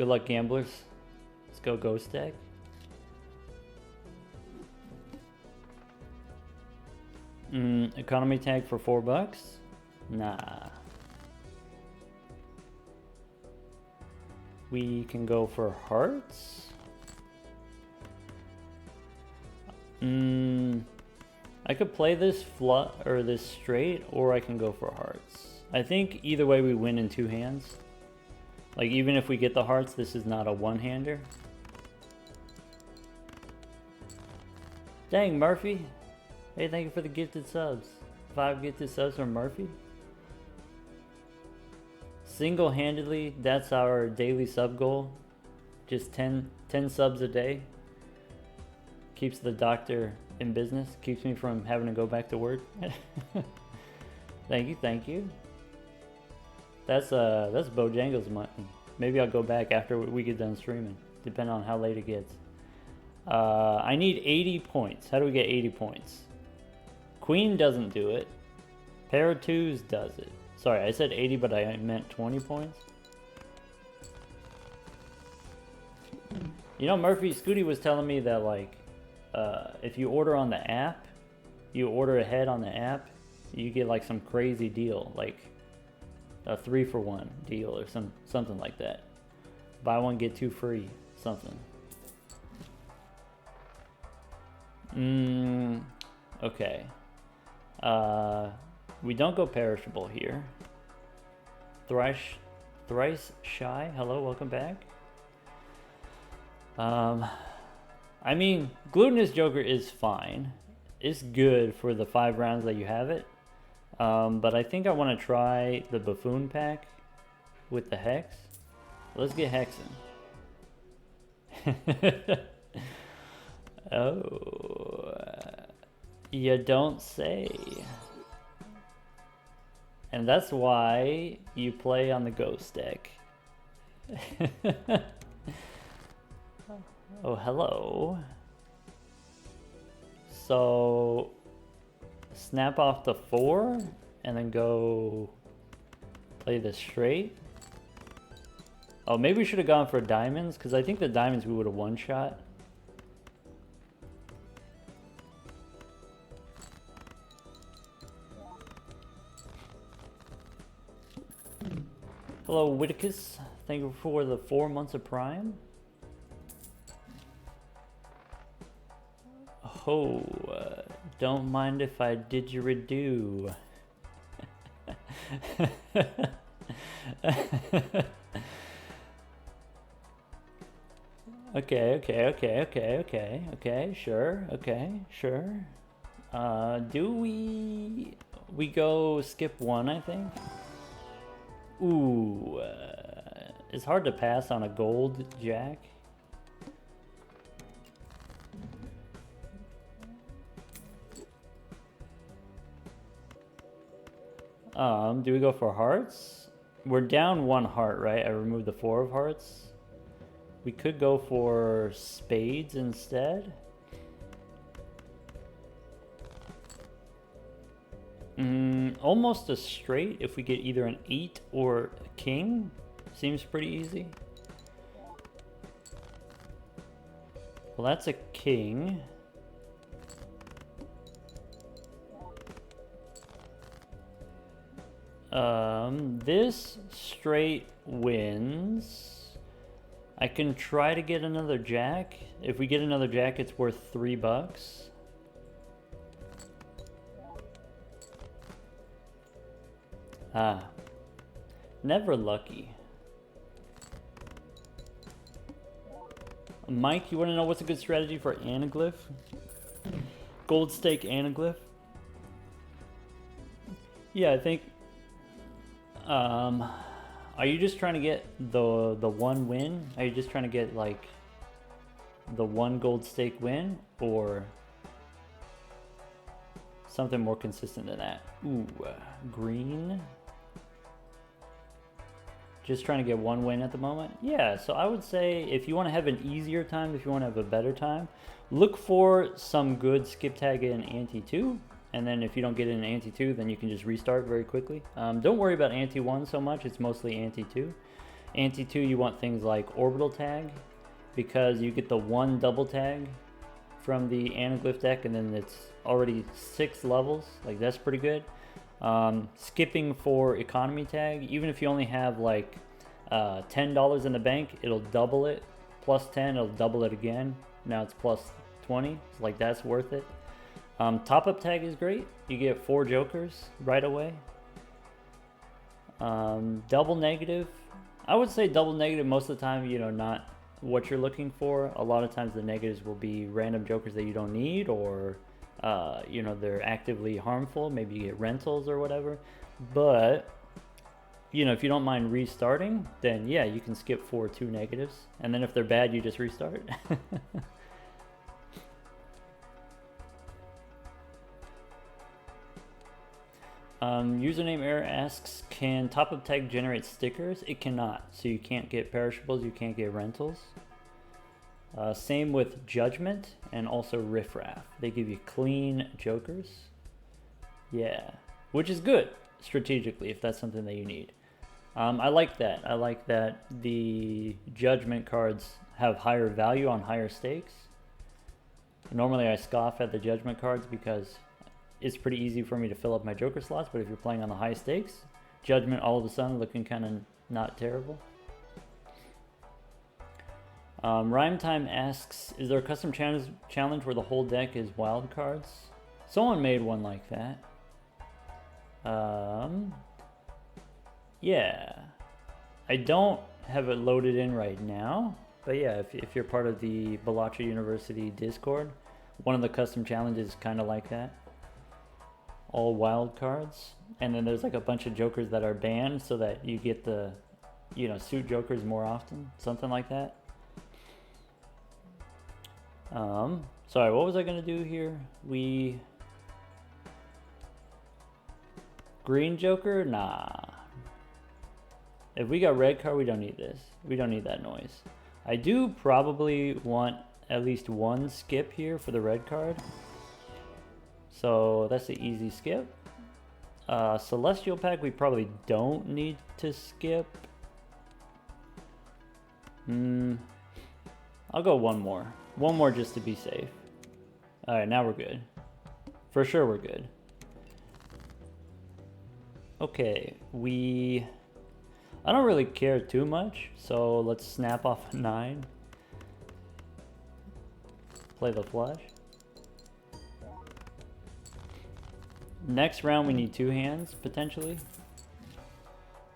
Good luck, gamblers. Let's go ghost deck. Economy tag for $4? Nah. We can go for hearts. I could play this flut or this straight, or I can go for hearts. I think either way we win in two hands. Like even if we get the hearts, this is not a one-hander. Dang, Murphy. Hey, thank you for the gifted subs. 5 gifted subs from Murphy. Single-handedly, that's our daily sub goal. Just 10 subs a day. Keeps the doctor in business. Keeps me from having to go back to work. Thank you, thank you. That's BoJangles money. Maybe I'll go back after we get done streaming, depending on how late it gets. I need 80 points. How do we get 80 points? Queen doesn't do it. Pair of twos does it. Sorry, I said 80, but I meant 20 points. You know, Murphy, Scooty was telling me that, like, if you order on the app, you order ahead on the app, you get, like, some crazy deal, like a 3-for-1 deal or something like that. Buy one, get two free, something. Okay. We don't go perishable here. Thrice Shy, hello, welcome back. I mean, Glutinous Joker is fine. It's good for the 5 rounds that you have it. But I think I want to try the Buffoon pack with the Hex. Let's get Hexen. Oh, you don't say. And that's why you play on the ghost deck. Oh, hello. So, snap off the 4 and then go play this straight. Oh, maybe we should have gone for diamonds, because I think the diamonds we would have one-shot. Hello, Whitticus. Thank you for the 4 months of Prime. Oh, don't mind if I didgeridoo. Okay, sure, sure. Do we go skip 1, I think? Ooh, it's hard to pass on a gold jack. Do we go for hearts? We're down 1 heart, right? I removed the 4 of hearts. We could go for spades instead. Almost a straight if we get either an 8 or a king. Seems pretty easy. Well, that's a king. This straight wins. I can try to get another jack. If we get another jack, it's worth $3. Ah, never lucky. Mike, you want to know what's a good strategy for anaglyph? Gold stake anaglyph? Yeah, I think. Are you just trying to get the 1 win? Are you just trying to get like the 1 gold stake win, or something more consistent than that? Ooh, green. Just trying to get 1 win at the moment? Yeah, so I would say if you want to have an easier time, if you want to have a better time, look for some good skip tag in ante 2. And then if you don't get in ante 2, then you can just restart very quickly. Don't worry about ante 1 so much. It's mostly ante 2. Ante 2, you want things like orbital tag, because you get the 1 double tag from the anaglyph deck, and then it's already 6 levels. Like, that's pretty good. Skipping for economy tag, even if you only have like $10 in the bank, it'll double it. Plus 10, it'll double it again. Now it's plus 20, so like that's worth it. Top up tag is great. You get 4 jokers right away. Double negative, I would say double negative most of the time, you know, not what you're looking for. A lot of times the negatives will be random jokers that you don't need, or you know, they're actively harmful. Maybe you get rentals or whatever. But you know, if you don't mind restarting, then yeah, you can skip for 2 negatives, and then if they're bad, you just restart. Username error asks, can top up tag generate stickers? It cannot, so you can't get perishables, you can't get rentals. Same with judgment and also riffraff. They give you clean jokers. Yeah, which is good strategically if that's something that you need. I like that. I like that the judgment cards have higher value on higher stakes. Normally I scoff at the judgment cards because it's pretty easy for me to fill up my joker slots, but if you're playing on the high stakes, judgment all of a sudden looking kind of not terrible. Rhyme Time asks, is there a custom challenge where the whole deck is wild cards? Someone made one like that. Yeah, I don't have it loaded in right now, but yeah, if you're part of the Balacha University Discord, one of the custom challenges is kind of like that. All wild cards, and then there's like a bunch of jokers that are banned so that you get the, you know, suit jokers more often, something like that. Sorry, what was I gonna do here? Green joker? Nah. If we got red card, we don't need this. We don't need that noise. I do probably want at least 1 skip here for the red card. So that's an easy skip. Celestial pack, we probably don't need to skip. I'll go 1 more. 1 more just to be safe. Alright, now we're good. For sure we're good. Okay, I don't really care too much, so let's snap off a 9. Play the flush. Next round we need 2 hands, potentially.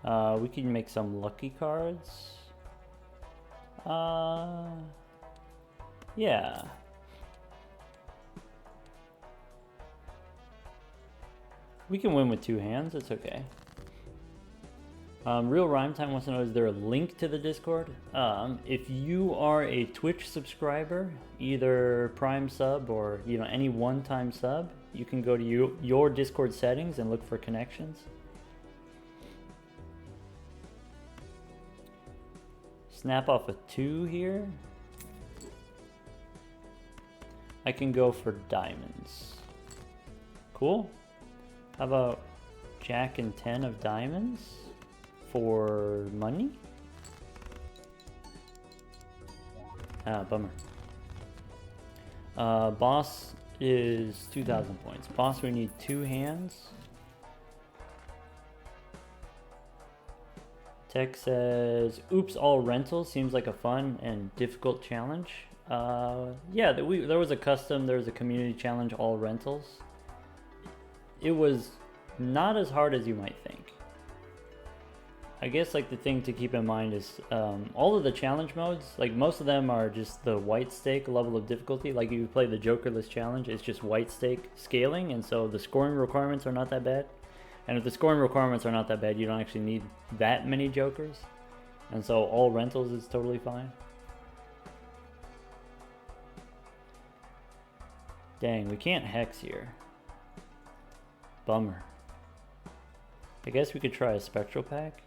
We can make some lucky cards. Yeah. We can win with 2 hands, it's okay. Real Rhyme Time wants to know, is there a link to the Discord? If you are a Twitch subscriber, either Prime sub or, you know, any one-time sub, you can go to your Discord settings and look for connections. Snap off a 2 here. I can go for diamonds. Cool. How about Jack and 10 of diamonds for money? Ah, bummer. Boss is 2,000 points. Boss, we need 2 hands. Tech says, oops, all rentals seems like a fun and difficult challenge. Yeah, there was a community challenge, all rentals. It was not as hard as you might think. I guess like the thing to keep in mind is all of the challenge modes, like most of them are just the white stake level of difficulty. Like if you play the Jokerless challenge, it's just white stake scaling, and so the scoring requirements are not that bad. And if the scoring requirements are not that bad, you don't actually need that many jokers. And so all rentals is totally fine. Dang, we can't hex here. Bummer. I guess we could try a spectral pack.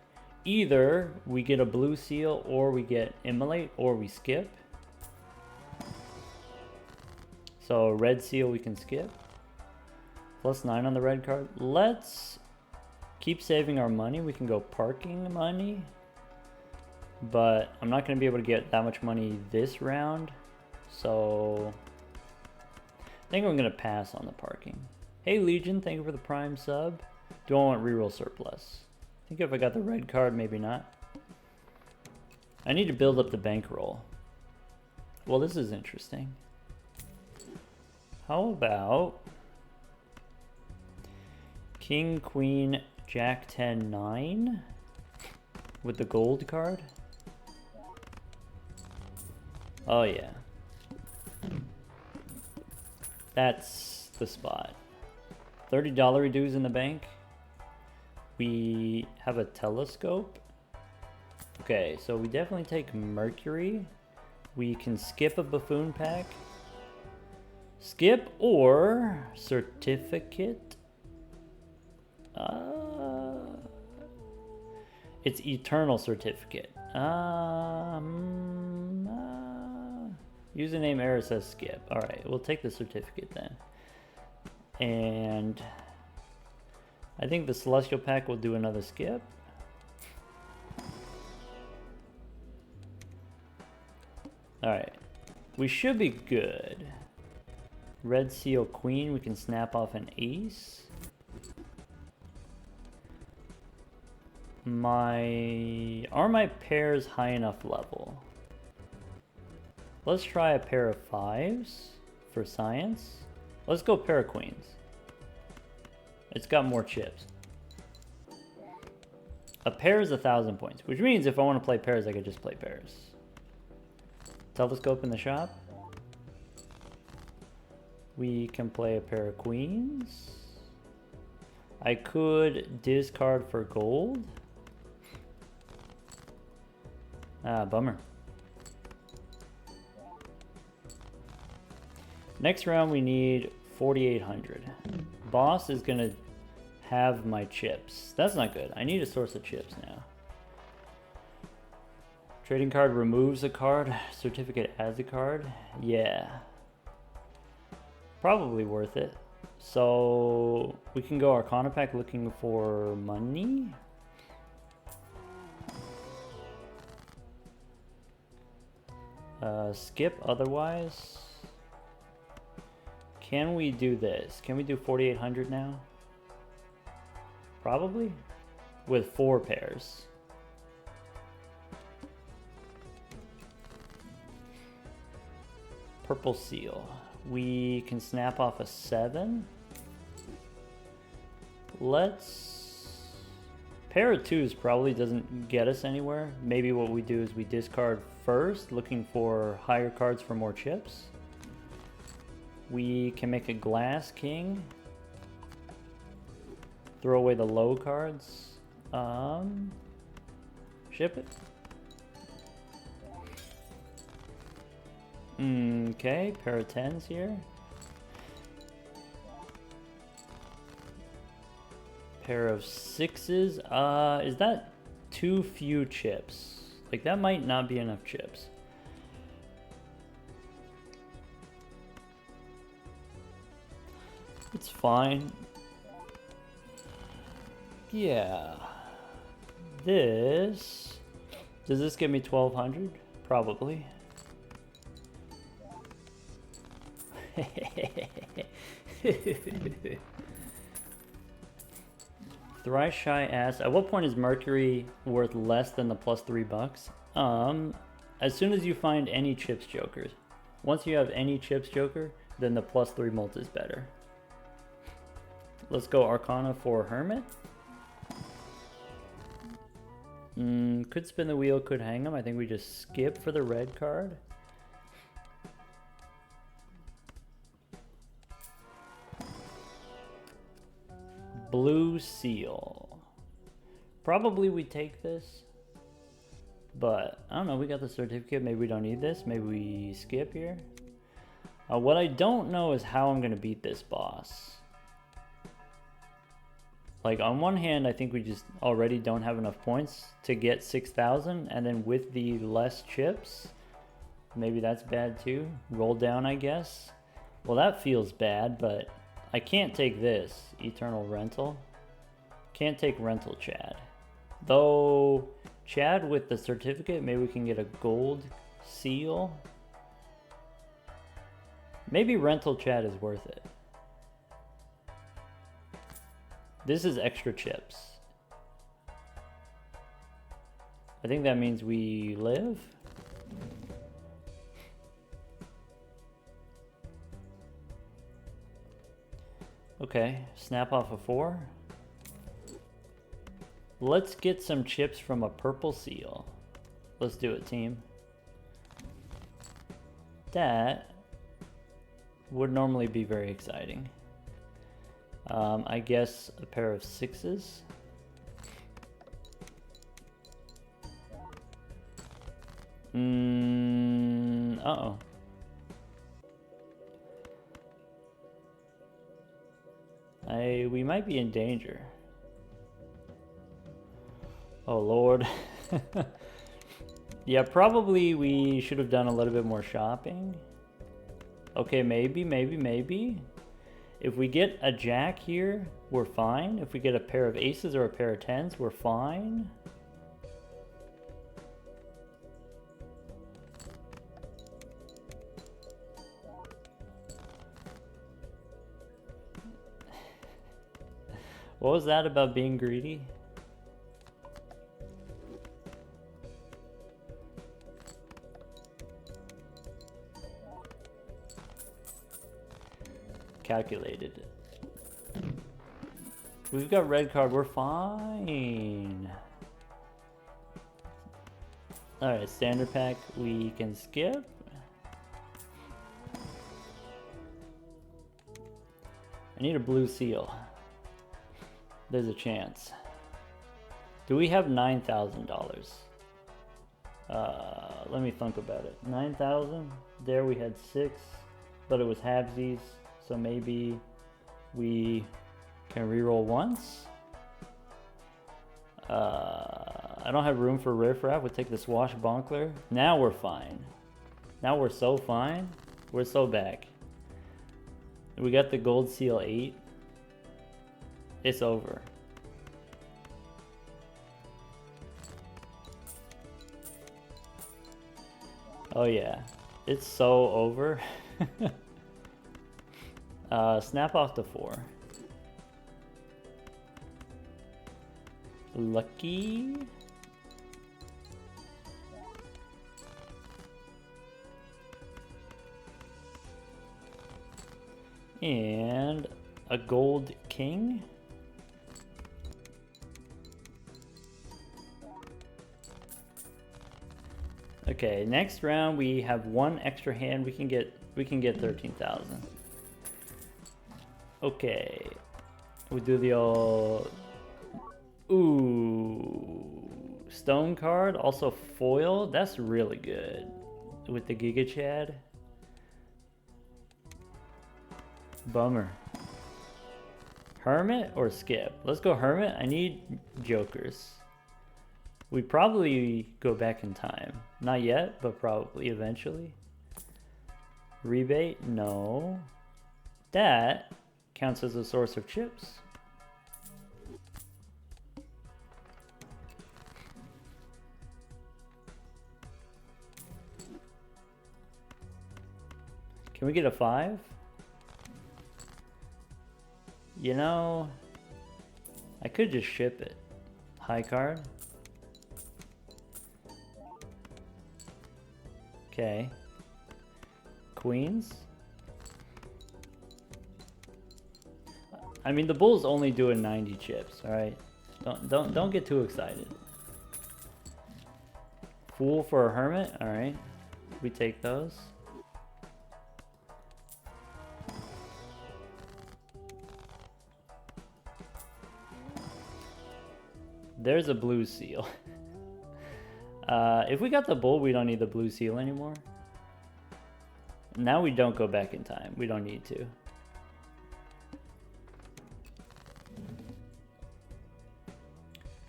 Either we get a blue seal, or we get immolate, or we skip. So red seal we can skip. +9 on the red card. Let's keep saving our money. We can go parking money. but I'm not going to be able to get that much money this round. So I think I'm going to pass on the parking. Hey Legion, thank you for the Prime sub. Do I want reroll surplus? I think if I got the red card, maybe not. I need to build up the bankroll. Well, this is interesting. How about King, Queen, Jack 10, 9 with the gold card? Oh yeah. That's the spot. $30 dues in the bank. We have a telescope. Okay, so we definitely take Mercury. We can skip a buffoon pack. Skip or certificate. It's eternal certificate. Username error says skip. All right, we'll take the certificate then. And I think the celestial pack will do another skip. All right, we should be good. Red seal queen, we can snap off an ace. Are my pairs high enough level? Let's try a pair of fives for science. Let's go pair of queens. It's got more chips. A pair is 1,000 points, which means if I want to play pairs, I could just play pairs. Telescope in the shop. We can play a pair of queens. I could discard for gold. Ah, bummer. Next round we need 4,800. Boss is gonna have my chips. That's not good. I need a source of chips now. Trading card removes a card. Certificate adds a card. Yeah. Probably worth it. So we can go Arcana pack looking for money. Skip otherwise. Can we do this? Can we do 4,800 now? Probably. With 4 pairs. Purple seal. We can snap off a 7. Let's... Pair of 2s probably doesn't get us anywhere. Maybe what we do is we discard first, looking for higher cards for more chips. We can make a glass king. Throw away the low cards. Ship it. Okay, pair of 10s here. Pair of 6s. Is that too few chips? Like, that might not be enough chips. It's fine. Yeah. This... Does this give me 1,200? Probably. Thrice Shy asks, at what point is Mercury worth less than the plus $3? As soon as you find any chips jokers. Once you have any chips joker, then the plus 3 mult is better. Let's go Arcana for Hermit. Could spin the wheel, could hang him. I think we just skip for the red card. Blue seal. Probably we take this. But, I don't know, we got the certificate. Maybe we don't need this. Maybe we skip here. What I don't know is how I'm going to beat this boss. Like, on one hand, I think we just already don't have enough points to get 6,000. And then with the less chips, maybe that's bad too. Roll down, I guess. Well, that feels bad, but I can't take this. Eternal rental. Can't take rental Chad. Though, Chad with the certificate, maybe we can get a gold seal. Maybe rental Chad is worth it. This is extra chips. I think that means we live. Okay, snap off a 4. Let's get some chips from a purple seal. Let's do it, team. That would normally be very exciting. I guess a pair of 6s. Uh-oh. We might be in danger. Oh Lord. Yeah, probably we should have done a little bit more shopping. Okay, maybe. If we get a jack here, we're fine. If we get a pair of aces or a pair of 10s, we're fine. What was that about being greedy? Calculated. We've got red card, we're fine. Alright, standard pack we can skip. I need a blue seal. There's a chance. Do we have $9,000? Let me think about it. 9,000? There we had 6, but it was halvesies, so maybe we can reroll once. I don't have room for riffraff. We'll take the swashbuckler. Now we're fine. Now we're so fine. We're so back. We got the gold seal 8. It's over. Oh yeah, it's so over. Snap off the 4. Lucky. And a gold king. Okay, next round we have one extra hand. We can get 13,000. Okay, we do the old stone card, also foil. That's really good with the Giga Chad. Bummer. Hermit or skip? Let's go Hermit. I need jokers. We probably go back in time. Not yet, but probably eventually. Rebate? No. That counts as a source of chips. Can we get a 5? You know, I could just ship it. High card. Okay. Queens. I mean, the bull's only doing 90 chips, all right? Don't get too excited. Fool for a hermit, all right? We take those. There's a blue seal. If we got the bull, we don't need the blue seal anymore. Now we don't go back in time. We don't need to.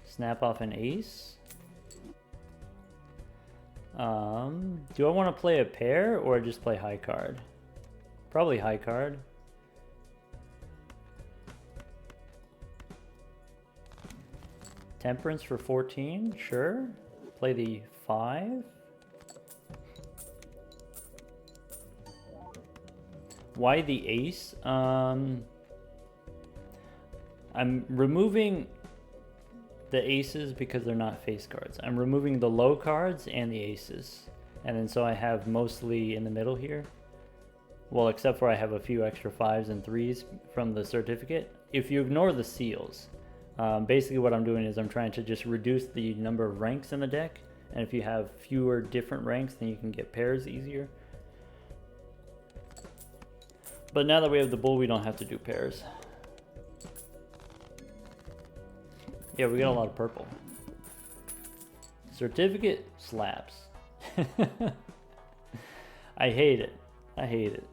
Snap off an ace. Do I want to play a pair or just play high card? Probably high card. Temperance for 14, sure. Play the 5. Why the ace? I'm removing the aces because they're not face cards. I'm removing the low cards and the aces. And then so I have mostly in the middle here. Well, except for I have a few extra 5s and 3s from the certificate. If you ignore the seals, basically what I'm doing is I'm trying to just reduce the number of ranks in the deck. And if you have fewer different ranks, then you can get pairs easier. But now that we have the bull, we don't have to do pairs. Yeah, we got a lot of purple. Certificate slaps. I hate it. I hate it.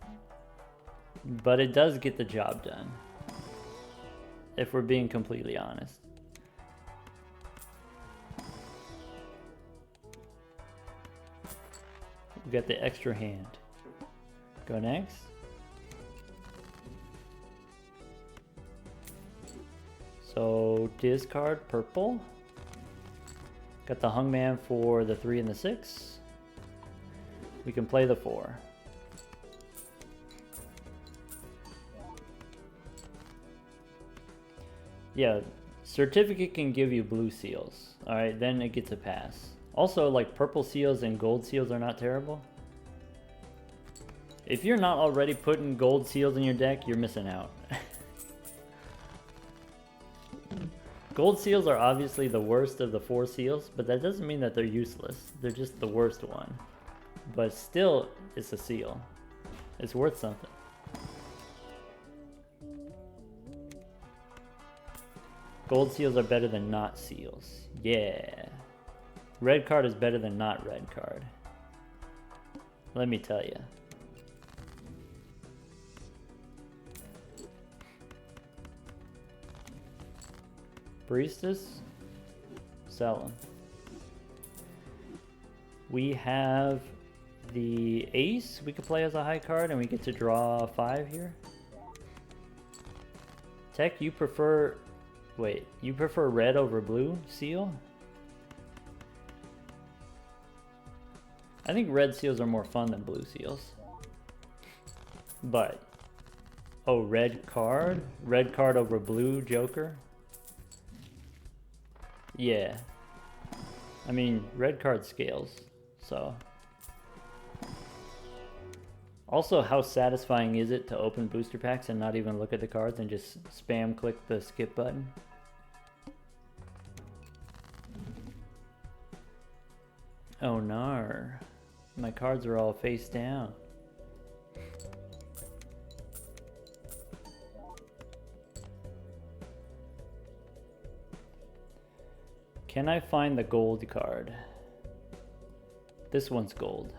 But it does get the job done. If we're being completely honest. We got the extra hand. Go next. So discard purple. Got the hungman for the 3 and the 6. We can play the 4. Yeah, certificate can give you blue seals. Alright, then it gets a pass. Also, like, purple seals and gold seals are not terrible. If you're not already putting gold seals in your deck, you're missing out. Gold seals are obviously the worst of the 4 seals, but that doesn't mean that they're useless. They're just the worst one. But still, it's a seal. It's worth something. Gold seals are better than not seals. Yeah. Red card is better than not red card. Let me tell you. Priestess, sell them. We have the ace we could play as a high card, and we get to draw 5 here. Tech, you prefer... Wait, you prefer red over blue seal? I think red seals are more fun than blue seals. But... Oh, red card? Red card over blue joker? Yeah. I mean, red card scales, so. Also, how satisfying is it to open booster packs and not even look at the cards and just spam click the skip button? Oh no. My cards are all face down. Can I find the gold card? This one's gold.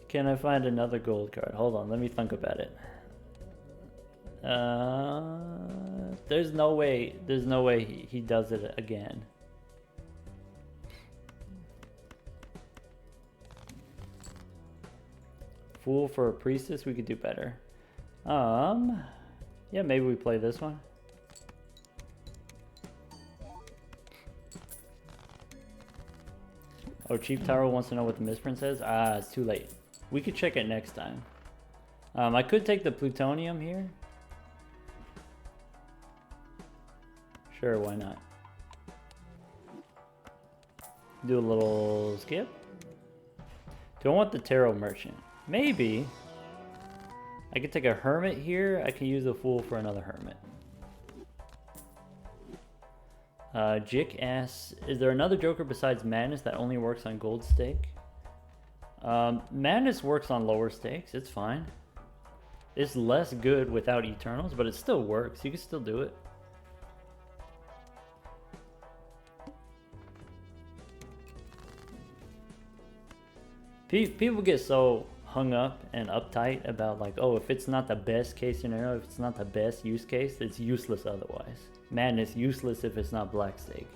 Can I find another gold card? Hold on, let me think about it. There's no way he does it again. Fool for a priestess, we could do better. Yeah, maybe we play this one. Oh, Chief Taro wants to know what the misprint says. Ah, it's too late. We could check it next time. I could take the plutonium here. Sure, why not? Do a little skip. Do I want the tarot merchant? Maybe. I could take a hermit here. I can use a fool for another hermit. Jick asks, is there another joker besides Madness that only works on gold stake? Madness works on lower stakes. It's fine. It's less good without Eternals, but it still works. You can still do it. People get so hung up and uptight about, like, oh, if it's not the best case scenario, if it's not the best use case, it's useless otherwise. Madness useless if it's not black stake.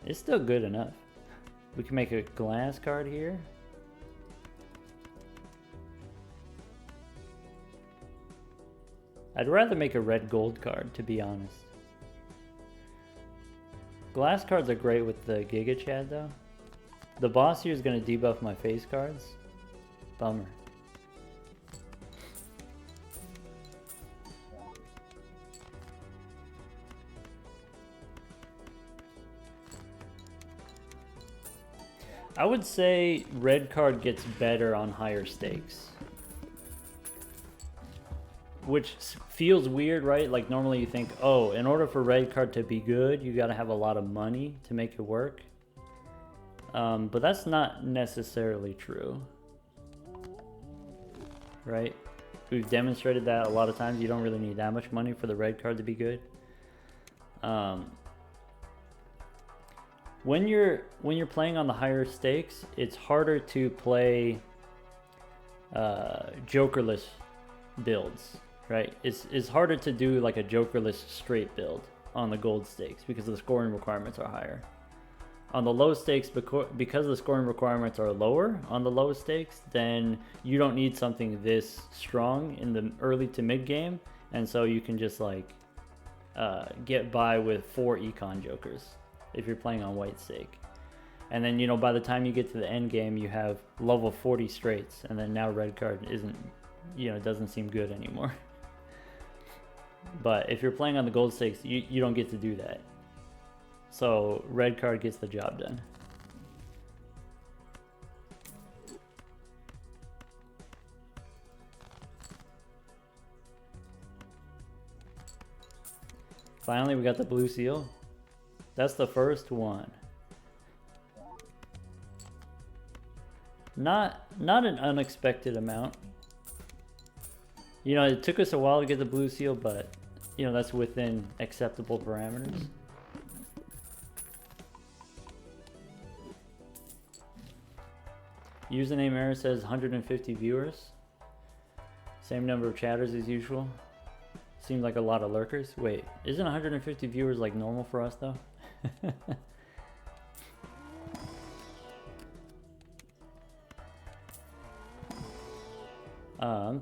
It's still good enough. We can make a glass card here. I'd rather make a red gold card, to be honest. Glass cards are great with the Giga Chad though. The boss here is going to debuff my face cards. Bummer. I would say red card gets better on higher stakes. Which feels weird, right? Like normally you think, oh, in order for red card to be good, you gotta have a lot of money to make it work. But that's not necessarily true. Right? We've demonstrated that a lot of times. You don't really need that much money for the red card to be good. When you're playing on the higher stakes, it's harder to play jokerless builds, right? It's harder to do like a jokerless straight build on the gold stakes because the scoring requirements are higher. On the low stakes, because the scoring requirements are lower on the low stakes, then you don't need something this strong in the early to mid game, and so you can just like get by with 4 econ jokers if you're playing on white stake. And then, you know, by the time you get to the end game, you have level 40 straights, and then now red card isn't, you know, doesn't seem good anymore. But if you're playing on the gold stakes, you don't get to do that. So red card gets the job done. Finally, we got the blue seal. That's the first one. Not an unexpected amount. You know, it took us a while to get the blue seal, but you know, that's within acceptable parameters. Username error says 150 viewers. Same number of chatters as usual. Seems like a lot of lurkers. Wait, isn't 150 viewers like normal for us though?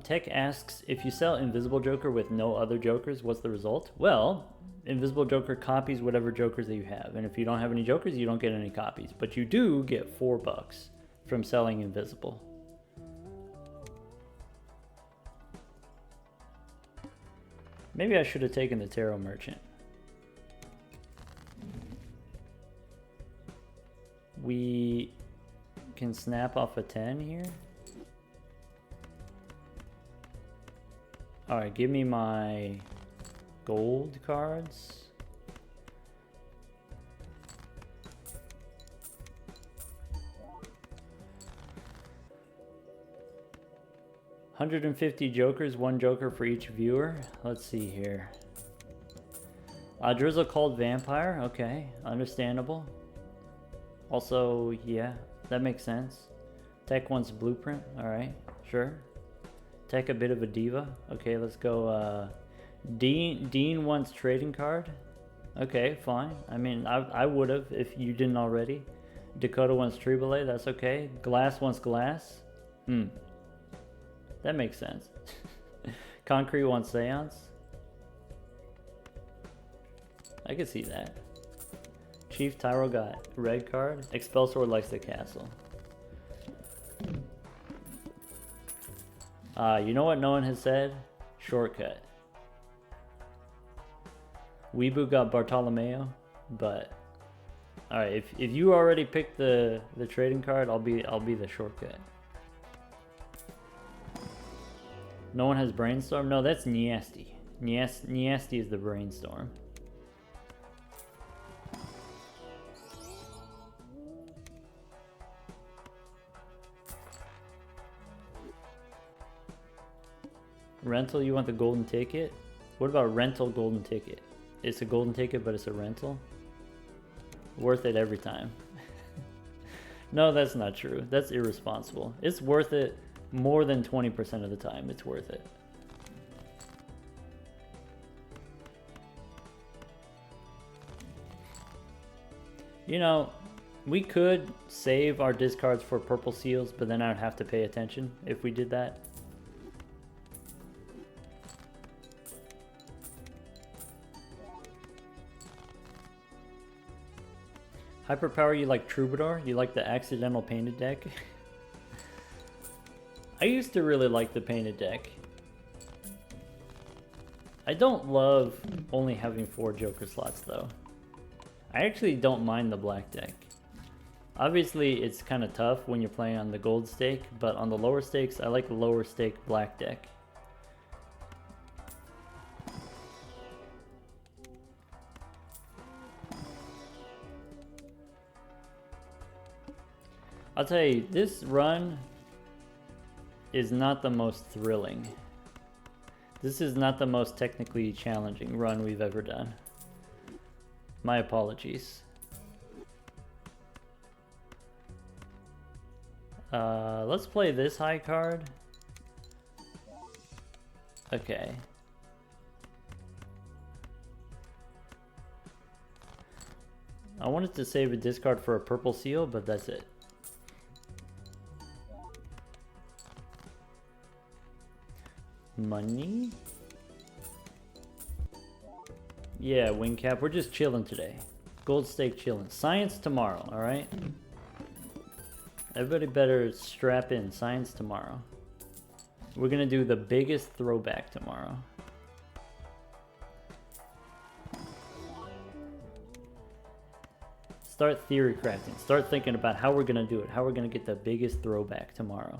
Tech asks, if you sell Invisible Joker with no other jokers, what's the result? Well, Invisible Joker copies whatever jokers that you have, and if you don't have any jokers, you don't get any copies, but you do get $4 from selling Invisible. Maybe I should have taken the Tarot Merchant. We can snap off a 10 here. Alright, give me my gold cards. $150 jokers, 1 joker for each viewer. Let's see here. Drizzle called Vampire. Okay, understandable. Also, yeah, that makes sense. Tech wants Blueprint. Alright, sure. Tech a bit of a diva. Okay, let's go. Dean wants Trading Card. Okay, fine. I mean, I would have if you didn't already. Dakota wants Triboulet. That's okay. Glass wants Glass. That makes sense. Concrete wants Seance. I could see that. Chief Tyro got red card. Expelsor likes the castle. You know what no one has said? Shortcut. Weebu got Bartolomeo, but alright, if you already picked the trading card, I'll be the shortcut. No one has Brainstorm? No, that's Niasti. Niasti is the Brainstorm. Rental, you want the golden ticket? What about rental golden ticket? It's a golden ticket, but it's a rental? Worth it every time. No, that's not true. That's irresponsible. It's worth it more than 20% of the time. It's worth it. You know, we could save our discards for purple seals, but then I would have to pay attention if we did that. Hyperpower, you like Troubadour? You like the accidental painted deck? I used to really like the painted deck. I don't love only having 4 Joker slots though. I actually don't mind the black deck. Obviously it's kind of tough when you're playing on the gold stake, but on the lower stakes I like the lower stake black deck. I'll tell you, this run is not the most thrilling. This is not the most technically challenging run we've ever done. My apologies. Let's play this high card. Okay. I wanted to save a discard for a purple seal, but that's it. Money? Yeah, wing cap. We're just chilling today. Gold stake chilling. Science tomorrow, alright? Everybody better strap in. Science tomorrow. We're gonna do the biggest throwback tomorrow. Start theory crafting. Start thinking about how we're gonna do it. How we're gonna get the biggest throwback tomorrow.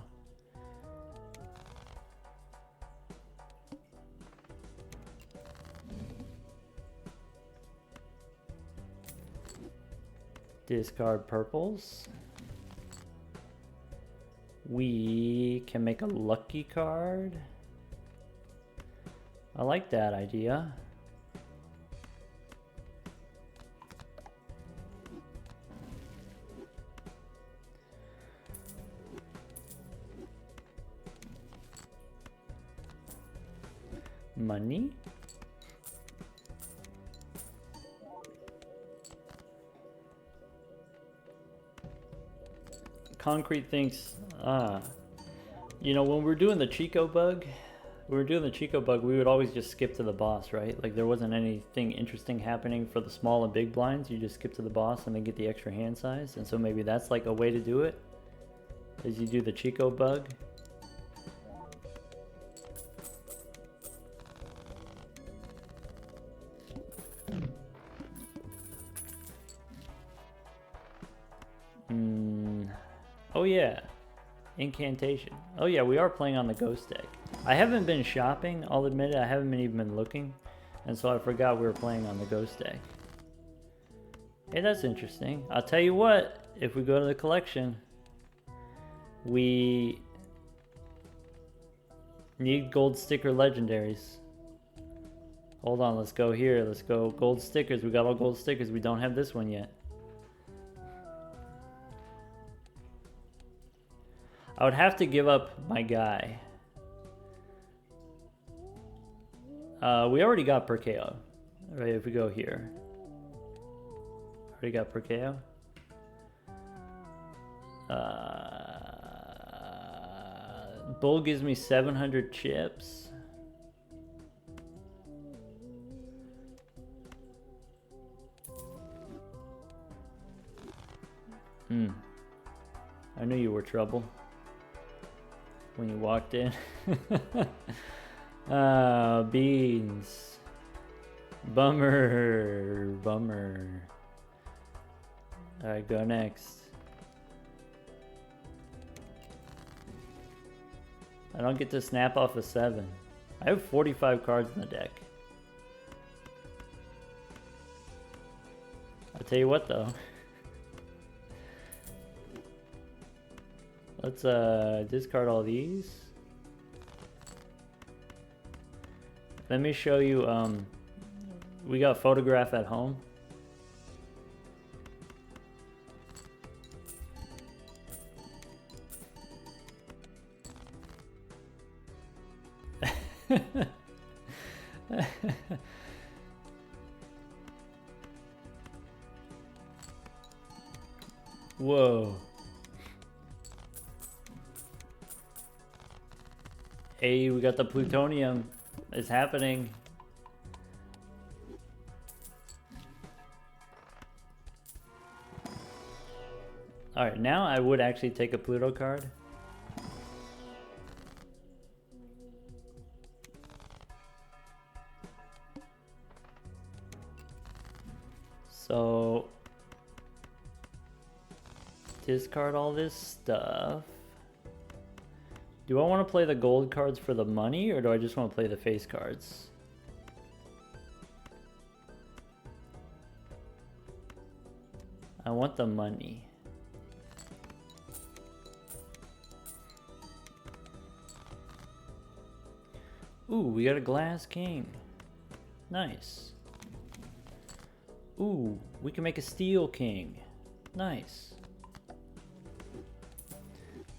Discard purples. We can make a lucky card. I like that idea. Money. Concrete thinks, you know, when we're doing the Chico bug, we would always just skip to the boss, right? Like there wasn't anything interesting happening for the small and big blinds. You just skip to the boss and then get the extra hand size. And so maybe that's like a way to do it, is you do the Chico bug. Oh yeah, incantation. Oh yeah, we are playing on the ghost deck. I haven't been shopping, I'll admit it, I haven't even been looking. And so I forgot we were playing on the ghost deck. Hey, that's interesting. I'll tell you what, if we go to the collection, we need gold sticker legendaries. Hold on, let's go here. Let's go gold stickers. We got all gold stickers. We don't have this one yet. I would have to give up my guy. We already got Perkeo. Right, if we go here. Already got Perkeo. Bull gives me 700 chips. I knew you were trouble when you walked in. Beans. Bummer. Alright, go next. I don't get to snap off a 7. I have 45 cards in the deck. I'll tell you what though. Let's discard all these. Let me show you, we got photograph at home. Whoa. Hey, we got the plutonium. It's happening. Alright, now I would actually take a Pluto card. So, discard all this stuff. Do I want to play the gold cards for the money, or do I just want to play the face cards? I want the money. Ooh, we got a glass king. Nice. Ooh, we can make a steel king. Nice.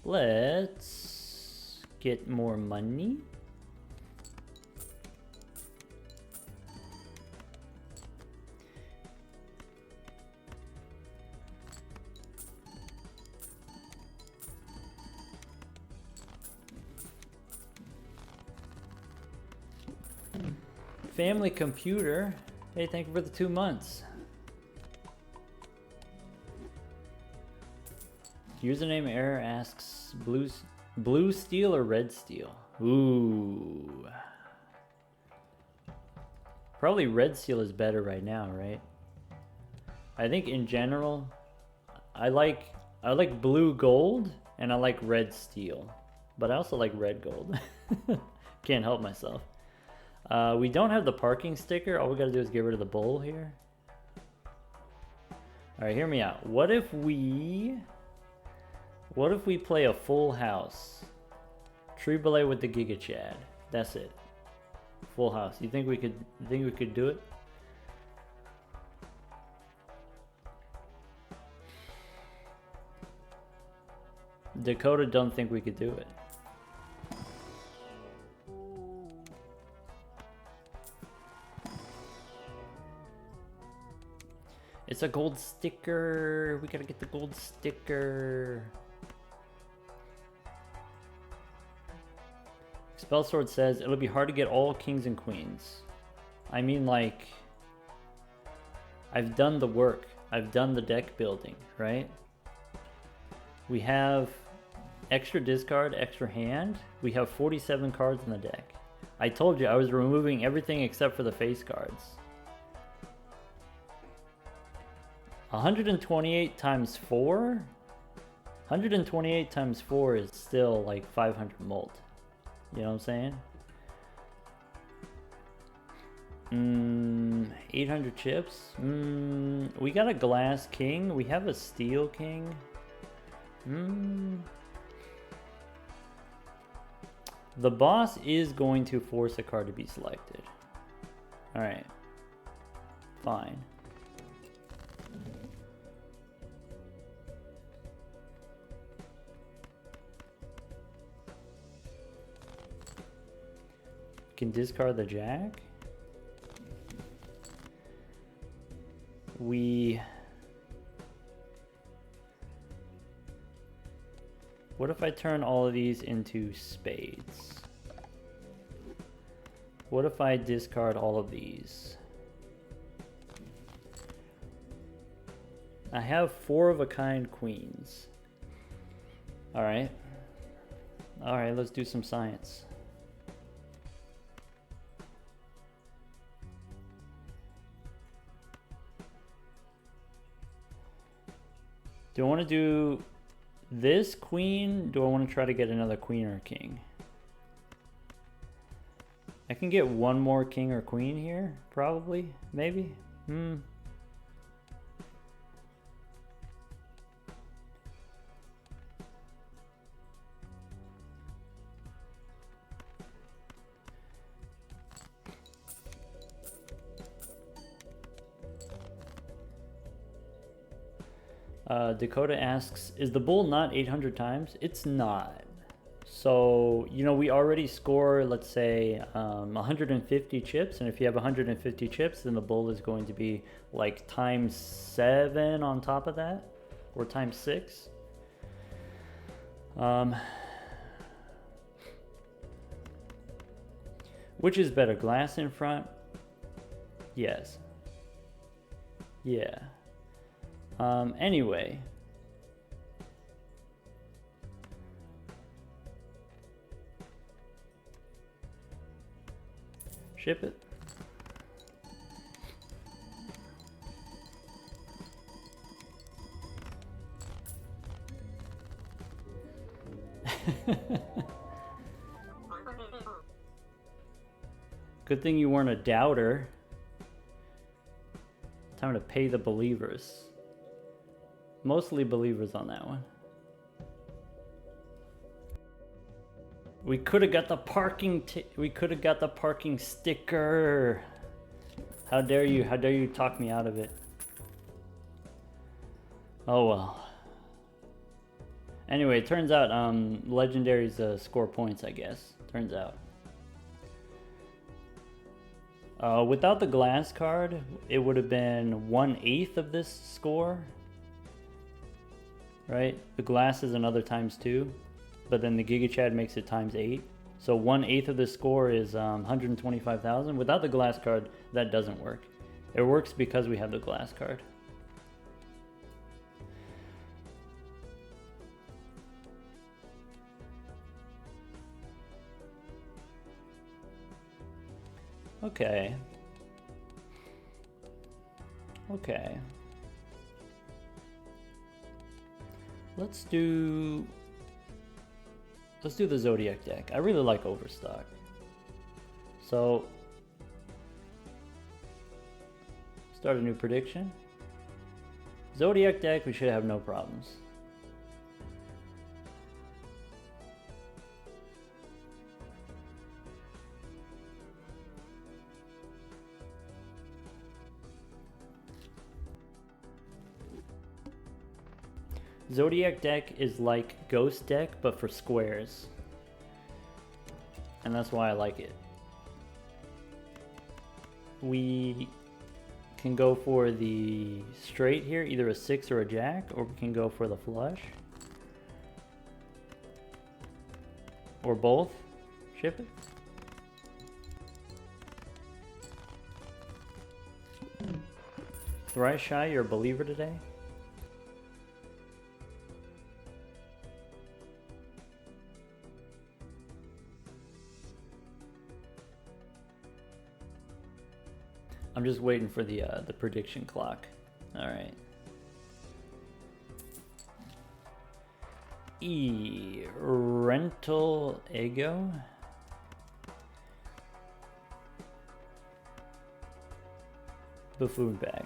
Let's get more money. Family computer. Hey, thank you for the 2 months. Username error asks blue steel or red steel. Ooh. Probably red steel is better right now, right? I think in general, I like blue gold and I like red steel, but I also like red gold. Can't help myself. We don't have the parking sticker. All we gotta do is get rid of the bull here. All right, hear me out. What if we play a full house? Tree Ballet with the Giga Chad. That's it. Full house. You think we could do it? Dakota don't think we could do it. It's a gold sticker. We gotta get the gold sticker. Spell Sword says it'll be hard to get all kings and queens. I mean, like, I've done the work. I've done the deck building, right? We have extra discard, extra hand. We have 47 cards in the deck. I told you I was removing everything except for the face cards. 128 times 4? 128 times 4 is still like 500 mult. You know what I'm saying? 800 chips? We got a glass king. We have a steel king. The boss is going to force a card to be selected. Alright. Fine. Can discard the jack. What if I turn all of these into spades? What if I discard all of these? I have 4 of a kind queens. Alright. Alright, let's do some science. Do I want to do this queen? Do I want to try to get another queen or king? I can get one more king or queen here, probably, maybe. Dakota asks, is the bull not 800 times? It's not. So, you know, we already score, let's say, 150 chips. And if you have 150 chips, then the bull is going to be like times 7 on top of that. Or times 6. Which is better, glass in front? Yes. Yeah. Anyway, Ship it. Good thing you weren't a doubter. Time to pay the believers. Mostly believers on that one. We could have got the parking. We could have got the parking sticker. How dare you? How dare you talk me out of it? Oh well. Anyway, it turns out legendaries score points, I guess. Turns out. Without the glass card, it would have been 1/8 of this score. Right? The glass is another ×2, but then the Giga Chad makes it ×8. So 1/8 of the score is 125,000. Without the glass card, that doesn't work. It works because we have the glass card. Okay. Okay. Let's do the Zodiac deck. I really like Overstock. So start a new prediction. Zodiac deck, we should have no problems. Zodiac deck is like Ghost deck, but for squares. And that's why I like it. We can go for the straight here, either a 6 or a jack, or we can go for the flush. Or both. Ship it. Thrice Shy, you're a believer today? I'm just waiting for the prediction clock. All right. Rental Ego. Buffoon bag.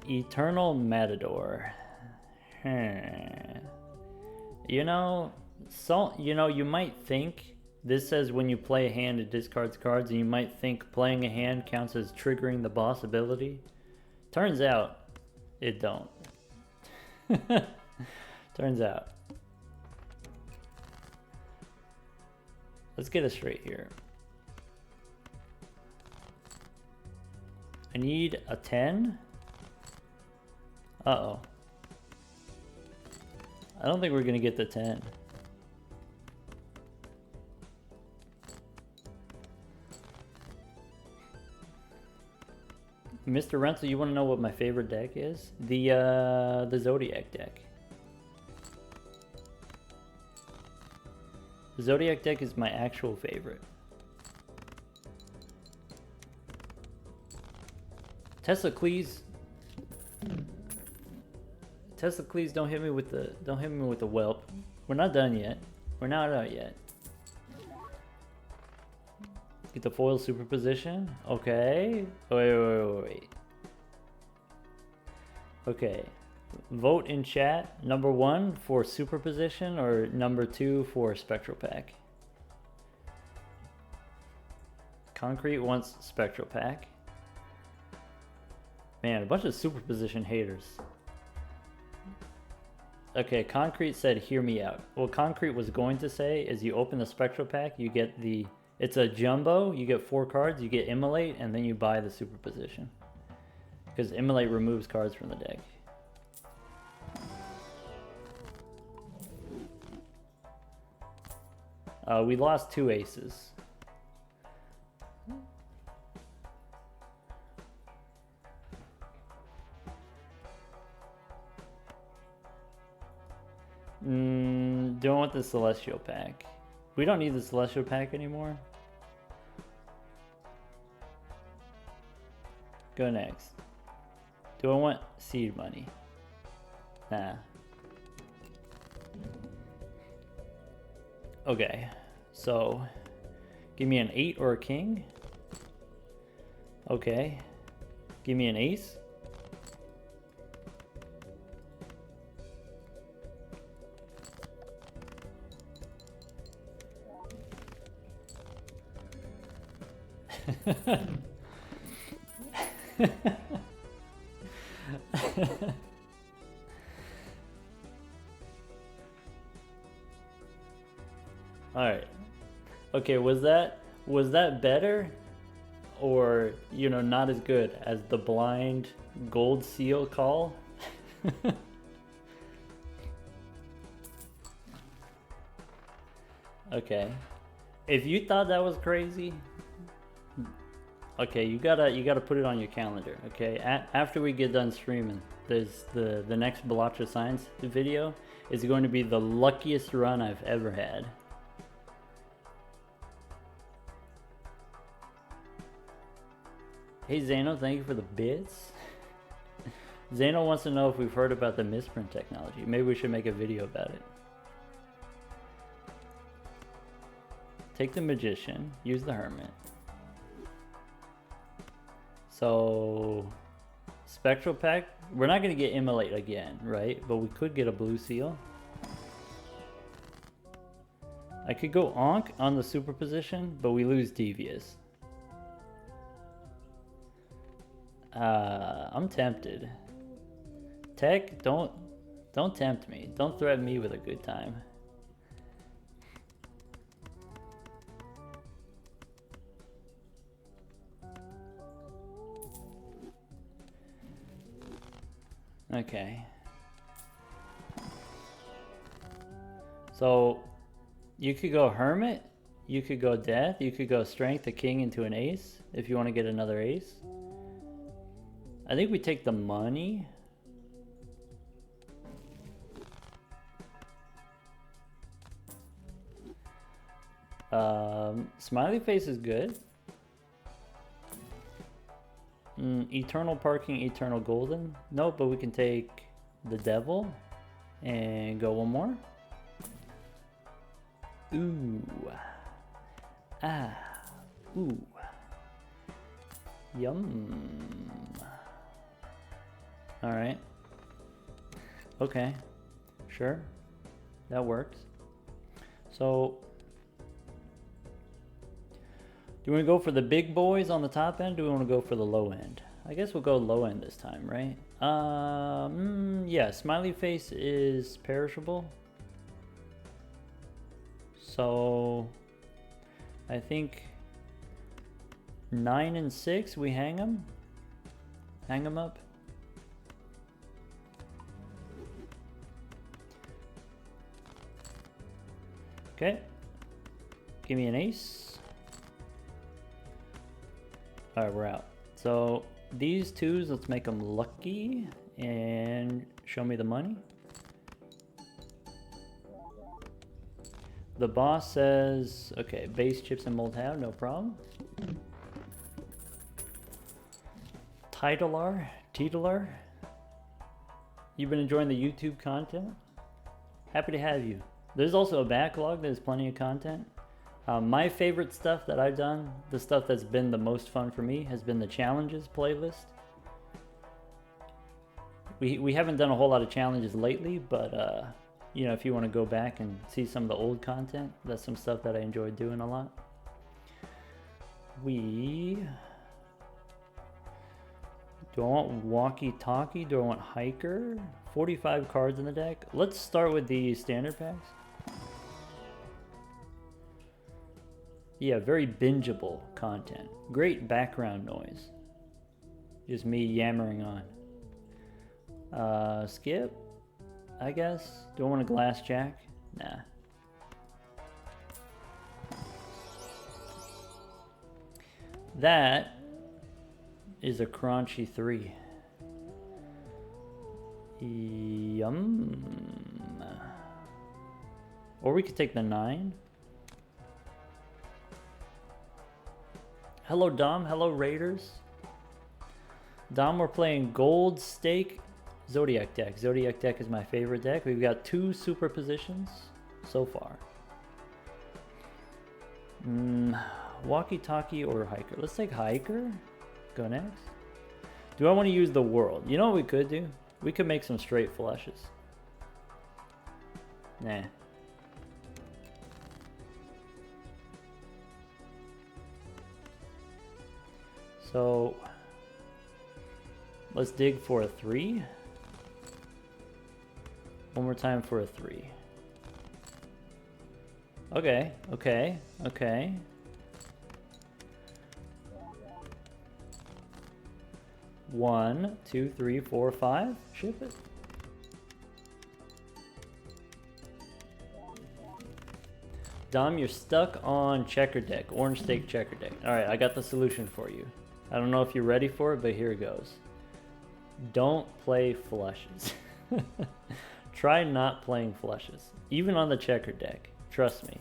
Eternal Matador. You know, you might think. This says when you play a hand, it discards cards, and you might think playing a hand counts as triggering the boss ability. Turns out, it don't. Turns out. Let's get it straight here. I need a 10. Uh-oh. I don't think we're gonna get the 10. Mr. Rental, you want to know what my favorite deck is? The Zodiac deck. The Zodiac deck is my actual favorite. Tesla-Cleese, don't hit me with the whelp. We're not done yet. We're not out yet. Get the foil superposition. Okay. Wait. Okay. Vote in chat. Number 1 for superposition or number 2 for spectral pack. Concrete wants spectral pack. Man, a bunch of superposition haters. Okay, Concrete said hear me out. What Concrete was going to say is you open the spectral pack, you get the... It's a jumbo, you get 4 cards, you get Immolate, and then you buy the superposition. Because Immolate removes cards from the deck. We lost 2 aces. Don't want the Celestial pack. We don't need the Celestial pack anymore. Go next. Do I want seed money? Nah. Okay, so give me an 8 or a king. Okay, give me an ace. All right. Okay, was that better, or not as good as the blind gold seal call? Okay. If you thought that was crazy, okay, you gotta put it on your calendar. Okay, after we get done streaming, there's the next Balacha Science video is going to be the luckiest run I've ever had. Hey Zano, thank you for the bits. Zano wants to know if we've heard about the misprint technology. Maybe we should make a video about it. Take the magician, use the hermit. So, spectral pack, we're not gonna get immolate again, right? But we could get a blue seal. I could go Ankh on the superposition, but we lose devious. I'm tempted. Tech, don't tempt me. Don't threaten me with a good time. Okay. So you could go hermit, you could go death, you could go strength, a king into an ace if you want to get another ace. I think we take the money. Smiley face is good. Eternal parking, eternal golden. Nope, but we can take the devil and go one more. Ooh. Ah. Ooh. Yum. Alright. Okay. Sure. That works. So, do we want to go for the big boys on the top end? Do we want to go for the low end? I guess we'll go low end this time, right? Yeah, smiley face is perishable. So, I think 9 and 6, we hang them. Hang them up. Okay. Give me an ace. Alright, we're out. So these twos, let's make them lucky and show me the money. The boss says, okay, base chips and mold have, no problem. Titular. You've been enjoying the YouTube content? Happy to have you. There's also a backlog, there's plenty of content. My favorite stuff that I've done, the stuff that's been the most fun for me, has been the challenges playlist. We haven't done a whole lot of challenges lately, but if you want to go back and see some of the old content, that's some stuff that I enjoyed doing a lot. Do I want walkie-talkie? Do I want hiker? 45 cards in the deck. Let's start with the standard packs. Yeah, very bingeable content. Great background noise. Just me yammering on. Skip, I guess. Do I want a glass jack? Nah. That is a crunchy 3. Yum. Or we could take the 9. Hello Dom, hello Raiders. Dom, we're playing Gold Stake Zodiac deck. Zodiac deck is my favorite deck. We've got 2 superpositions so far. Walkie-talkie or hiker? Let's take hiker. Go next. Do I want to use the world? You know what we could do? We could make some straight flushes. Nah. So let's dig for a 3. One more time for a 3. Okay, okay, okay. One, two, three, four, 5. Ship it. Dom, you're stuck on checker deck. Orange stake checker deck. Alright, I got the solution for you. I don't know if you're ready for it, but here it goes. Don't play flushes. Try not playing flushes. Even on the checker deck. Trust me.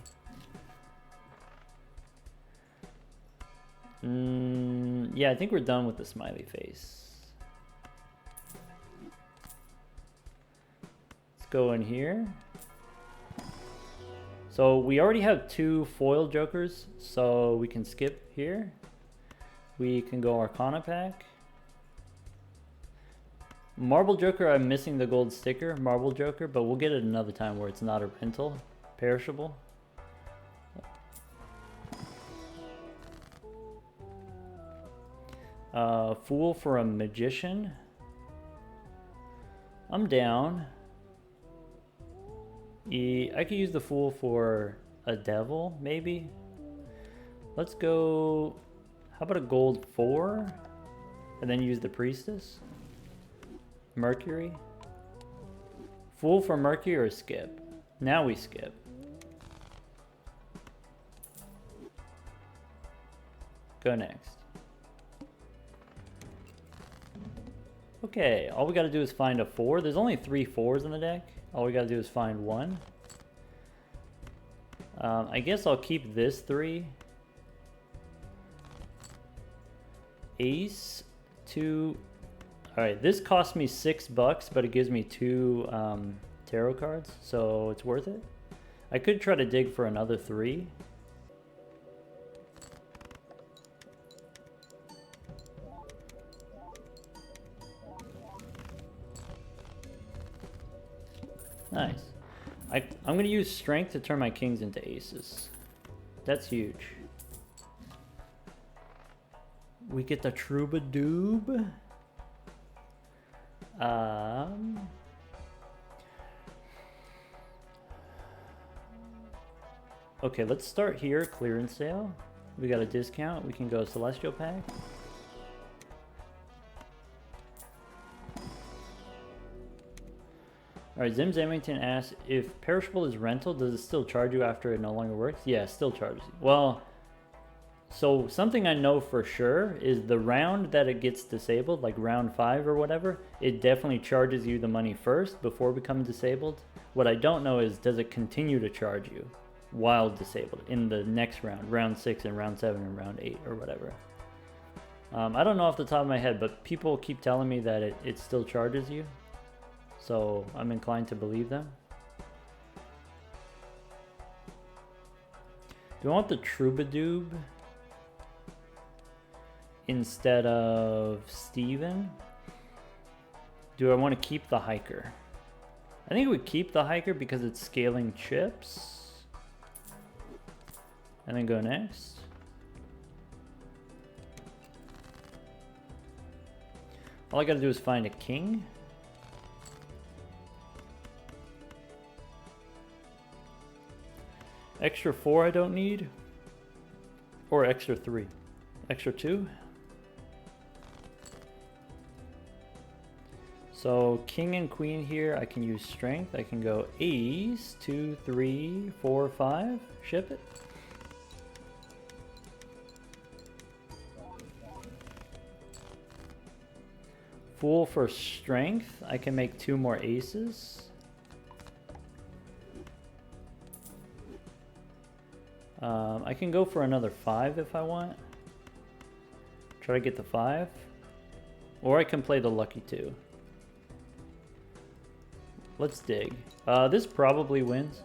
Yeah, I think we're done with the smiley face. Let's go in here. So we already have 2 foil jokers, so we can skip here. We can go Arcana pack. Marble Joker, I'm missing the gold sticker, Marble Joker, but we'll get it another time where it's not a rental, perishable. Fool for a magician. I'm down. I could use the fool for a devil, maybe. Let's go. How about a gold 4? And then use the priestess. Mercury. Fool for Mercury or skip? Now we skip. Go next. Okay, all we gotta do is find a 4. There's only 3 4s in the deck. All we gotta do is find 1. I guess I'll keep this 3. Ace, 2. Alright, this cost me $6, but it gives me 2 tarot cards, so it's worth it. I could try to dig for another 3. Nice. I'm going to use strength to turn my kings into aces. That's huge. We get the Troubadour. Okay, let's start here. Clearance sale. We got a discount. We can go Celestial pack. Alright, Zim Zamington asks, if perishable is rental, does it still charge you after it no longer works? Yeah, it still charges you. Well, so something I know for sure is the round that it gets disabled, like round 5 or whatever, it definitely charges you the money first before becoming disabled. What I don't know is, does it continue to charge you while disabled in the next round, round 6 and round 7 and round 8 or whatever. I don't know off the top of my head, but people keep telling me that it still charges you. So I'm inclined to believe them. Do I want the Troubadour instead of Steven? Do I want to keep the hiker? I think we keep the hiker because it's scaling chips. And then go next. All I gotta do is find a king. Extra 4 I don't need. Or extra 3. Extra 2. So king and queen here, I can use strength. I can go ace, 2, 3, 4, 5. Ship it. Fool for strength. I can make 2 more aces. I can go for another 5 if I want. Try to get the 5. Or I can play the lucky 2. Let's dig. This probably wins.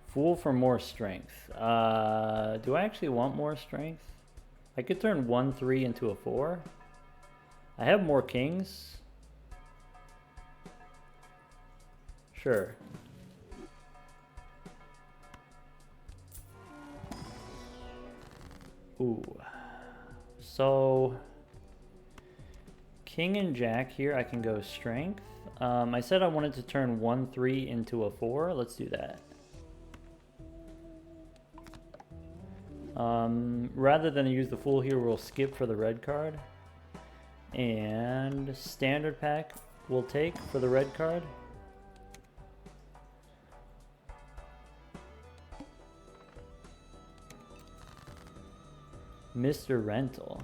Fool for more strength. Do I actually want more strength? I could turn 1-3 into a 4. I have more kings. Sure. Ooh. So, king and jack here, I can go strength. I said I wanted to turn 1-3 into a 4. Let's do that. Rather than use the fool here, we'll skip for the red card. And standard pack we'll take for the red card. Mr. Rental.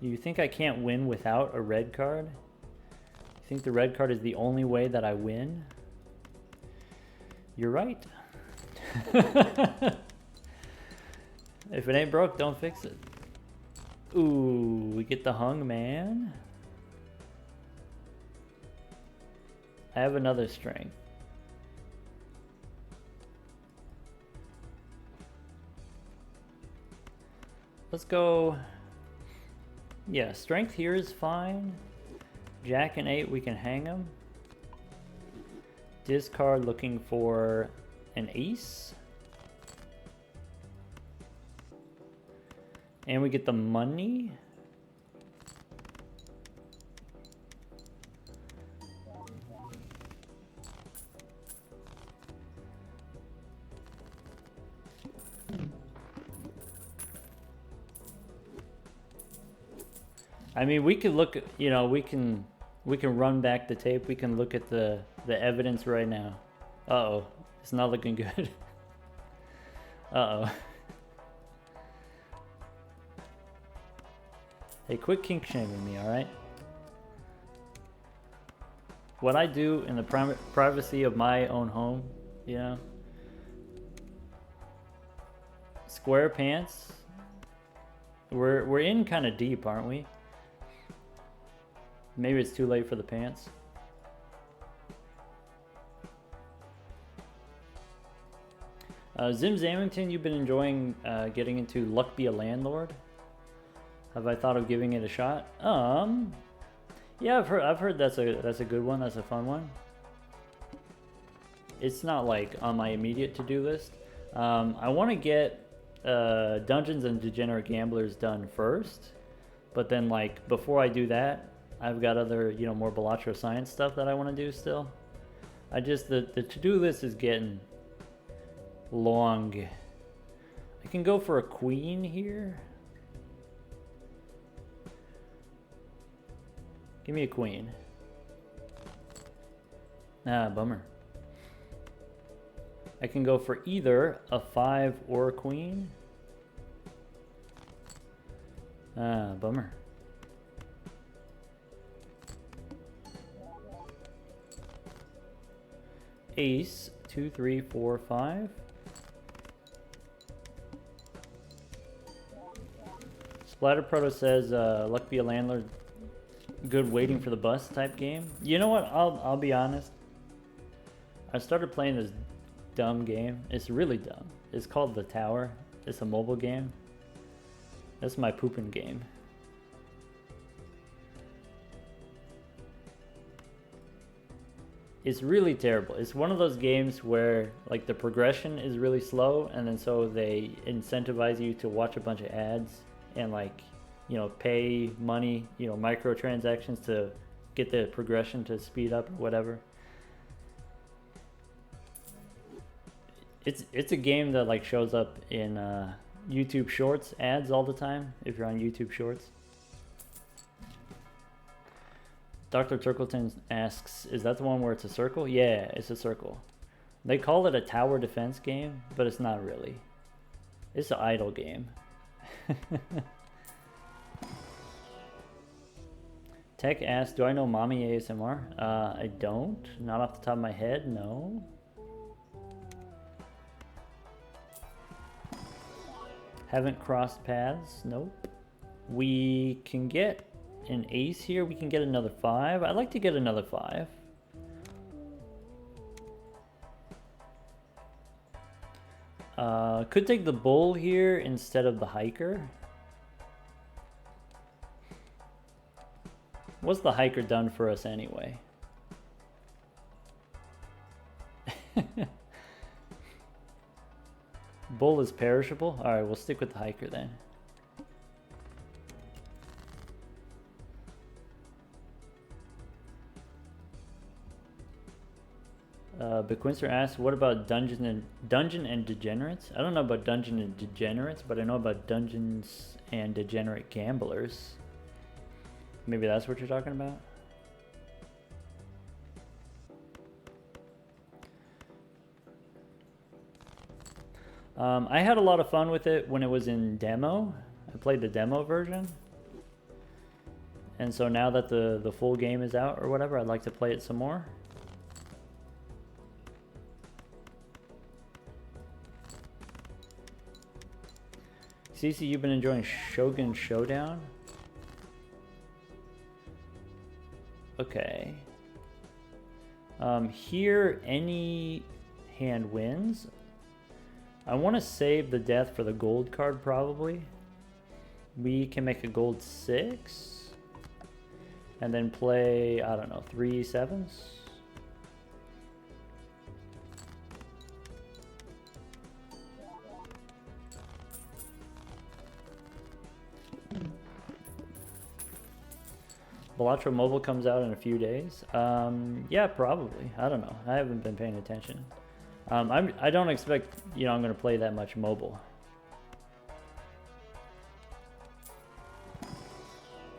You think I can't win without a red card? You think the red card is the only way that I win? You're right. If it ain't broke, don't fix it. Ooh, we get the hung man. I have another strength. Let's go. Yeah, strength here is fine. Jack and 8, we can hang them. Discard looking for an ace. And we get the money. I mean, we could look, you know, we can run back the tape. We can look at the evidence right now. Uh-oh, it's not looking good. Uh-oh. Hey, quit kink shaming me, alright? What I do in the privacy of my own home, you know? Square pants. We're in kind of deep, aren't we? Maybe it's too late for the pants. Zim Zamington, you've been enjoying getting into Luck Be a Landlord. Have I thought of giving it a shot? Yeah, I've heard that's a good one. That's a fun one. It's not like on my immediate to-do list. I want to get Dungeons and Degenerate Gamblers done first, but then like before I do that, I've got other, you know, more Balatro Science stuff that I want to do still. The to-do list is getting long. I can go for a queen here. Give me a queen. Ah, bummer. I can go for either a 5 or a queen. Ah, bummer. Ace, 2, 3, 4, 5. Splatter Proto says, Luck Be a Landlord, good waiting for the bus type game. You know what? I'll be honest. I started playing this dumb game. It's really dumb. It's called The Tower. It's a mobile game. That's my pooping game. It's really terrible. It's one of those games where like the progression is really slow, and then so they incentivize you to watch a bunch of ads and like, you know, pay money, you know, microtransactions to get the progression to speed up or whatever. It's a game that like shows up in YouTube Shorts ads all the time if you're on YouTube Shorts. Dr. Turkleton asks, is that the one where it's a circle? Yeah, it's a circle. They call it a tower defense game, but it's not really. It's an idle game. Tech asks, do I know mommy ASMR? I don't. Not off the top of my head, no. Haven't crossed paths. Nope. We can get an ace here. We can get another 5. I'd like to get another 5. Could take the bull here instead of the hiker. What's the hiker done for us anyway? Bull is perishable? Alright, we'll stick with the hiker then. Bequinster asks, what about Dungeon and Degenerates? I don't know about Dungeon and Degenerates, but I know about Dungeons and Degenerate Gamblers. Maybe that's what you're talking about? I had a lot of fun with it when it was in demo. I played the demo version. And so now that the full game is out or whatever, I'd like to play it some more. Cece, you've been enjoying Shogun Showdown? Okay. Here, any hand wins. I want to save the death for the gold card, probably. We can make a gold 6. And then play, I don't know, 3 7s. Balatro Mobile comes out in a few days. Yeah, probably. I don't know. I haven't been paying attention. I don't expect, I'm going to play that much mobile.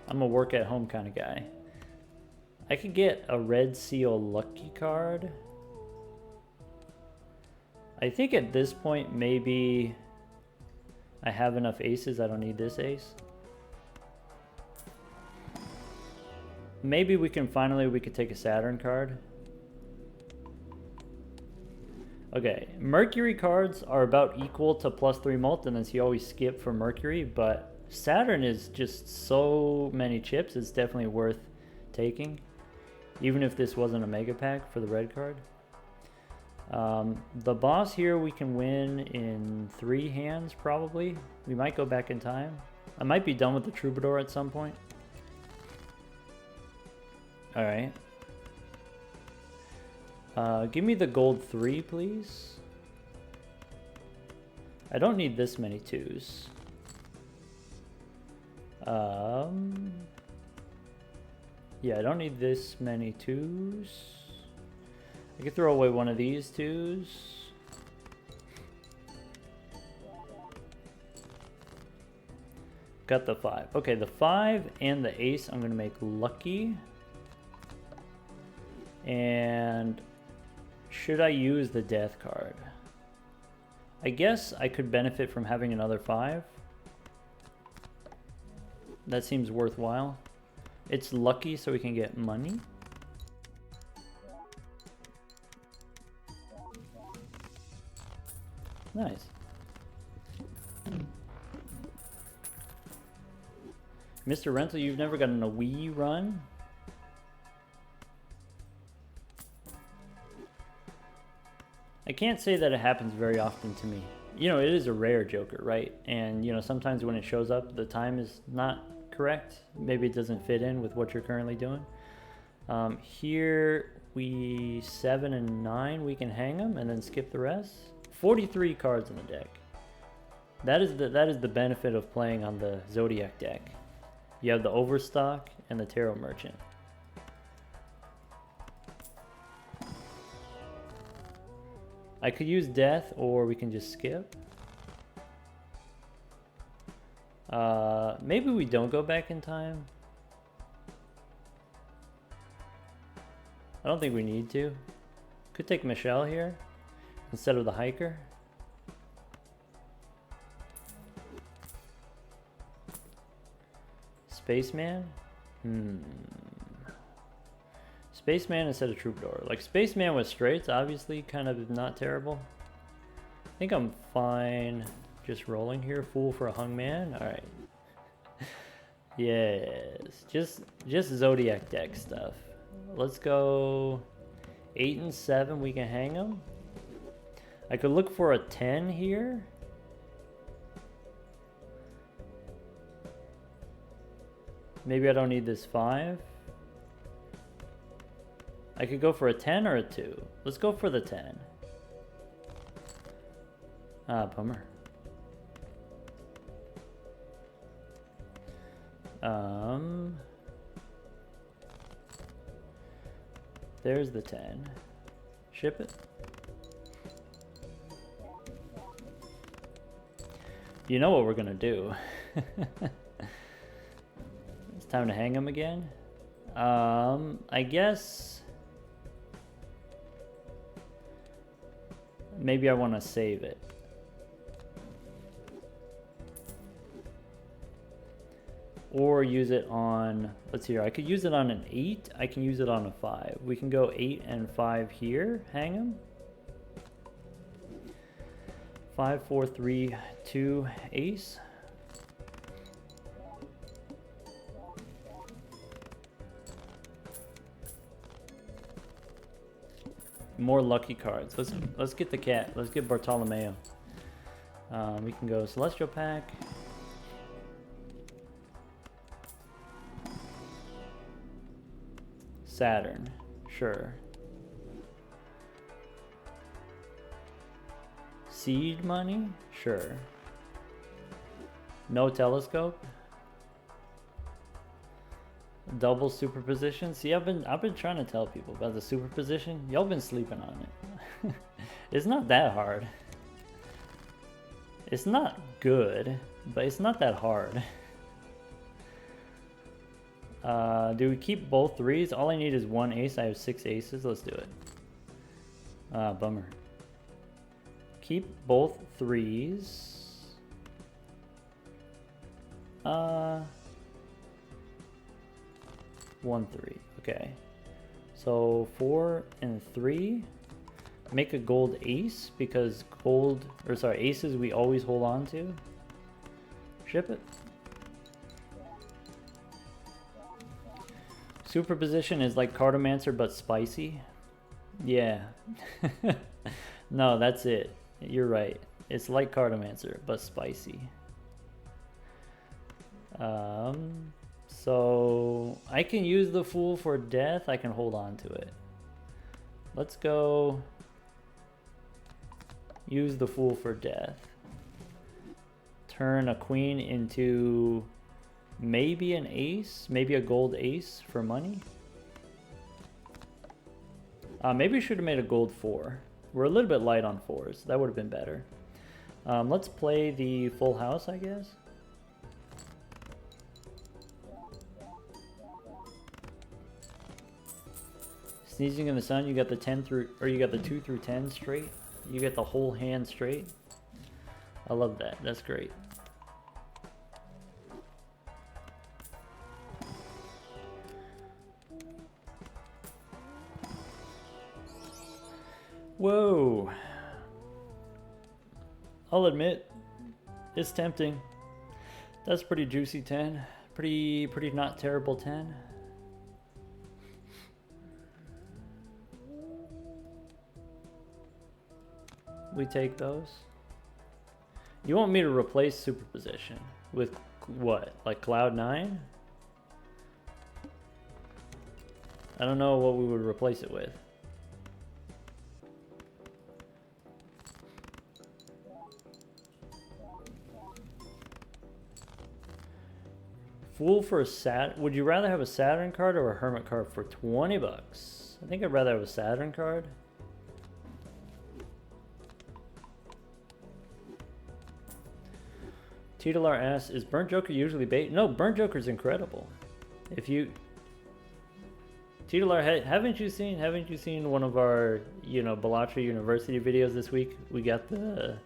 I'm a work at home kind of guy. I could get a Red Seal Lucky card. I think at this point, maybe I have enough aces. I don't need this ace. Maybe we could take a Saturn card. Okay, Mercury cards are about equal to +3 maintenance. You always skip for Mercury, but Saturn is just so many chips. It's definitely worth taking, even if this wasn't a mega pack for the red card. The boss here we can win in 3 hands probably. We might go back in time. I might be done with the Troubadour at some point. Alright. Give me the gold 3, please. I don't need this many 2s. Yeah, I don't need this many 2s. I could throw away one of these 2s. Got the 5. Okay, the 5 and the ace I'm going to make lucky. And should I use the death card? I guess I could benefit from having another 5. That seems worthwhile. It's lucky so we can get money. Nice. Mr. Rental, you've never gotten a Wii run? I can't say that it happens very often to me. You know, it is a rare Joker, right? And, you know, sometimes when it shows up, the time is not correct. Maybe it doesn't fit in with what you're currently doing. Here, 7 and 9, we can hang them and then skip the rest. 43 cards in the deck. That is the benefit of playing on the Zodiac deck. You have the Overstock and the Tarot Merchant. I could use death, or we can just skip. Maybe we don't go back in time. I don't think we need to. Could take Michelle here instead of the hiker. Spaceman? Spaceman instead of Troubadour. Like, Spaceman with straights, obviously, kind of not terrible. I think I'm fine Just rolling here. Fool for a hung man. All right. Yes, just Zodiac deck stuff. Let's go 8 and 7. We can hang them. I could look for a 10 here. Maybe I don't need this 5. I could go for a 10 or a 2. Let's go for the 10. Ah, bummer. There's the 10. Ship it. You know what we're gonna do. It's time to hang him again. I guess maybe I want to save it. Or use it on, let's see here, I could use it on an 8, I can use it on a 5. We can go 8 and 5 here, hang them. 5, 4, 3, 2, ace. More lucky cards. Let's get the cat. Let's get Bartolomeo. We can go Celestial Pack. Saturn, sure. Seed money, sure. No telescope. Double superposition. See, I've been trying to tell people about the superposition. Y'all been sleeping on it. It's not that hard. It's not good, but it's not that hard. Do we keep both 3s? All I need is 1 ace. I have 6 aces. Let's do it. Bummer. Keep both 3s. 1, 3. Okay. So 4 and 3. Make a gold ace because aces we always hold on to. Ship it. Superposition is like Cartomancer but spicy. Yeah. No, that's it. You're right. It's like Cartomancer but spicy. So I can use the Fool for death. I can hold on to it. Let's go use the Fool for death. Turn a queen into maybe an ace, maybe a gold ace for money. Maybe we should have made a gold 4. We're a little bit light on 4s. That would have been better. Let's play the full house, I guess. Sneezing in the sun, you got the 10 through, or you got the 2 through 10 straight. You get the whole hand straight. I love that. That's great. Whoa. I'll admit, it's tempting. That's pretty juicy 10. Pretty not terrible 10. We take those. You want me to replace superposition with what? Like Cloud 9? I don't know what we would replace it with. Fool for a Sat. Would you rather have a Saturn card or a Hermit card for 20 bucks? I think I'd rather have a Saturn card. Titular asks, is Burnt Joker usually bait? No, Burnt Joker's incredible. If you Titular, haven't you seen one of our, Balatri University videos this week? We got the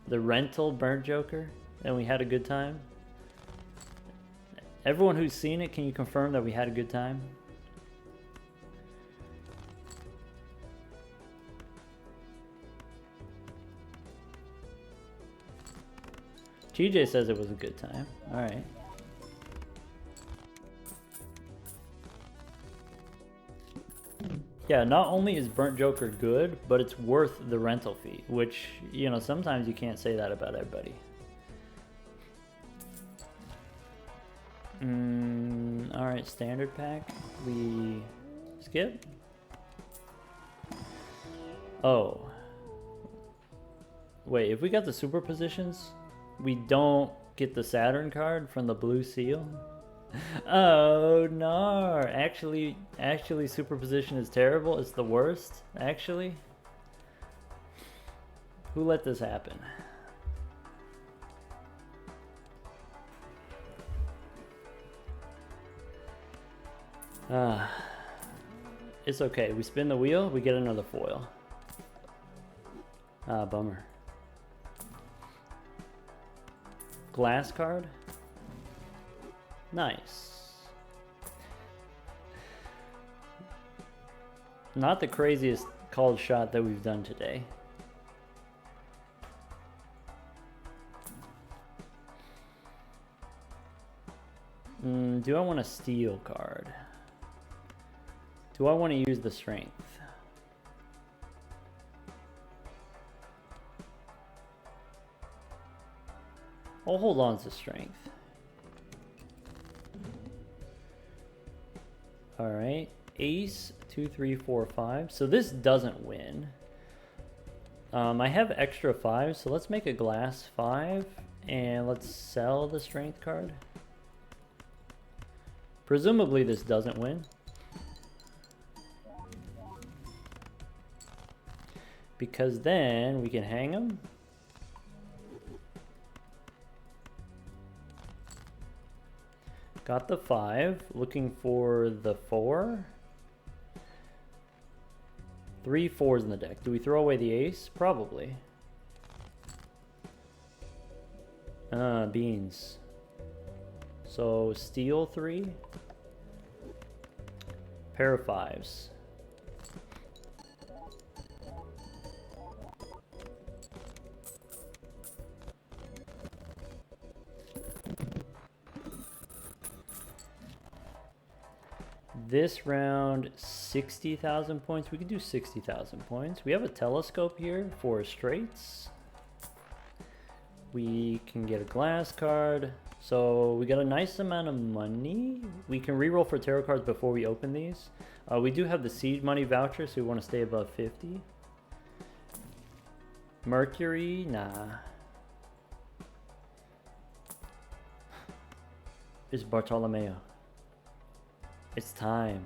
rental Burnt Joker and we had a good time. Everyone who's seen it, can you confirm that we had a good time? TJ says it was a good time. All right. Yeah, not only is Burnt Joker good, but it's worth the rental fee, which, you know, sometimes you can't say that about everybody. Alright, standard pack. We skip. Oh. Wait, if we got the superpositions, we don't get the Saturn card from the blue seal? Oh no! Actually, superposition is terrible. It's the worst. Actually, who let this happen? It's okay. We spin the wheel. We get another foil. Ah, bummer. Glass card. Nice. Not the craziest called shot that we've done today. Do I want a steel card? Do I want to use the strength? I'll hold on to strength. All right, ace, 2, 3, 4, 5. So this doesn't win. I have extra 5, so let's make a glass 5 and let's sell the strength card. Presumably this doesn't win. Because then we can hang him. Got the 5, looking for the 4. 3 4s in the deck. Do we throw away the ace? Probably. Beans. So steal 3. Pair of 5s. This round, 60,000 points. We could do 60,000 points. We have a telescope here for straights. We can get a glass card. So we got a nice amount of money. We can reroll for tarot cards before we open these. We do have the seed money voucher, so we want to stay above 50. Mercury, nah. It's Bartolomeo. It's time.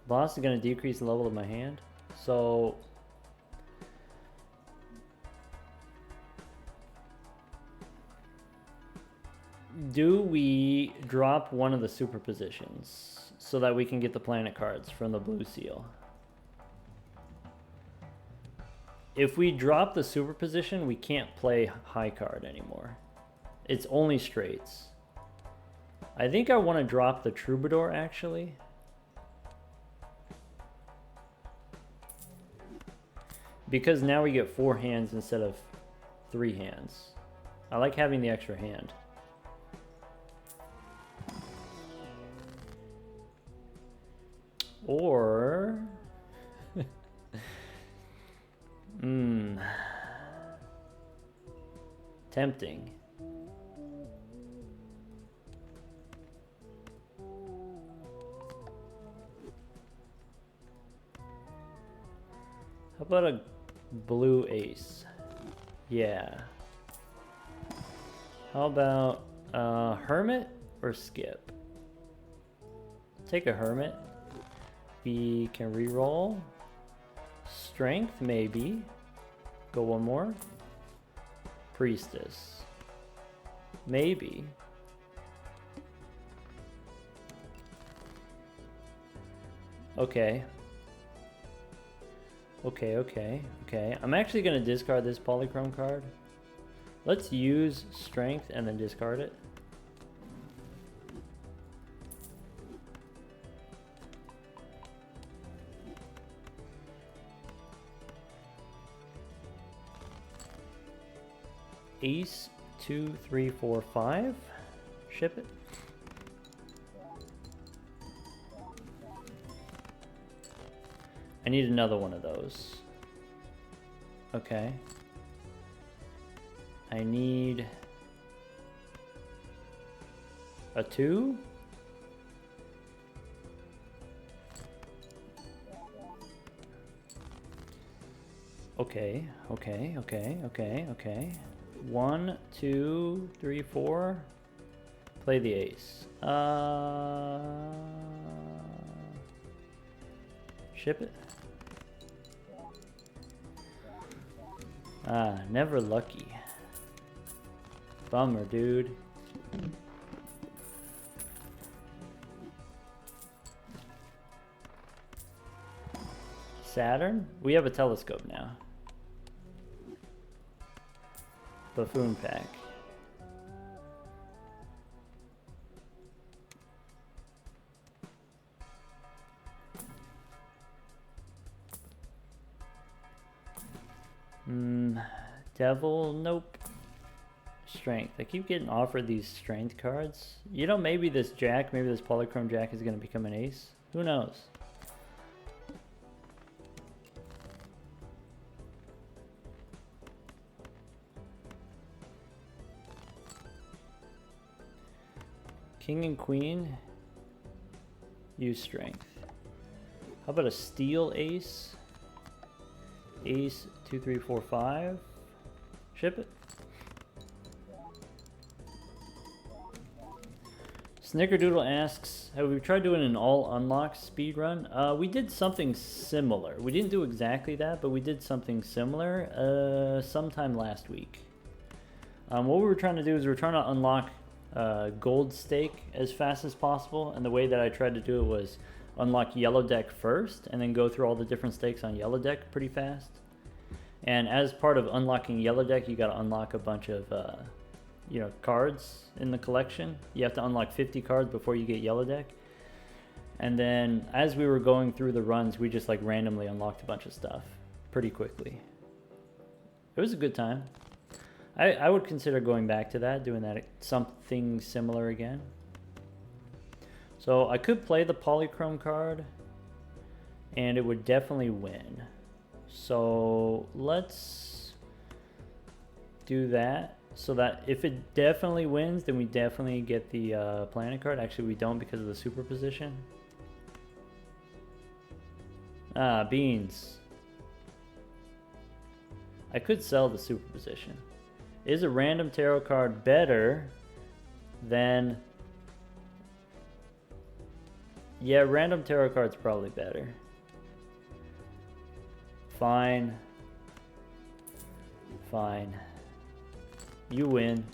Boss is going to decrease the level of my hand. So do we drop one of the superpositions so that we can get the planet cards from the blue seal? If we drop the superposition, we can't play high card anymore. It's only straights. I think I want to drop the Troubadour, actually. Because now we get 4 hands instead of 3 hands. I like having the extra hand. Or... tempting. How about a blue ace? Yeah. How about hermit or skip? Take a hermit. We can reroll. Strength, maybe. Go one more. Priestess. Maybe. Okay. Okay. I'm actually going to discard this polychrome card. Let's use strength and then discard it. Ace 2, 3, 4, 5. Ship it. I need another one of those. Okay. I need a 2. Okay. 1, 2, 3, 4. Play the ace. Ship it. Never lucky. Bummer, dude. Saturn? We have a telescope now. Buffoon pack. Devil, nope. Strength. I keep getting offered these strength cards. You know, maybe this jack, maybe this polychrome jack is going to become an ace. Who knows? King and queen. Use strength. How about a steel ace? Ace 2, 3, 4, 5. Ship it. Snickerdoodle asks, have we tried doing an all unlock speed run? We did something similar. We didn't do exactly that, but we did something similar sometime last week. What we were trying to do is we were trying to unlock gold stake as fast as possible, and the way that I tried to do it was unlock yellow deck first and then go through all the different stakes on yellow deck pretty fast. And as part of unlocking yellow deck, you got to unlock a bunch of you know, cards in the collection. You have to unlock 50 cards before you get yellow deck. And then as we were going through the runs, we just like randomly unlocked a bunch of stuff pretty quickly. It was a good time. I would consider going back to that, doing that something similar again. So I could play the polychrome card and it would definitely win. So let's do that. So that if it definitely wins, then we definitely get the planet card. Actually, we don't because of the superposition. Beans. I could sell the superposition. Is a random tarot card better than... Yeah, random tarot card's probably better. Fine. Fine. You win.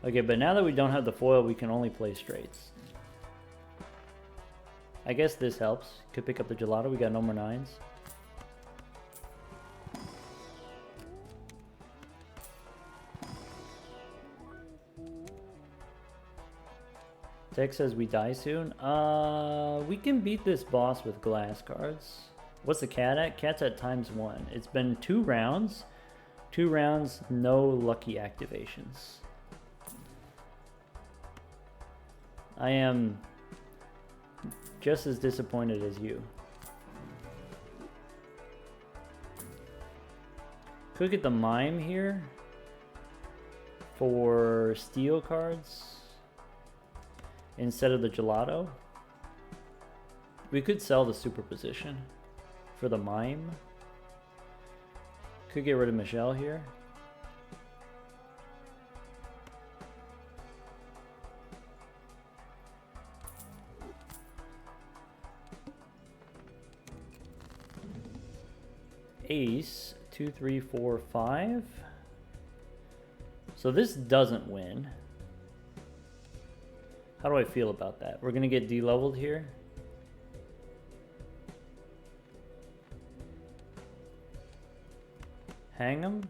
Okay, but now that we don't have the foil, we can only play straights. I guess this helps. Could pick up the gelato. We got no more 9s. Tech says we die soon. We can beat this boss with glass cards. What's the cat at? Cat's at ×1. It's been 2 rounds. 2 rounds, no lucky activations. I am just as disappointed as you. Could get the mime here for steel cards instead of the gelato. We could sell the superposition for the mime. Could get rid of Michelle here. Ace 2, 3, 4, 5. So this doesn't win. How do I feel about that? We're gonna get de-leveled here. Hang him.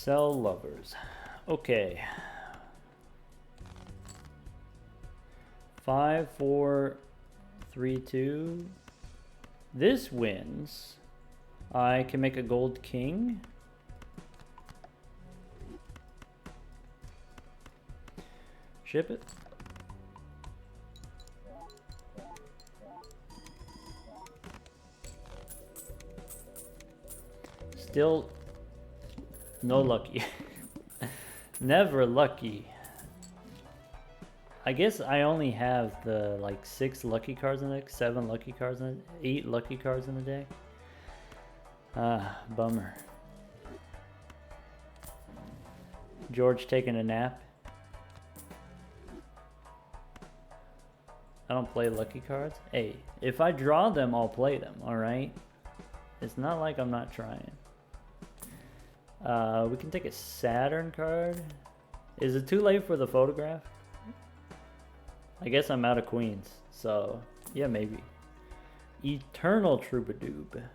Sell lovers. Okay. 5, 4, 3, 2. This wins. I can make a gold king. Ship it. Still no lucky. Never lucky. I guess I only have the like 6 lucky cards in the deck, 7 lucky cards in the 8 lucky cards in the deck. Bummer. George taking a nap. I don't play lucky cards. Hey, if I draw them, I'll play them, alright? It's not like I'm not trying. We can take a Saturn card. Is it too late for the photograph? I guess I'm out of queens, so yeah, maybe. Eternal Troubadour.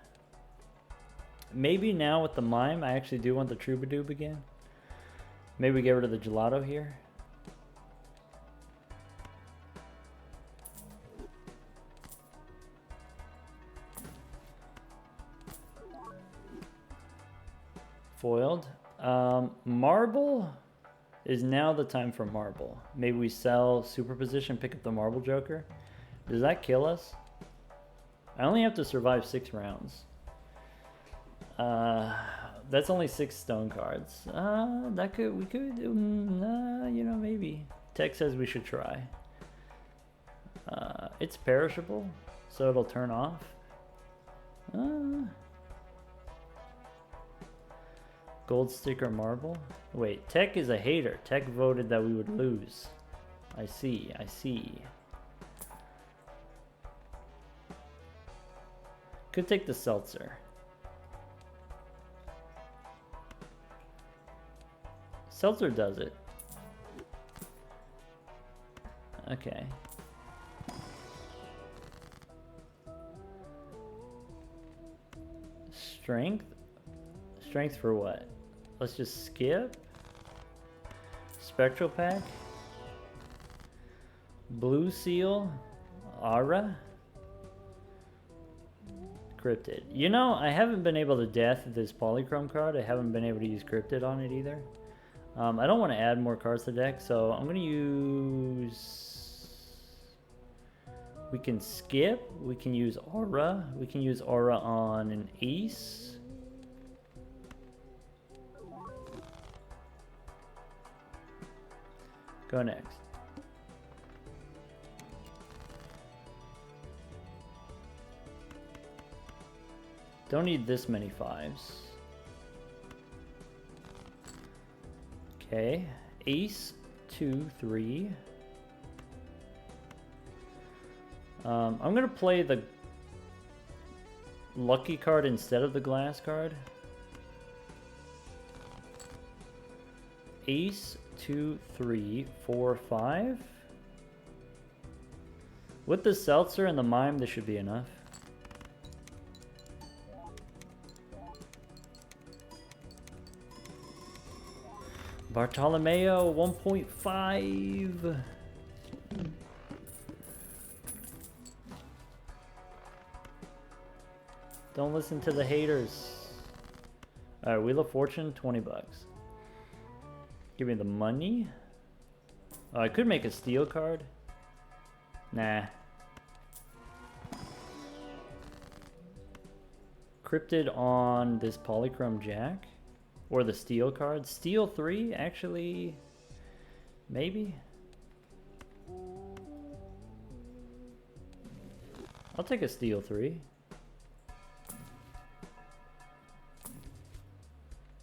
Maybe now with the mime, I actually do want the Troubadour again. Maybe we get rid of the gelato here. Foiled. Marble is now the time for marble. Maybe we sell superposition, pick up the marble joker. Does that kill us? I only have to survive 6 rounds. That's only 6 stone cards. We could, you know, maybe. Tech says we should try. It's perishable, so it'll turn off. Gold sticker marble. Wait, Tech is a hater. Tech voted that we would lose. I see, I see. Could take the seltzer. Seltzer does it. Okay. Strength? Strength for what? Let's just skip. Spectral pack. Blue seal. Aura. Cryptid. You know, I haven't been able to death this polychrome card. I haven't been able to use cryptid on it either. I don't want to add more cards to the deck, so I'm going to use... We can skip. We can use aura. We can use aura on an ace. Go next. Don't need this many 5s. Okay. Ace, 2, 3. I'm going to play the lucky card instead of the glass card. Ace, 2, 3, 4, 5. With the seltzer and the mime, this should be enough. Bartolomeo, 1.5. Don't listen to the haters. Alright, Wheel of Fortune, 20 bucks. Give me the money. Oh, I could make a steel card. Nah. Cryptid on this polychrome jack. Or the steel card. Steel 3, actually. Maybe. I'll take a steel 3.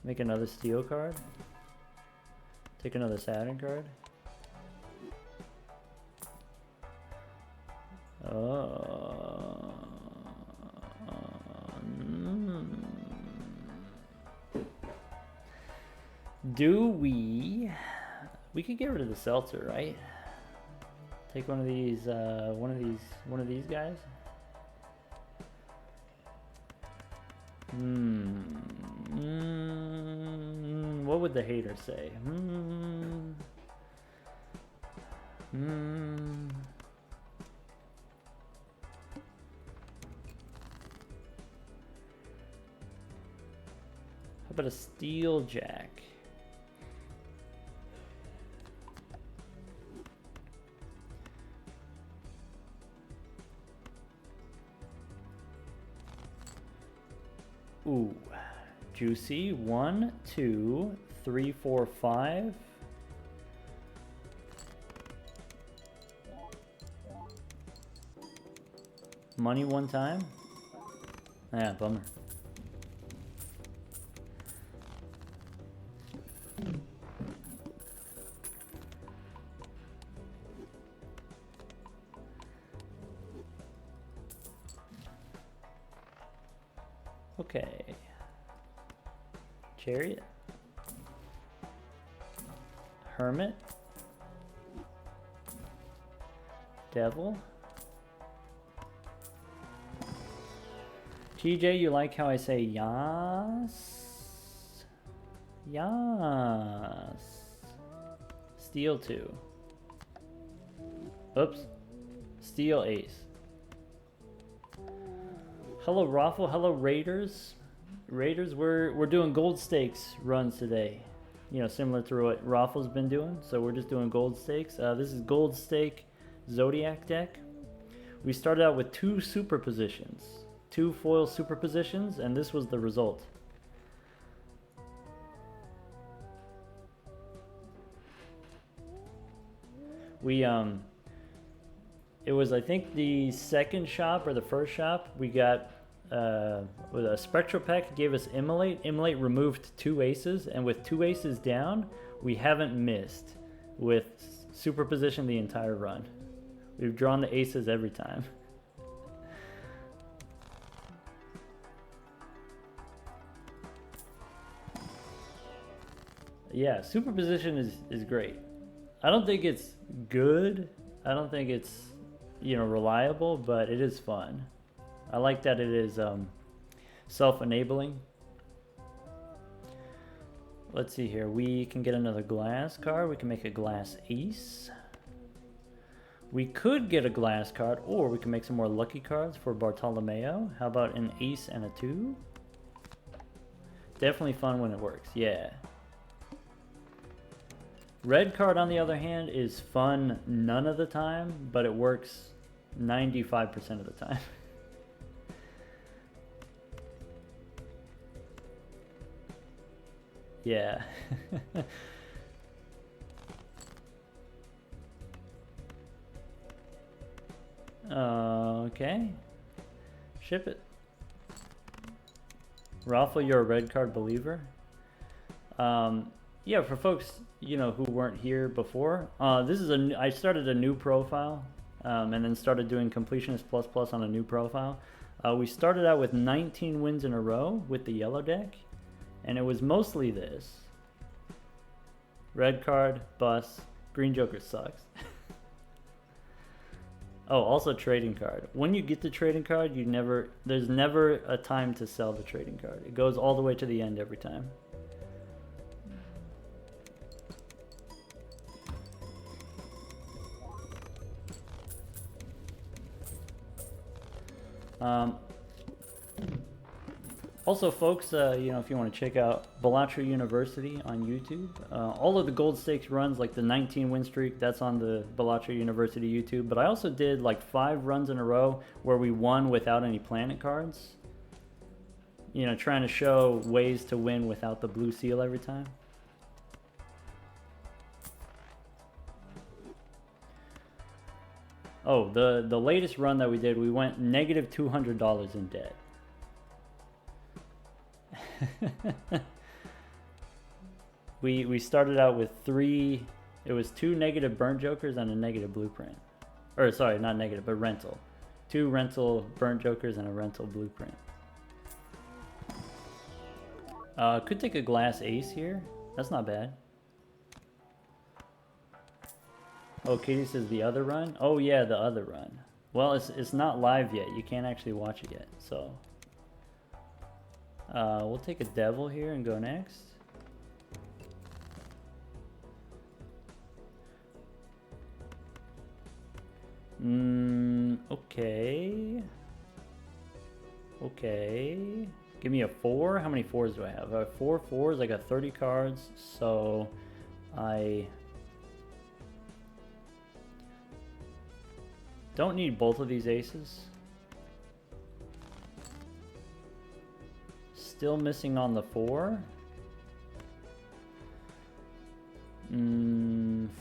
Make another steel card. Take another Saturn card. Do we could get rid of the seltzer, right? Take one of these guys. What would the hater say? How about a steel jack? Ooh, juicy. 1, 2, 3, 4, 5. Money one time? Yeah, bummer. Okay. Chariot. Hermit. Devil. TJ, you like how I say yas? Yas. Steel 2. Oops. Steel ace. Hello Raffle, hello Raiders. Raiders, we're doing gold stakes runs today. You know, similar to what Raffle's been doing. So we're just doing gold stakes. This is gold stake Zodiac deck. We started out with 2 superpositions. 2 foil superpositions, and this was the result. We it was, I think, the second shop or the first shop. We got with a Spectral Pack gave us Immolate. Immolate removed 2 aces, and with 2 aces down, we haven't missed with superposition the entire run. We've drawn the aces every time. Yeah, superposition is great. I don't think it's good. I don't think it's, you know, reliable, but it is fun. I like that it is self-enabling. Let's see here. We can get another glass card. We can make a glass ace. We could get a glass card, or we can make some more lucky cards for Bartolomeo. How about an ace and a 2? Definitely fun when it works, yeah. Red card, on the other hand, is fun none of the time, but it works 95% of the time. Yeah. Okay. Ship it. Raffle, you're a red card believer. Yeah, for folks, you know, who weren't here before, this is I started a new profile, and then started doing Completionist Plus Plus on a new profile. We started out with 19 wins in a row with the yellow deck, and it was mostly this. Red card, bus, green joker sucks. Oh, also trading card. When you get the trading card, there's never a time to sell the trading card. It goes all the way to the end every time. Also, folks, you know, if you want to check out Balatro University on YouTube, all of the gold stakes runs, like the 19 win streak, that's on the Balatro University YouTube. But I also did like 5 runs in a row where we won without any planet cards. You know, trying to show ways to win without the blue seal every time. Oh, the latest run that we did, we went negative $200 in debt. we started out with 3, it was 2 negative burnt jokers and a negative blueprint. Or sorry, not negative, but rental. 2 rental burnt jokers and a rental blueprint. Could take a glass ace here. That's not bad. Oh, Katie says the other run? Oh yeah, the other run. Well, it's not live yet. You can't actually watch it yet, so. We'll take a devil here and go next. Okay. Okay. Give me a 4. How many 4s do I have? I have 4 4s. I got 30 cards. So I don't need both of these aces. Still missing on the 4.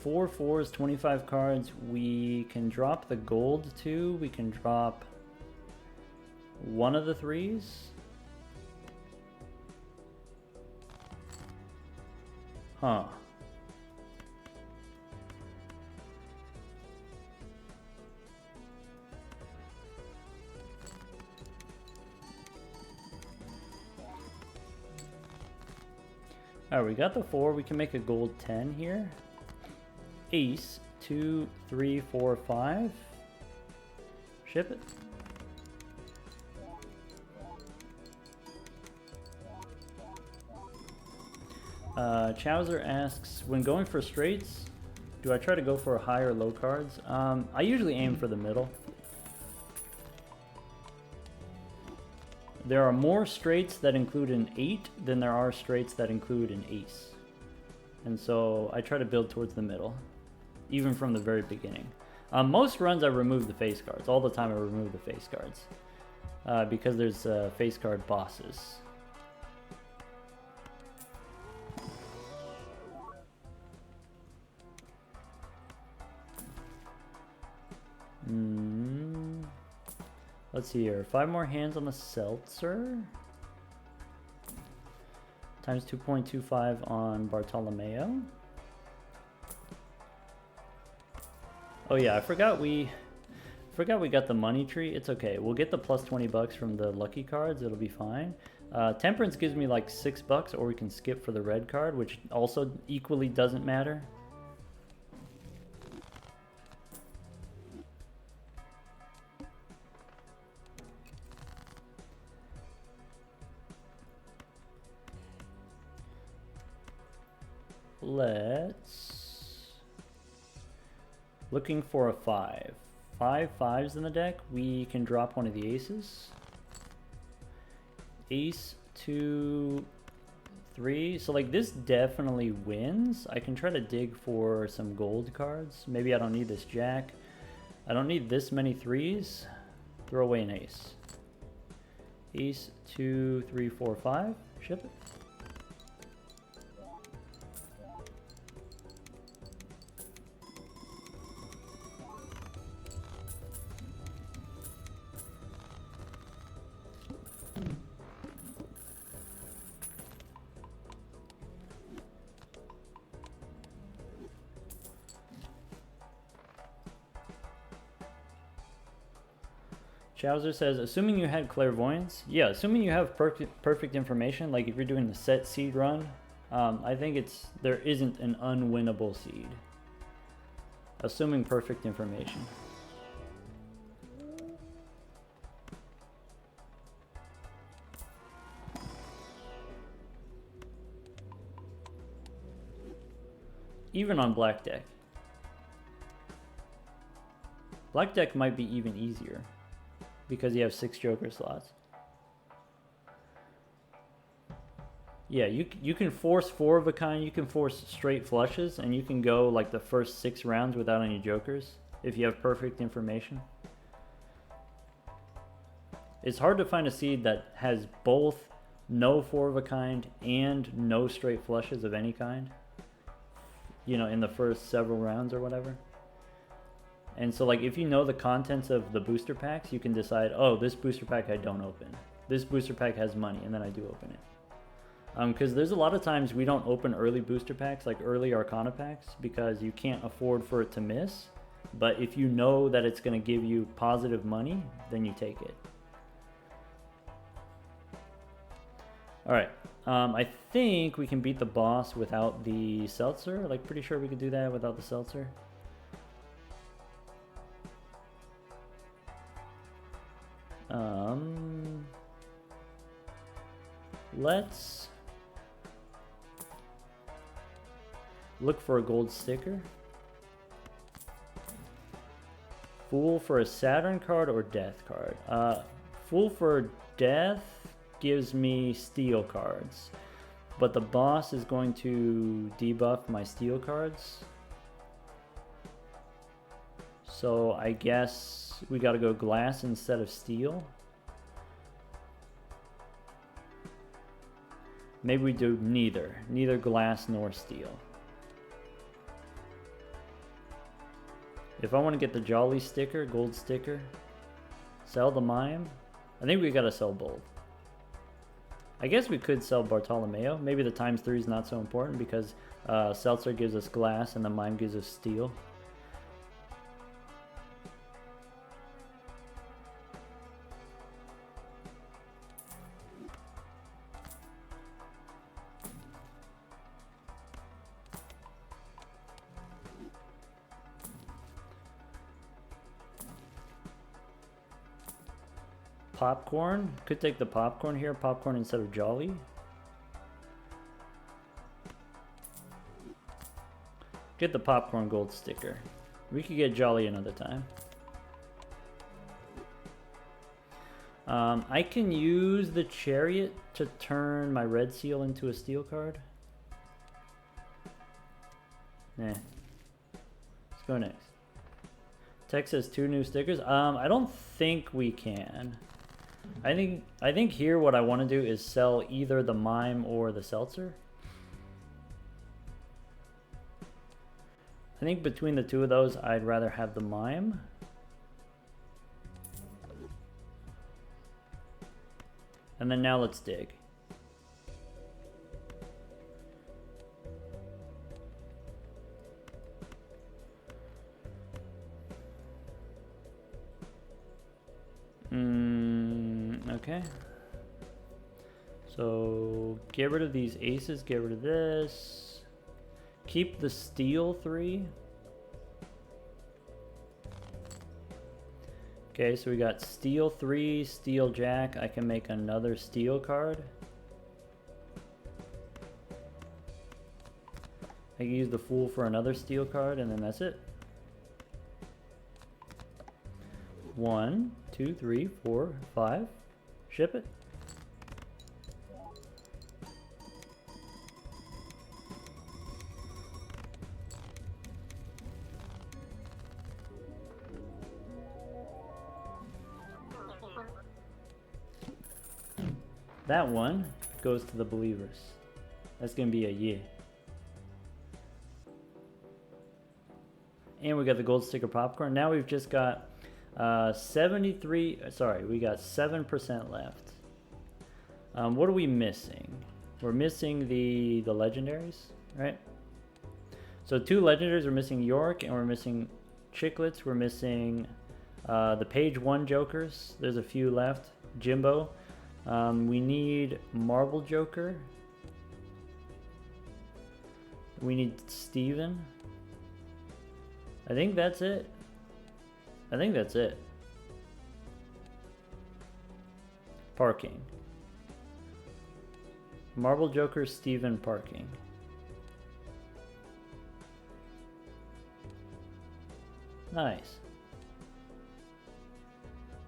4 4s, 25 cards. We can drop the gold too. We can drop one of the 3s. Huh. Alright, we got the 4. We can make a gold 10 here. Ace, 2, 3, 4, 5. Ship it. Chowser asks, when going for straights, do I try to go for high or low cards? I usually aim for the middle. There are more straights that include an 8 than there are straights that include an ace. And so I try to build towards the middle, even from the very beginning. Most runs I remove the face cards. All the time I remove the face cards. Because there's face card bosses. Let's see here. 5 more hands on the seltzer. Times 2.25 on Bartolomeo. Oh yeah, I forgot we got the money tree. It's okay. We'll get the plus 20 bucks from the lucky cards. It'll be fine. Temperance gives me like 6 bucks, or we can skip for the red card, which also equally doesn't matter. Let's... Looking for a 5. 5 5s in the deck. We can drop one of the aces. Ace, 2, 3. So like this definitely wins. I can try to dig for some gold cards. Maybe I don't need this jack. I don't need this many 3s. Throw away an ace. Ace, 2, 3, 4, 5. Ship it. Chowser says, assuming you had clairvoyance, yeah, assuming you have perfect information, like if you're doing the set seed run, I think there isn't an unwinnable seed. Assuming perfect information. Even on black deck. Black deck might be even easier, because you have 6 joker slots. Yeah, you can force 4 of a kind, you can force straight flushes, and you can go like the first 6 rounds without any jokers, if you have perfect information. It's hard to find a seed that has both no 4 of a kind and no straight flushes of any kind, you know, in the first several rounds or whatever. And so like if you know the contents of the booster packs, you can decide, oh, this booster pack I don't open. This booster pack has money, and then I do open it. Because there's a lot of times we don't open early booster packs, like early Arcana packs, because you can't afford for it to miss. But if you know that it's going to give you positive money, then you take it. Alright, I think we can beat the boss without the seltzer. Like, pretty sure we could do that without the seltzer. Let's look for a gold sticker. Fool for a Saturn card or Death card? Fool for Death gives me steel cards, but the boss is going to debuff my steel cards. So I guess we gotta go glass instead of steel. Maybe we do neither glass nor steel. If I want to get the Jolly sticker, gold sticker, sell the mime, I think we gotta sell both. I guess we could sell Bartolomeo. Maybe the ×3 is not so important because Seltzer gives us glass and the mime gives us steel. Popcorn. Could take the popcorn here. Popcorn instead of Jolly. Get the popcorn gold sticker. We could get Jolly another time. I can use the chariot to turn my red seal into a steel card. Nah. Let's go next. Text says 2 new stickers. I don't think we can. I think here what I want to do is sell either the mime or the seltzer. I think between the two of those, I'd rather have the mime. And then now let's dig. Okay. So get rid of these aces, get rid of this. Keep the steel 3. Okay, so we got steel 3, steel jack. I can make another steel card. I can use the fool for another steel card, and then that's it. 1, 2, 3, 4, 5. Ship it. That one goes to the believers. That's gonna be a yeah. And we got the gold sticker popcorn. Now we've just got 73, sorry, we got 7% left. What are we missing? We're missing the legendaries, right? So 2 legendaries, we're missing York and we're missing Chiclets. We're missing the page 1 jokers. There's a few left. Jimbo. We need Marble Joker. We need Steven. I think that's it. I think that's it. Parking. Marble Joker, Steven, parking. Nice.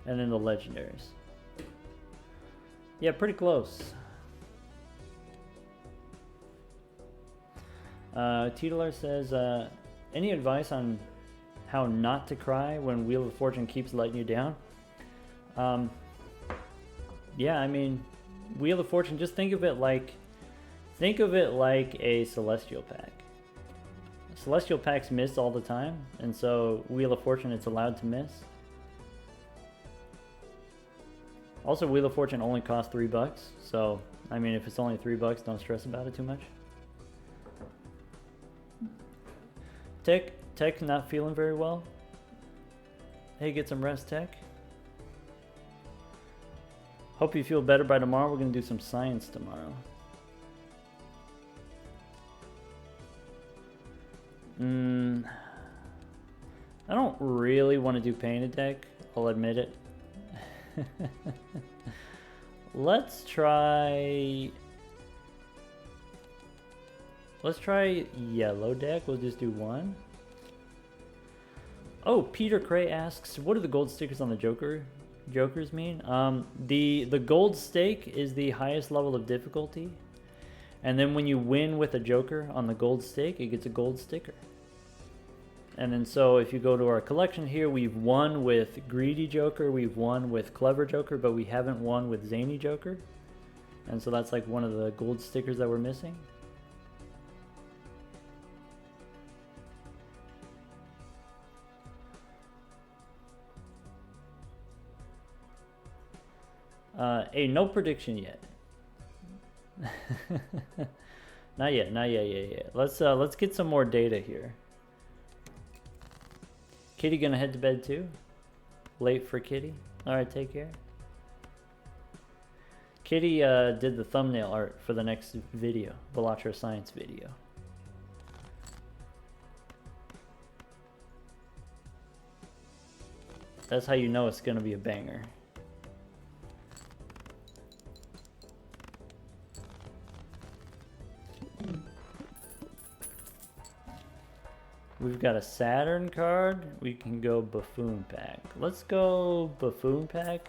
And then the legendaries. Yeah, pretty close. Titular says, any advice on how not to cry when Wheel of Fortune keeps letting you down? Yeah, I mean, Wheel of Fortune, just think of it like a Celestial Pack. Celestial Packs miss all the time, and so Wheel of Fortune, it's allowed to miss. Also, Wheel of Fortune only costs $3, so I mean, if it's only $3, don't stress about it too much. Tech not feeling very well. Hey, get some rest, Tech. Hope you feel better by tomorrow. We're gonna do some science tomorrow. I don't really want to do painted deck, I'll admit it. Let's try yellow deck. We'll just do one. Oh, Peter Cray asks, what do the gold stickers on the Jokers mean? The gold stake is the highest level of difficulty, and then when you win with a Joker on the gold stake, it gets a gold sticker. And then so if you go to our collection here, we've won with Greedy Joker, we've won with Clever Joker, but we haven't won with Zany Joker. And so that's like one of the gold stickers that we're missing. Hey, no prediction yet. Not yet. Let's get some more data here. Kitty gonna head to bed too? Late for Kitty? Alright, take care. Kitty did the thumbnail art for the next video, Balatro Science video. That's how you know it's gonna be a banger. We've got a Saturn card. We can go Buffoon Pack. Let's go Buffoon Pack.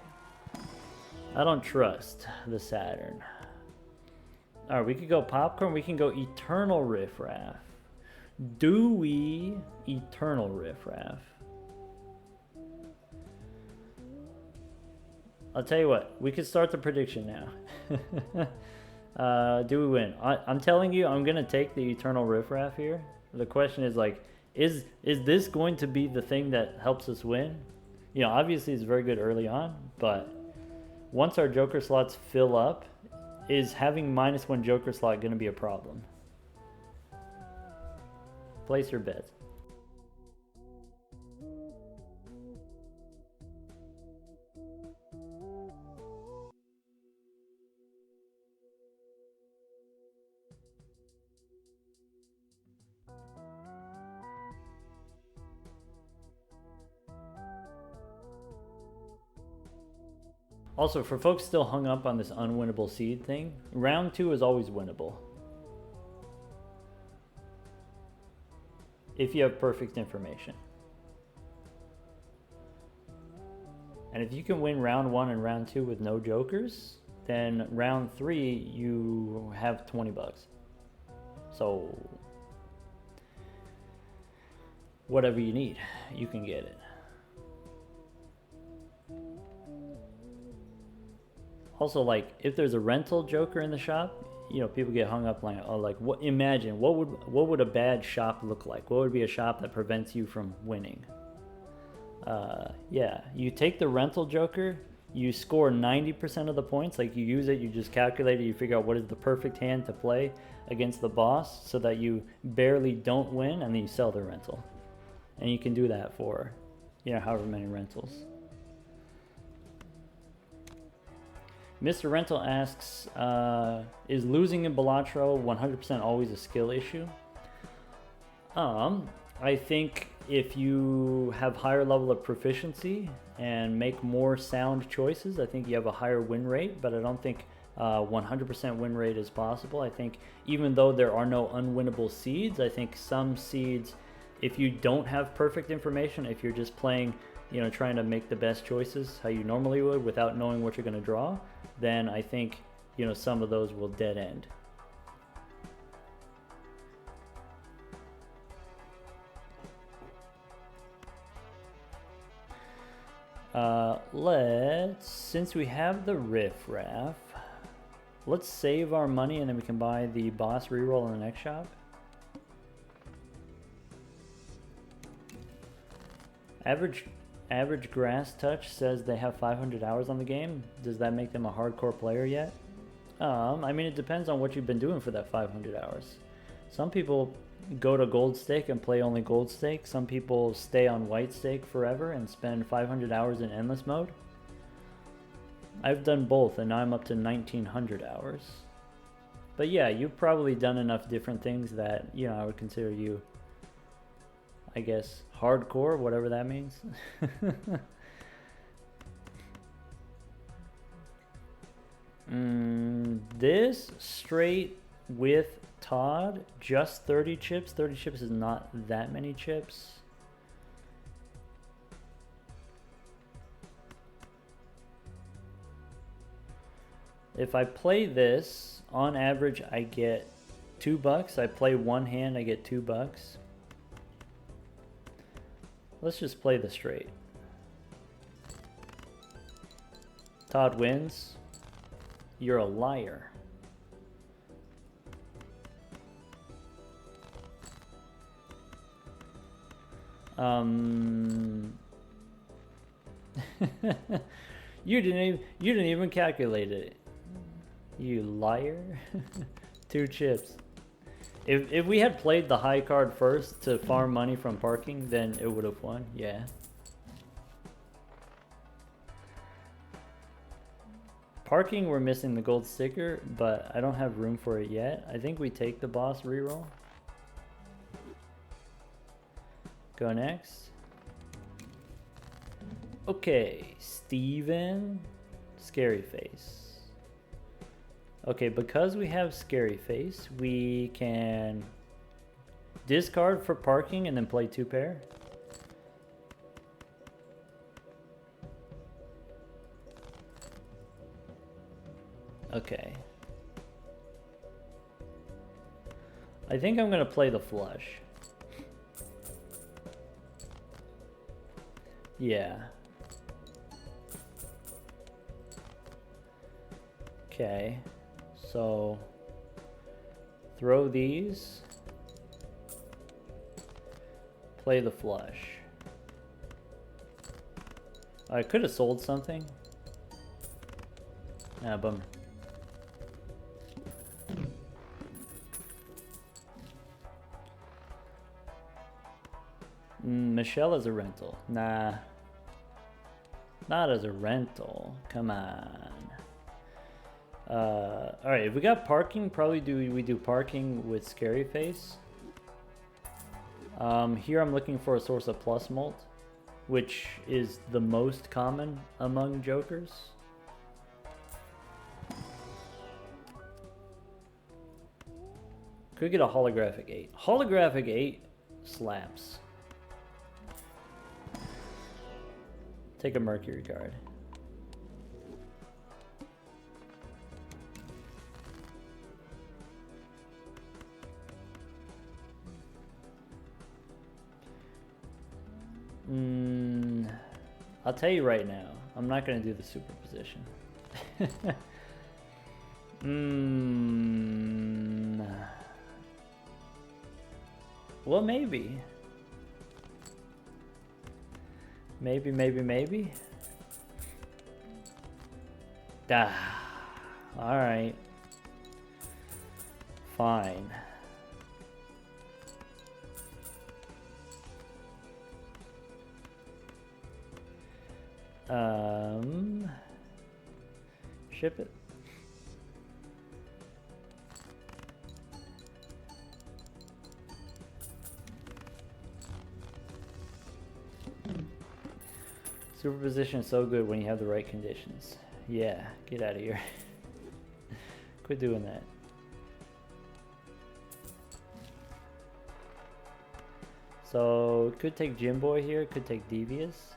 I don't trust the Saturn. Alright, we could go Popcorn. We can go Eternal Riffraff. Do we Eternal Riffraff? I'll tell you what. We could start the prediction now. Do we win? I'm telling you, I'm going to take the Eternal Riffraff here. The question is like, is this going to be the thing that helps us win? You know, obviously it's very good early on, but once our Joker slots fill up, is having -1 Joker slot going to be a problem? Place your bets. Also, for folks still hung up on this unwinnable seed thing, round 2 is always winnable. If you have perfect information. And if you can win round 1 and round 2 with no jokers, then round 3 you have 20 bucks. So whatever you need, you can get it. Also, like, if there's a rental Joker in the shop, you know, people get hung up like, oh, like, what? Imagine what would a bad shop look like? What would be a shop that prevents you from winning? Yeah, you take the rental Joker, you score 90% of the points. Like, you use it, you just calculate it, you figure out what is the perfect hand to play against the boss, so that you barely don't win, and then you sell the rental, and you can do that for, you know, however many rentals. Mr. Rental asks, is losing in Balatro 100% always a skill issue? I think if you have higher level of proficiency and make more sound choices, I think you have a higher win rate, but I don't think 100% win rate is possible. I think even though there are no unwinnable seeds, I think some seeds, if you don't have perfect information, if you're just playing, you know, trying to make the best choices how you normally would without knowing what you're going to draw, then I think, you know, some of those will dead end. Since we have the riffraff, let's save our money and then we can buy the boss reroll in the next shop. Average Grass Touch says they have 500 hours on the game. Does that make them a hardcore player yet? I mean, it depends on what you've been doing for that 500 hours. Some people go to Gold Stake and play only Gold Stake. Some people stay on White Stake forever and spend 500 hours in Endless Mode. I've done both, and now I'm up to 1900 hours. But yeah, you've probably done enough different things that, you know, I would consider you, I guess, hardcore, whatever that means. This straight with Todd, just 30 chips. 30 chips is not that many chips. If I play this, on average, I get $2. I play one hand, I get $2. Let's just play the straight. Todd wins. You're a liar. You didn't even calculate it. You liar. 2 chips. If we had played the high card first to farm money from parking, then it would have won. Yeah. Parking, we're missing the gold sticker, but I don't have room for it yet. I think we take the boss reroll. Go next. Okay, Steven, Scary Face. Okay, because we have Scary Face, we can discard for parking and then play 2 pair. Okay. I think I'm gonna play the flush. Yeah. Okay. So throw these. Play the flush. I could have sold something. Ah, bummer. Michelle as a rental. Nah. Not as a rental. Come on. Alright, if we got parking, probably we do parking with Scary Face. Here I'm looking for a source of plus mult, which is the most common among jokers. Could get a holographic 8. Holographic 8 slaps. Take a Mercury card. I'll tell you right now, I'm not going to do the superposition. Well, maybe. Maybe. Alright. Fine. Ship it. Superposition is so good when you have the right conditions. Yeah, get out of here. Quit doing that. So, could take Gym Boy here, could take Devious.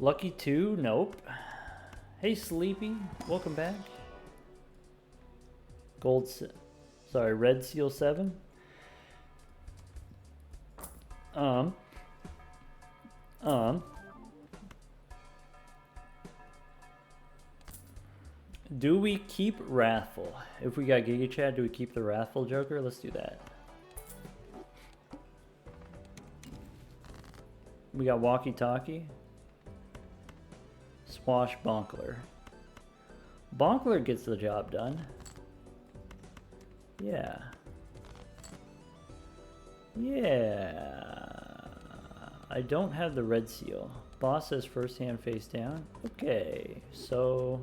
Lucky 2? Nope. Hey Sleepy, welcome back. Red Seal 7. Do we keep Wrathful? If we got Giga Chad, do we keep the Wrathful Joker? Let's do that. We got Walkie Talkie. Swashbuckler. Bonkler gets the job done. Yeah. I don't have the Red Seal. Boss says first hand face down. Okay, so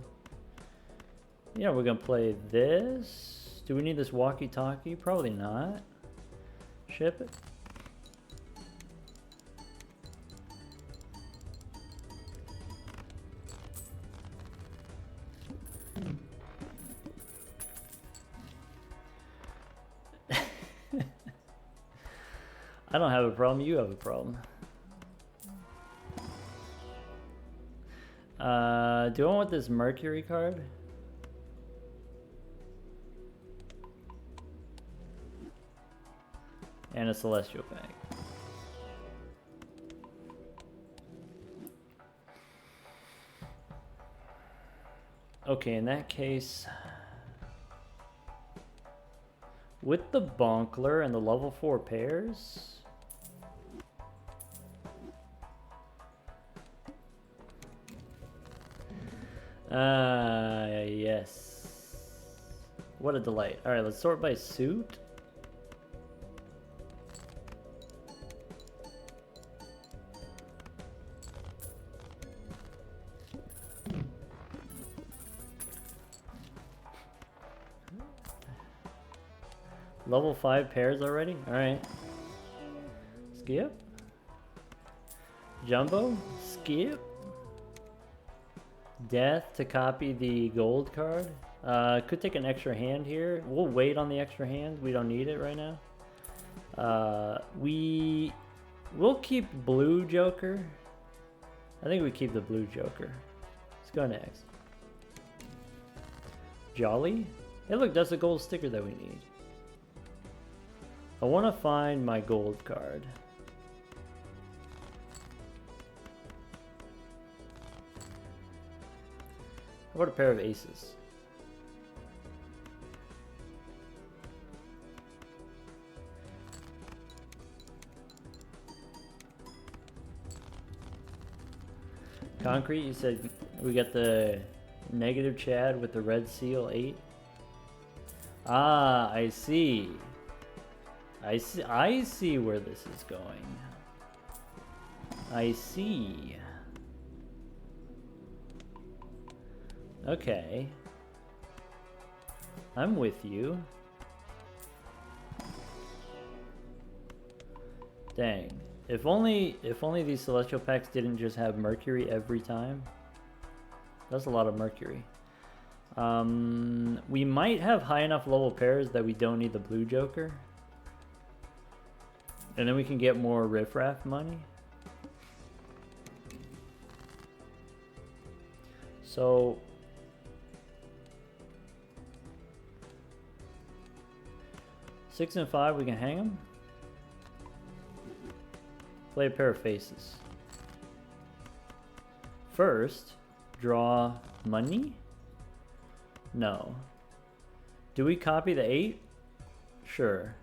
yeah, we're gonna play this. Do we need this walkie talkie? Probably not. Ship it. I don't have a problem, you have a problem. Do I want this Mercury card? And a Celestial Pack. Okay, in that case, with the Bonkler and the level 4 pairs, yes. What a delight. Alright, let's sort by suit. Level 5 pairs already? Alright. Skip. Jumbo. Skip. Death to copy the gold card. Could take an extra hand here. We'll wait on the extra hand. We don't need it right now. We'll keep blue Joker. I think we keep the blue Joker. Let's go next. Jolly. Hey look, that's a gold sticker that we need. I want to find my gold card. How about a pair of aces? Concrete, you said we got the negative Chad with the red seal 8. Ah, I see. I see where this is going. I see. Okay. I'm with you. Dang. If only these celestial packs didn't just have Mercury every time. That's a lot of Mercury. We might have high enough level pairs that we don't need the blue Joker. And then we can get more riffraff money. So 6 and 5, we can hang them. Play a pair of faces. First, draw money? No. Do we copy the 8? Sure.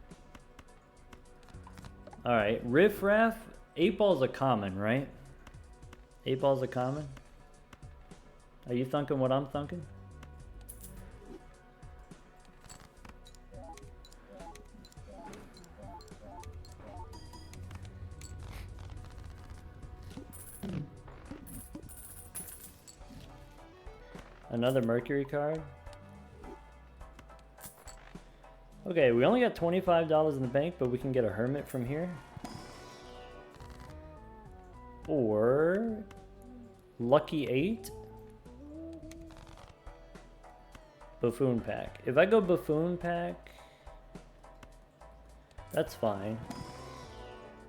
Alright, riffraff. 8 ball's a common, right? 8 ball's a common? Are you thinking what I'm thinking? Another Mercury card. Okay, we only got $25 in the bank, but we can get a Hermit from here. Or Lucky 8. Buffoon pack. If I go Buffoon pack, that's fine.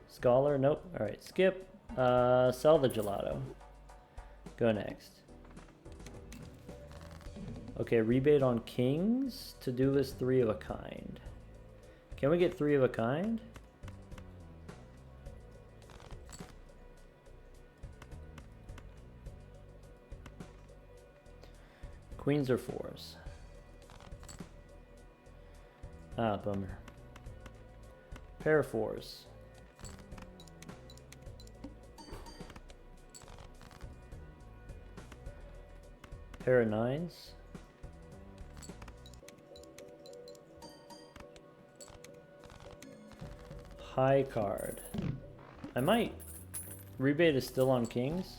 Scholar, nope. Alright, skip. Sell the gelato. Go next. Okay, rebate on kings. To-do list 3 of a kind. Can we get 3 of a kind? Queens or 4s? Ah, bummer. Pair of 4s. Pair of 9s. High card. I might. Rebate is still on kings.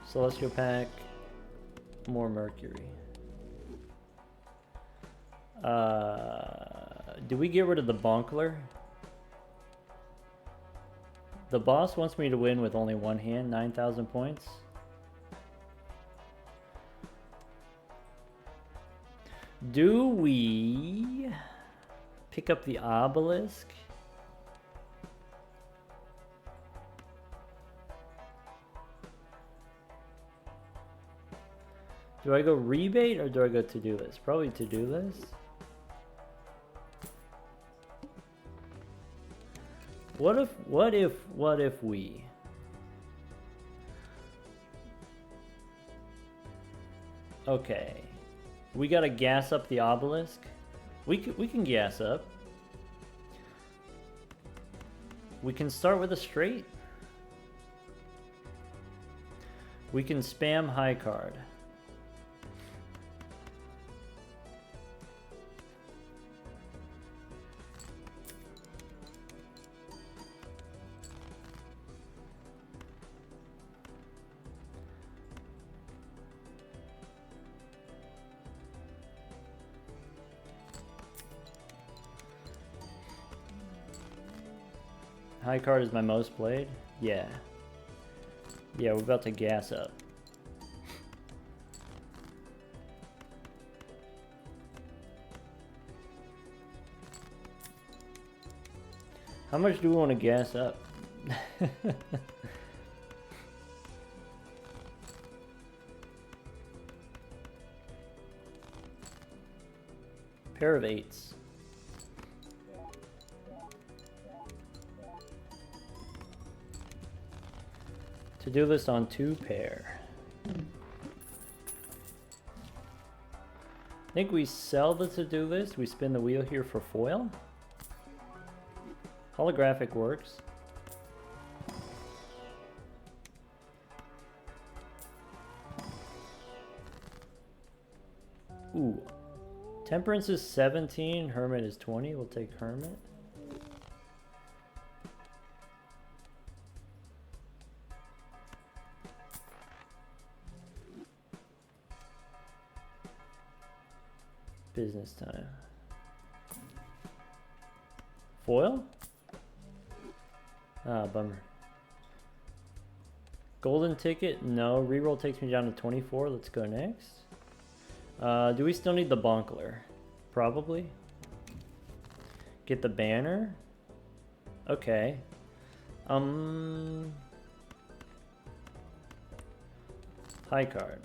Celestial pack. More Mercury. Do we get rid of the Bonkler? The boss wants me to win with only one hand, 9,000 points. Do we pick up the obelisk? Do I go rebate or do I go to-do list? Probably to-do list. What if we... Okay. We gotta gas up the obelisk. We can gas up. We can start with a straight. We can spam high card. High card is my most played? Yeah. Yeah, we're about to gas up. How much do we want to gas up? Pair of eights. To-do list on 2 pair. I think we sell the to-do list. We spin the wheel here for foil. Holographic works. Ooh. Temperance is 17. Hermit is 20. We'll take Hermit. Business time. Foil? Ah, bummer. Golden ticket? No. Reroll takes me down to 24. Let's go next. Do we still need the bonkler? Probably. Get the banner? Okay. High card.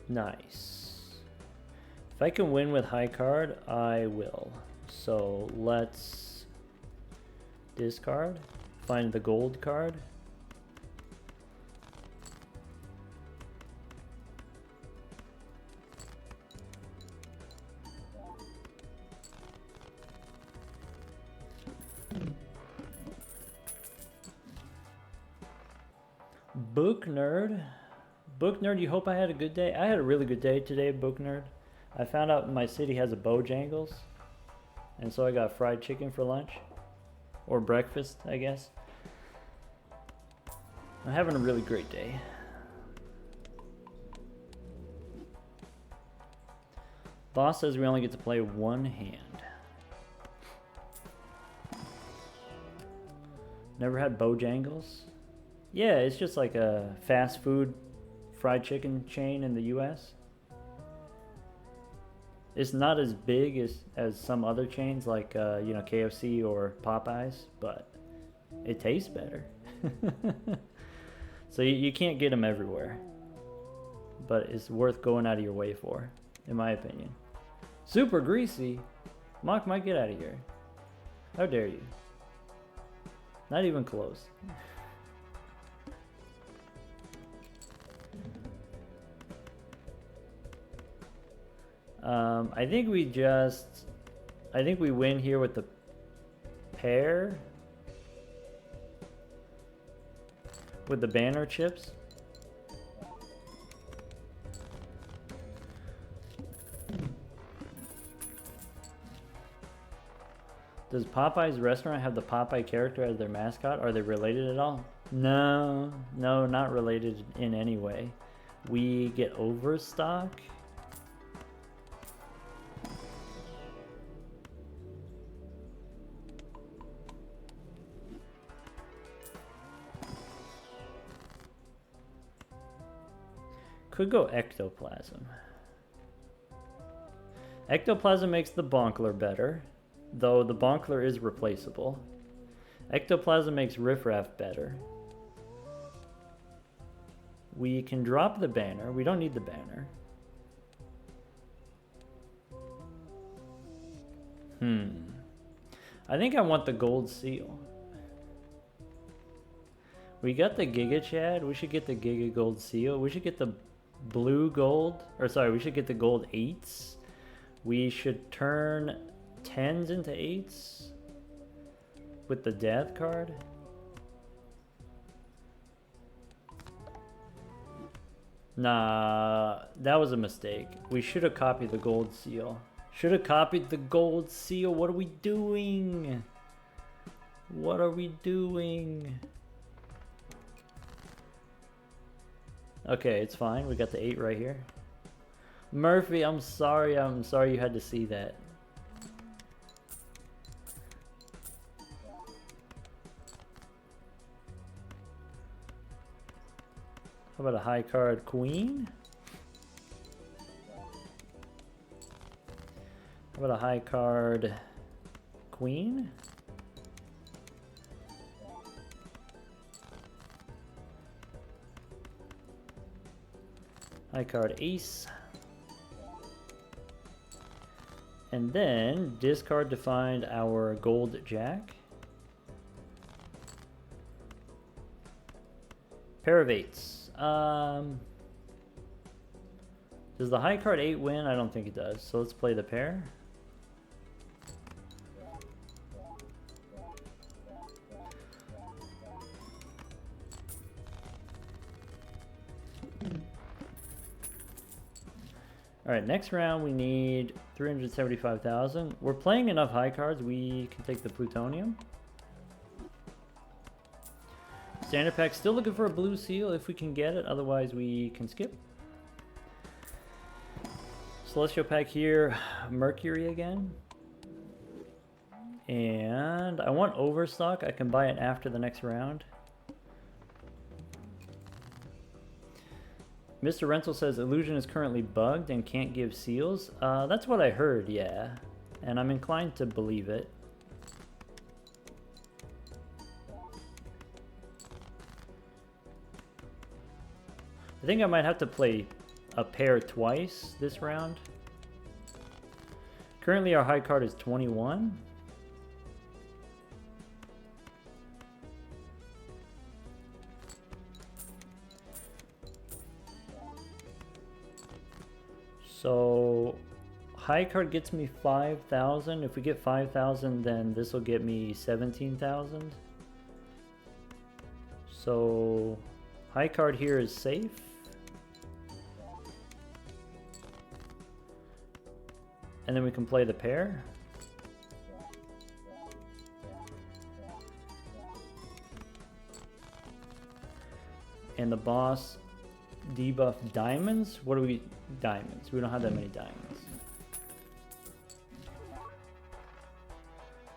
Nice. If I can win with high card, I will. So let's discard, find the gold card. Book nerd. Book nerd, you hope I had a good day? I had a really good day today, book nerd. I found out my city has a BoJangles, and so I got fried chicken for lunch. Or breakfast, I guess. I'm having a really great day. Boss says we only get to play 1 hand. Never had BoJangles? Yeah, it's just like a fast food fried chicken chain in the US. It's not as big as some other chains like you know, KFC or Popeyes, but it tastes better. So you can't get them everywhere, but it's worth going out of your way for, in my opinion. Super greasy. Mock might get out of here. How dare you? Not even close. I think we win here with the pair with the banner chips. Does Popeye's restaurant have the Popeye character as their mascot? Are they related at all? No, no, not related in any way. We get overstock. Could go ectoplasm. Ectoplasm makes the bonkler better, though the bonkler is replaceable. Ectoplasm makes riffraff better. We can drop the banner. We don't need the banner. I think I want the gold seal. We got the Giga Chad. We should get the Giga Gold seal. We should get the blue gold. Or sorry, we should get the gold 8s. We should turn 10s into 8s with the death card. Nah, that was a mistake. We should have copied the gold seal. Should have copied the gold seal. What are we doing? What are we doing? Okay, it's fine. We got the 8 right here. Murphy, I'm sorry. I'm sorry you had to see that. How about a high card queen? How about a high card queen? High card ace. And then discard to find our gold jack. Pair of 8s. Does the high card 8 win? I don't think it does. So let's play the pair. All right, next round we need 375,000. We're playing enough high cards. We can take the plutonium. Standard pack, still looking for a blue seal if we can get it. Otherwise, we can skip. Celestial pack here, Mercury again. And I want overstock. I can buy it after the next round. Mr. Rental says Illusion is currently bugged and can't give seals. That's what I heard, yeah. And I'm inclined to believe it. I think I might have to play a pair twice this round. Currently our high card is 21. So high card gets me 5,000. If we get 5,000, then this will get me 17,000. So high card here is safe. And then we can play the pair. And the boss debuff diamonds. What do we... Diamonds. We don't have that many diamonds.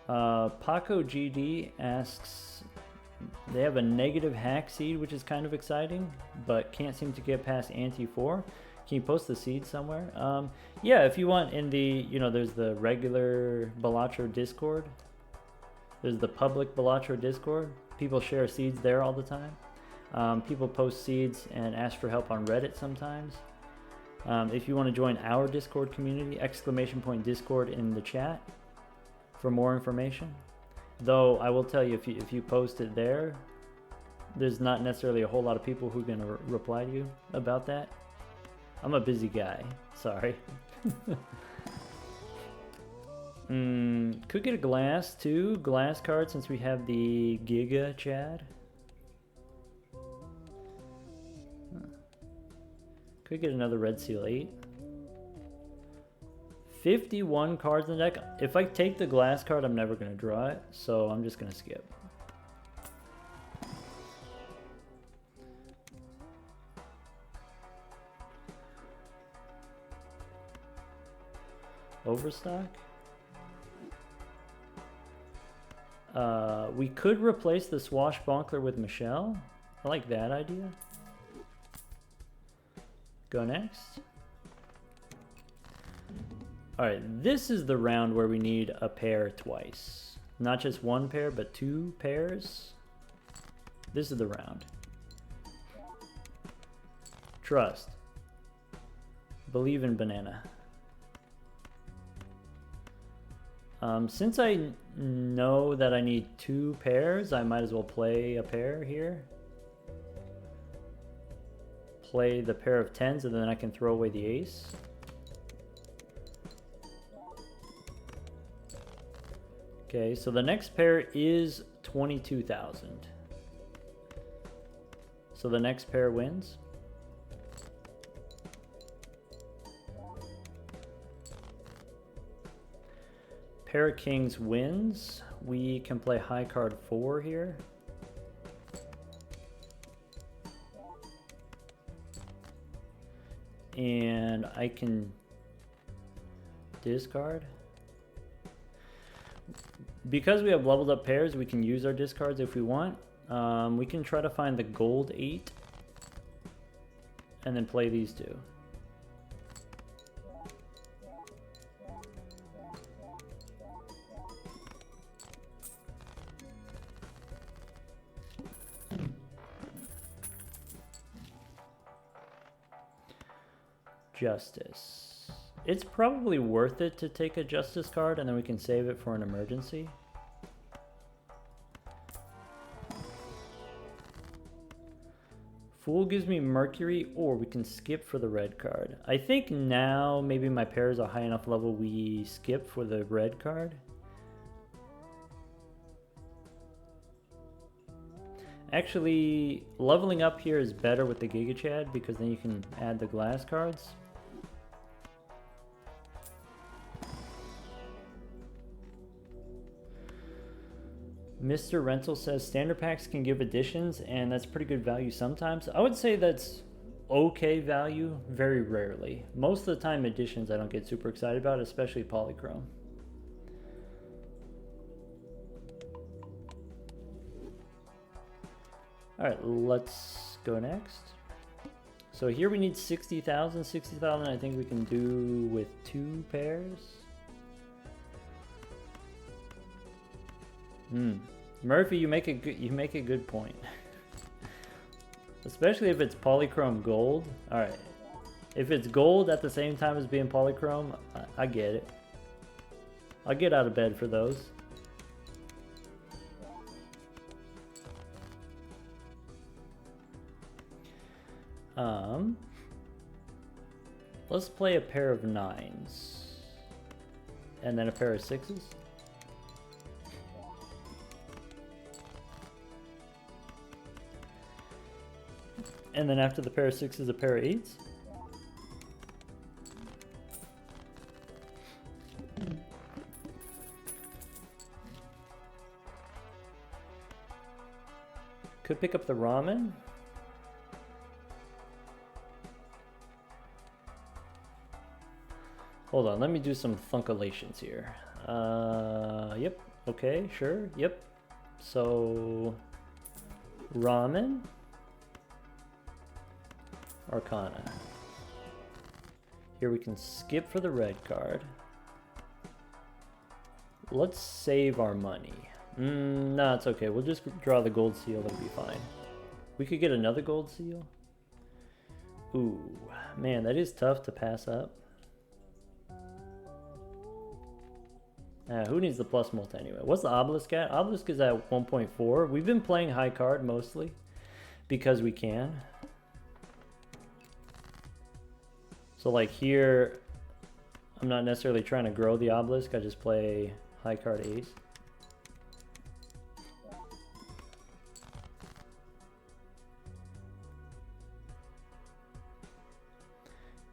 Paco GD asks... They have a negative hack seed, which is kind of exciting, but can't seem to get past anti-4. Can you post the seed somewhere? Yeah, if you want in the, you know, there's the regular Balatro Discord. There's the public Balatro Discord. People share seeds there all the time. People post seeds and ask for help on Reddit sometimes. If you want to join our Discord community, !Discord in the chat for more information. Though I will tell you, if you post it there, there's not necessarily a whole lot of people who are going to reply to you about that. I'm a busy guy. Sorry. Could get a glass too. Glass card since we have the Giga Chad. Could get another red seal 8. 51 cards in the deck. If I take the glass card, I'm never going to draw it, so I'm just going to skip. Overstock. We could replace the Swashbuckler with Michelle. I like that idea. Go next. Alright, this is the round where we need a pair twice. Not just one pair, but two pairs. This is the round. Trust. Believe in banana. Since I know that I need two pairs, I might as well play a pair here. Play the pair of 10s and then I can throw away the ace. Okay, so the next pair is 22,000. So the next pair wins. Pair of kings wins. We can play high card 4 here. And I can discard. Because we have leveled up pairs, we can use our discards if we want. We can try to find the gold 8 and then play these two. Justice. It's probably worth it to take a justice card and then we can save it for an emergency. Fool gives me Mercury, or we can skip for the red card. I think now maybe my pairs are high enough level we skip for the red card. Actually, leveling up here is better with the Giga Chad because then you can add the glass cards. Mr. Rental says standard packs can give additions, and that's pretty good value sometimes. I would say that's okay value, very rarely. Most of the time additions I don't get super excited about, especially polychrome. Alright, let's go next. So here we need 60,000. 60,000 I think we can do with two pairs. Murphy, you make a good point. Especially if it's polychrome gold. Alright. If it's gold at the same time as being polychrome, I get it. I'll get out of bed for those. Let's play a pair of 9s. And then a pair of 6s. And then after the pair of 6s, a pair of 8s. Could pick up the ramen. Hold on, let me do some thunkalations here. Yep, okay, sure, yep. So, ramen. Arcana. Here we can skip for the red card. Let's save our money. No, it's okay. We'll just draw the gold seal. That'll be fine. We could get another gold seal. Ooh, man, that is tough to pass up. Who needs the plus multi anyway? What's the obelisk at? Obelisk is at 1.4. We've been playing high card mostly because we can. So like here, I'm not necessarily trying to grow the obelisk. I just play high card ace.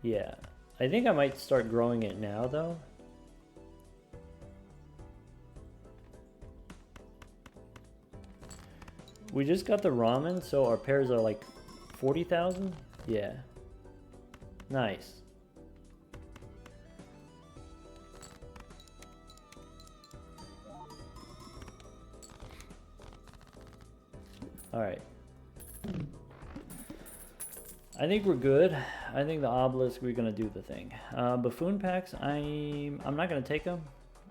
Yeah, I think I might start growing it now though. We just got the ramen, so our pairs are like 40,000? Yeah. Nice. Alright. I think we're good. I think the obelisk, we're gonna do the thing. Buffoon packs, I'm not gonna take them.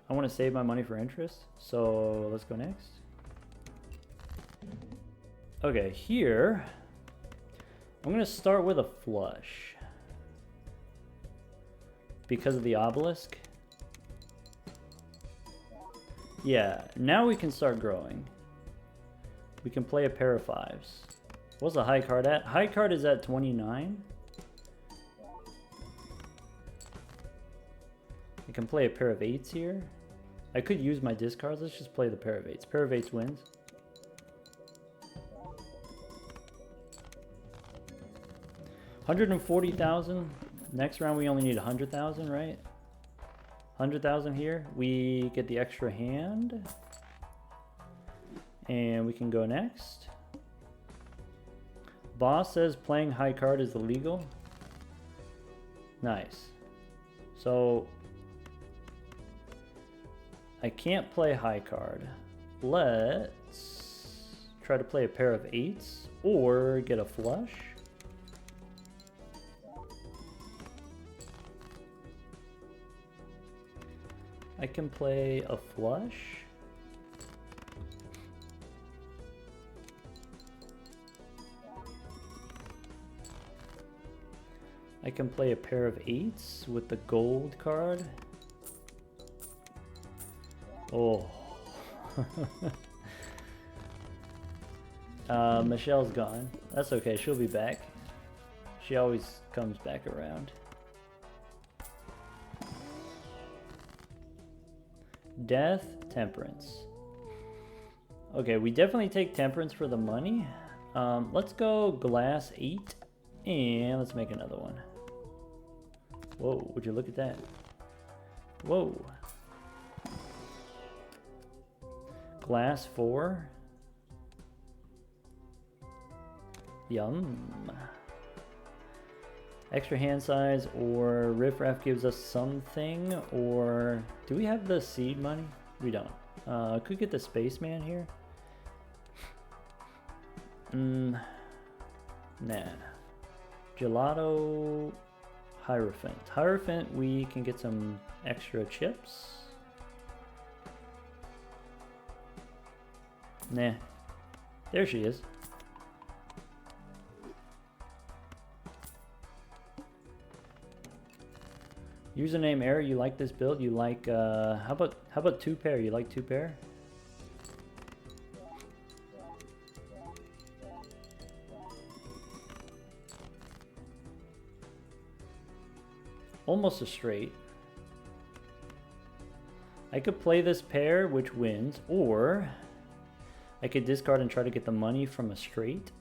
I want to save my money for interest. So let's go next. Okay, here I'm gonna start with a flush because of the obelisk. Yeah, now we can start growing. We can play a pair of fives. What's the high card at? High card is at 29. I can play a pair of eights here. I could use my discards. Let's just play the pair of eights. Pair of eights wins. $140,000. Next round we only need 100,000, right? 100,000 here. We get the extra hand. And we can go next. Boss says playing high card is illegal. Nice. So I can't play high card. Let's try to play a pair of eights or get a flush. I can play a flush. I can play a pair of eights with the gold card. Oh. Michelle's gone. That's okay, she'll be back. She always comes back around. Death, temperance. Okay, we definitely take temperance for the money. Let's go glass 8 and let's make another one. Whoa, would you look at that? Whoa. Glass 4. Yum. Extra hand size or riffraff gives us something, or do we have the seed money? We don't. Could get the spaceman here. Nah. Gelato, Hierophant. Hierophant, we can get some extra chips. Nah. There she is. Username error, you like this build? You like how about 2 pair? You like 2 pair? Almost a straight. I could play this pair, which wins, or I could discard and try to get the money from a straight.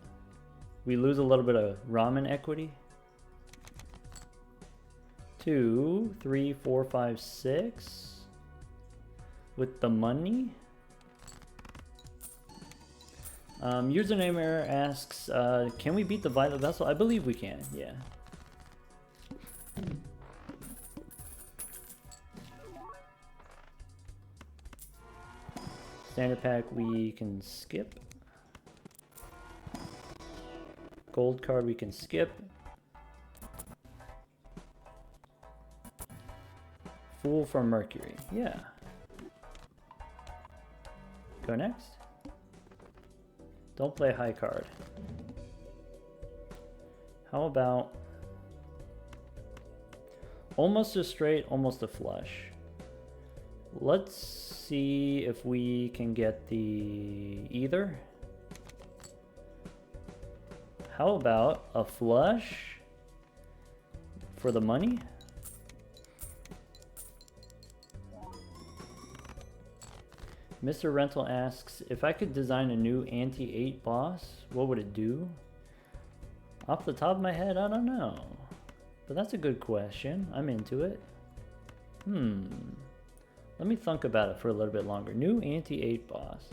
We lose a little bit of ramen equity. 2, 3, 4, 5, 6 with the money. Username error asks, can we beat the Violet Vessel? I believe we can, yeah. Standard pack we can skip. Gold card we can skip. Fool from Mercury, yeah. Go next. Don't play high card. How about almost a straight, almost a flush? Let's see if we can get the either. How about a flush for the money? Mr. Rental asks, if I could design a new anti-8 boss, what would it do? Off the top of my head, I don't know. But that's a good question. I'm into it. Let me think about it for a little bit longer. New anti-8 boss.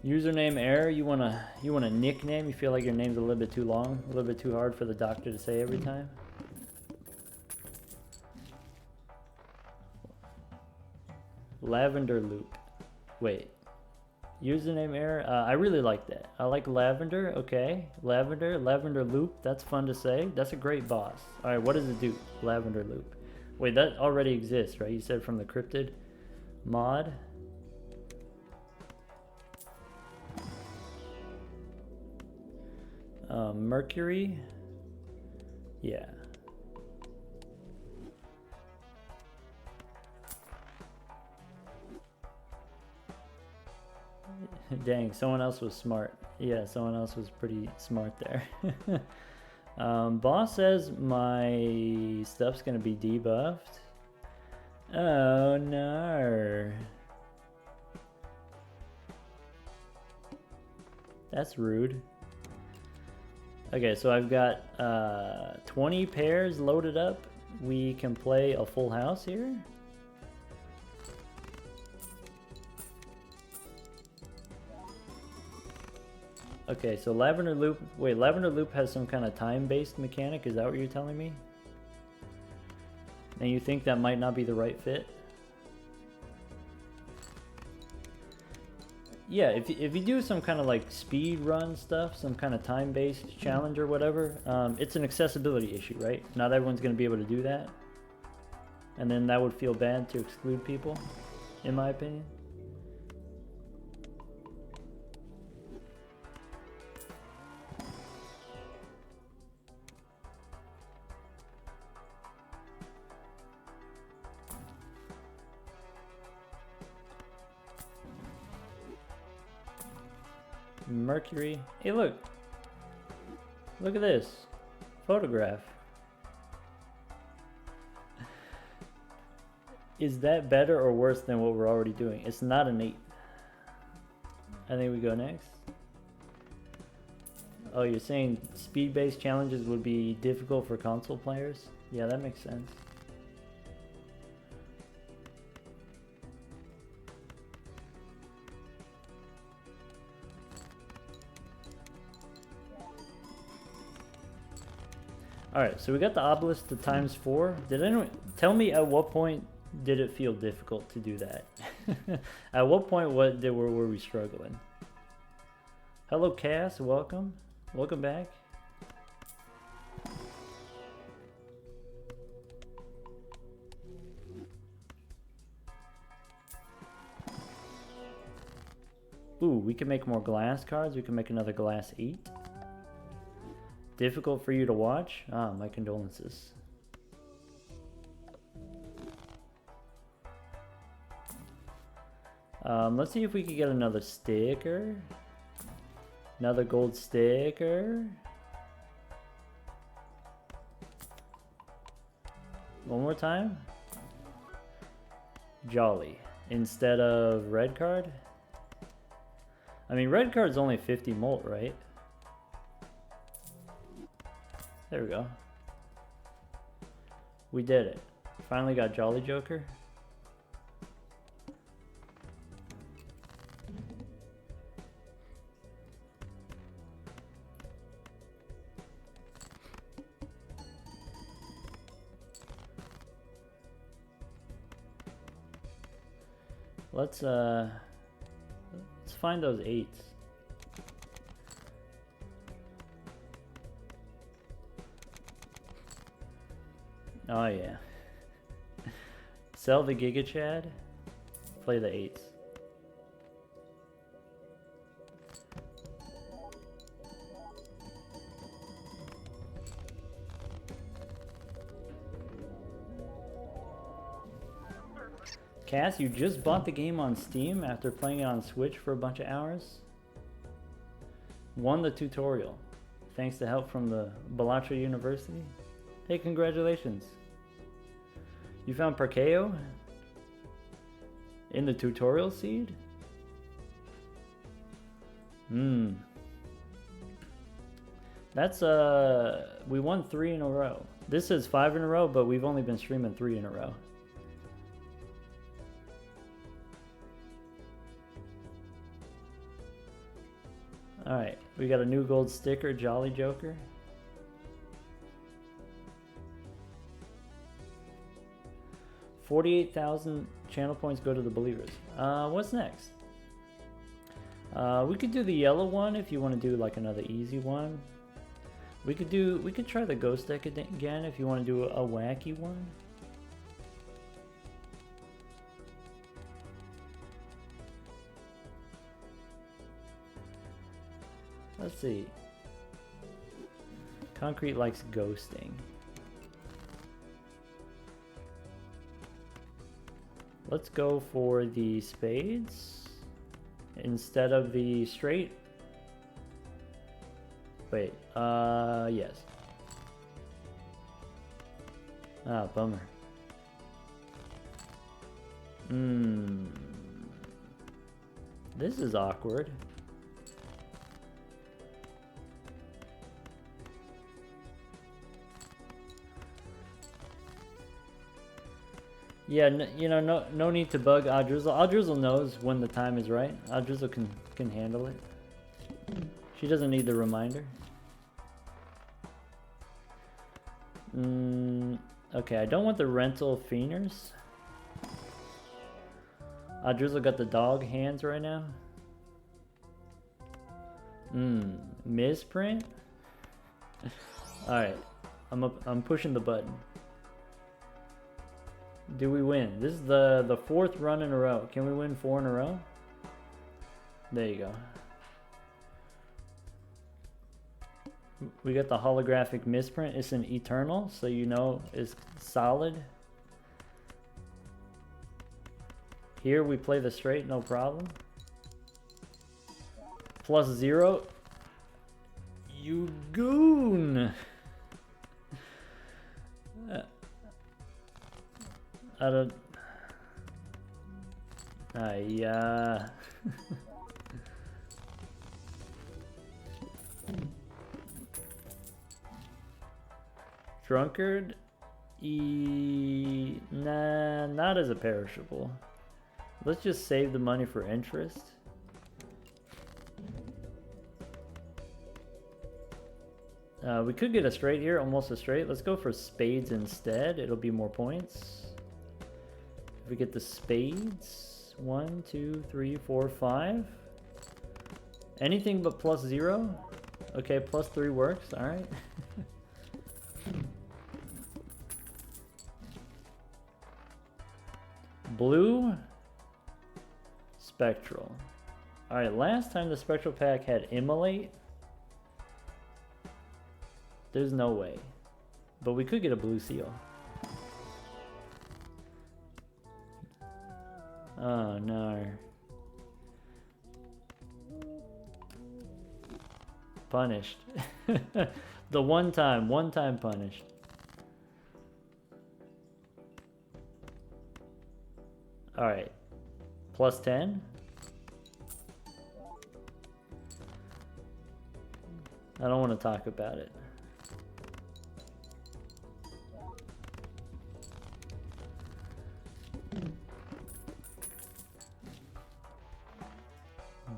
Username error. You want a nickname? You feel like your name's a little bit too long, a little bit too hard for the doctor to say every time? Lavender loop. Wait. Username error. I really like that. I like lavender. Okay. Lavender loop. That's fun to say. That's a great boss. All right. What does it do? Lavender loop. Wait, that already exists, right? You said from the cryptid mod. Mercury. Yeah. Dang, someone else was smart. Yeah, someone else was pretty smart there. Boss says my stuff's gonna be debuffed. Oh no. That's rude. Okay, so I've got 20 pairs loaded up. We can play a full house here. Okay, so Lavender Loop, wait, Lavender Loop has some kind of time-based mechanic, is that what you're telling me? And you think that might not be the right fit? Yeah, if you do some kind of like speed run stuff, some kind of time-based challenge or whatever, it's an accessibility issue, right? Not everyone's going to be able to do that. And then that would feel bad to exclude people, in my opinion. Mercury. Hey, look. Look at this. Photograph. Is that better or worse than what we're already doing? It's not an 8. I think we go next. Oh, you're saying speed-based challenges would be difficult for console players? Yeah, that makes sense. Alright, so we got the obelisk to ×4. Did anyone tell me at what point did it feel difficult to do that? At what point were we struggling? Hello Cass, welcome. Welcome back. Ooh, we can make more glass cards. We can make another glass 8. Difficult for you to watch? Ah, my condolences. Let's see if we can get another sticker. Another gold sticker. One more time. Jolly. Instead of red card? I mean, red card's only 50 molt, right? There we go. We did it. Finally got Jolly Joker. Let's find those 8s. Oh yeah. Sell the Giga Chad, play the 8s. Cass, you just bought the game on Steam after playing it on Switch for a bunch of hours? Won the tutorial, thanks to help from the Balatra University? Hey, congratulations. You found Parkeo in the tutorial seed? That's we won 3 in a row. This is 5 in a row, but we've only been streaming 3 in a row. Alright, we got a new gold sticker, Jolly Joker. $48,000 channel points go to the believers. What's next? We could do the yellow one if you want to do like another easy one. We could try the ghost deck again if you want to do a wacky one. Let's see. Concrete likes ghosting. Let's go for the spades instead of the straight. Wait, yes. Ah, bummer. This is awkward. Yeah, no need to bug Audrizzle. Audrizzle knows when the time is right. Audrizzle can handle it. She doesn't need the reminder. Okay, I don't want the rental fienders. Audrizzle got the dog hands right now. Misprint? Alright, I'm pushing the button. Do we win? This is the fourth run in a row. Can we win 4 in a row? There you go. We got the holographic misprint. It's an eternal, so you know it's solid. Here we play the straight, no problem. +0. You goon! I don't... Drunkard? Nah, not as a perishable. Let's just save the money for interest. We could get a straight here, almost a straight. Let's go for spades instead. It'll be more points. If we get the spades, 1, 2, 3, 4, 5. Anything but +0. Okay, +3 works. All right. Blue, spectral. All right, last time the spectral pack had immolate. There's no way, but we could get a blue seal. Oh no. Punished. The one time punished. All right, +10. I don't want to talk about it.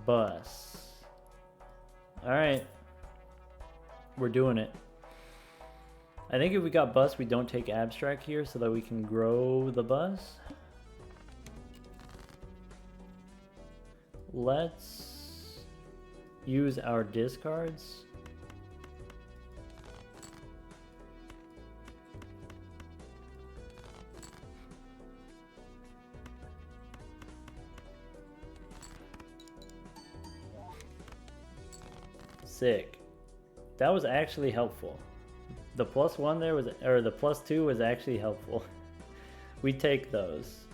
Bus. All right, we're doing it. I think if we got bus, we don't take abstract here so that we can grow the bus. Let's use our discards. Sick. That was actually helpful. The +1 there was, or the +2 was actually helpful. We take those.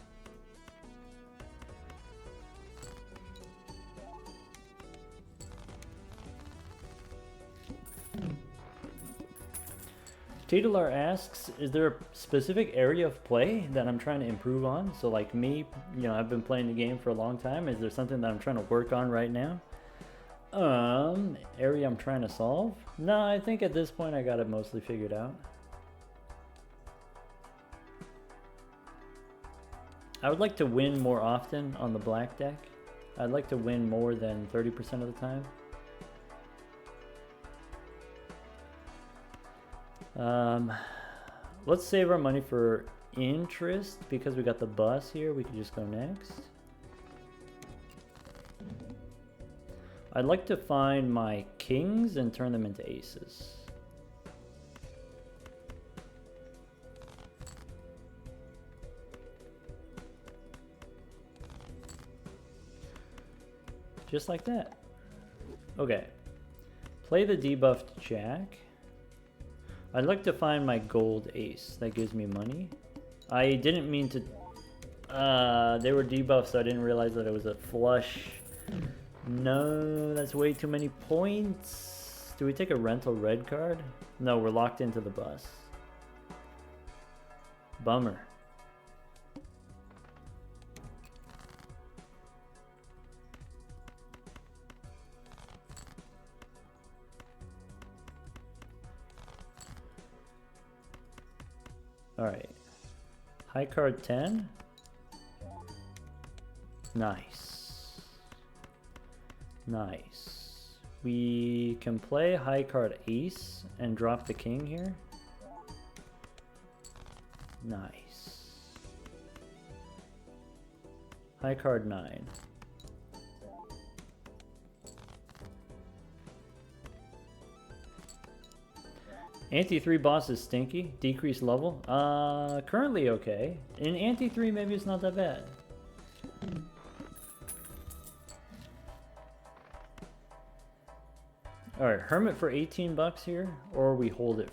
Titular asks, is there a specific area of play that I'm trying to improve on? So like me, I've been playing the game for a long time. Is there something that I'm trying to work on right now? Area I'm trying to solve? No, I think at this point I got it mostly figured out. I would like to win more often on the black deck. I'd like to win more than 30% of the time. Let's save our money for interest because we got the bus here. We can just go next. I'd like to find my kings and turn them into aces. Just like that. Okay. Play the debuffed jack. I'd like to find my gold ace. That gives me money. I didn't mean to... they were debuffed, so I didn't realize that it was a flush. No, that's way too many points. Do we take a rental red card? No, we're locked into the bus. Bummer. Alright. High card 10. Nice. Nice. We can play high card ace and drop the king here. Nice. High card 9. Ante 3 boss is stinky. Decreased level. Currently okay. In Ante 3 maybe it's not that bad. Alright, Hermit for 18 bucks here, or we hold it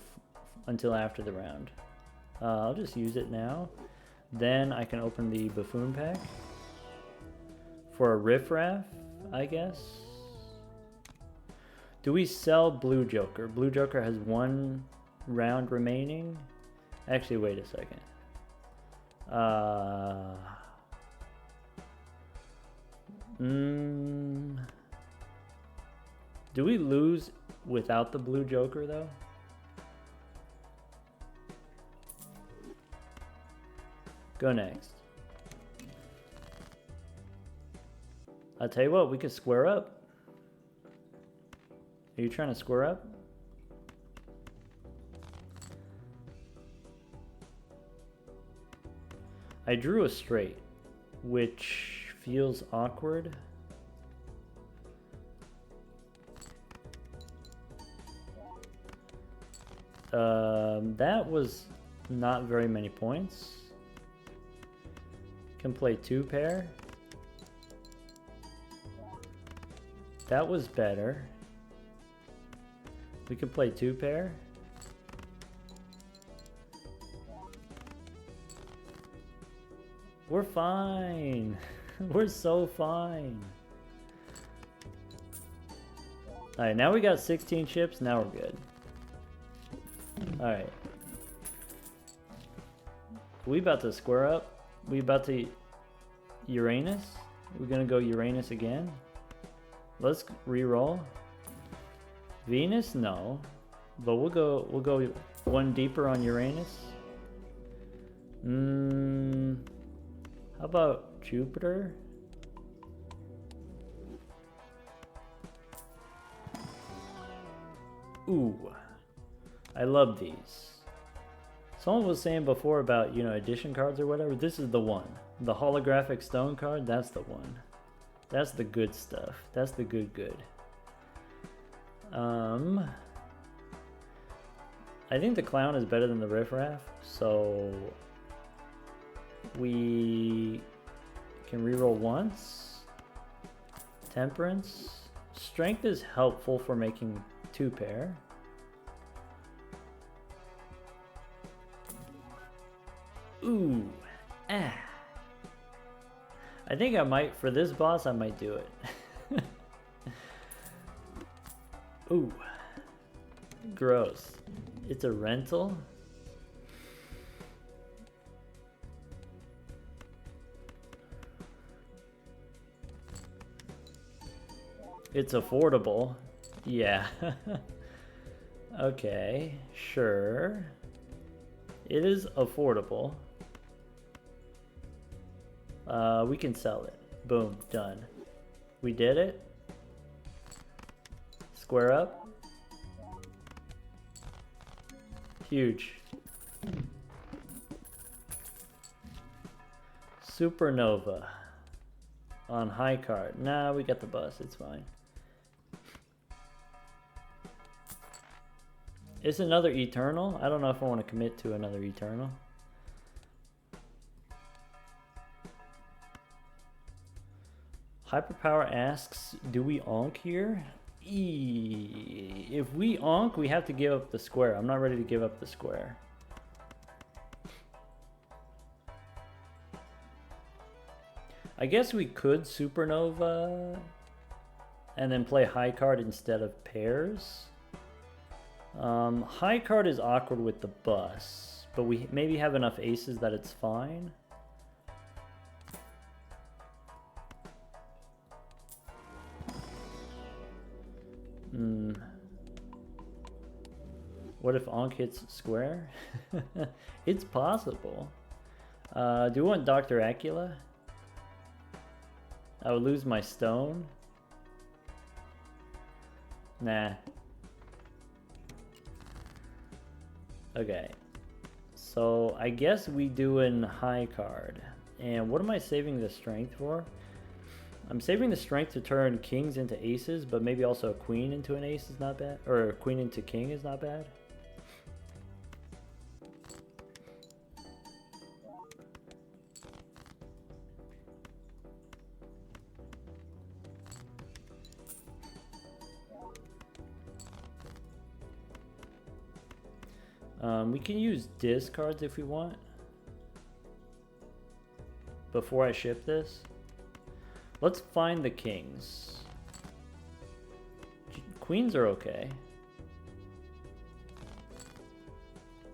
until after the round. I'll just use it now. Then I can open the Buffoon pack for a riffraff, I guess. Do we sell Blue Joker? Blue Joker has 1 round remaining. Actually, wait a second. Do we lose without the Blue Joker, though? Go next. I'll tell you what, we could square up. Are you trying to square up? I drew a straight, which feels awkward. That was not very many points. Can play 2 pair. That was better. We can play 2 pair. We're fine. We're so fine. Alright, now we got 16 chips. Now we're good. Alright. We about to square up. We about to Uranus. We're gonna go Uranus again. Let's re-roll. Venus, no. But we'll go 1 deeper on Uranus. How about Jupiter? Ooh. I love these. Someone was saying before about, you know, edition cards or whatever. This is the one. The holographic stone card, that's the one. That's the good stuff. That's the good. I think the clown is better than the riffraff, so we can reroll once. Temperance. Strength is helpful for making 2 pair. Ooh, I think I might, for this boss, I might do it. Ooh, gross. It's a rental. It's affordable. Yeah. Okay, sure. It is affordable. We can sell it. Boom, done. We did it. Square up. Huge. Supernova. On high card. Nah, we got the bus. It's fine. It's another Eternal. I don't know if I want to commit to another Eternal. Hyperpower asks, do we onk here? If we onk, we have to give up the square. I'm not ready to give up the square. I guess we could Supernova and then play high card instead of pairs. High card is awkward with the bus, but we maybe have enough aces that it's fine. What if onk hits square? It's possible. Do we want Dr. Acula? I would lose my stone. Nah. Okay. So I guess we do in high card. And what am I saving the strength for? I'm saving the strength to turn kings into aces, but maybe also a queen into an ace is not bad. Or a queen into king is not bad. We can use discards if we want. Before I ship this. Let's find the kings. Queens are okay.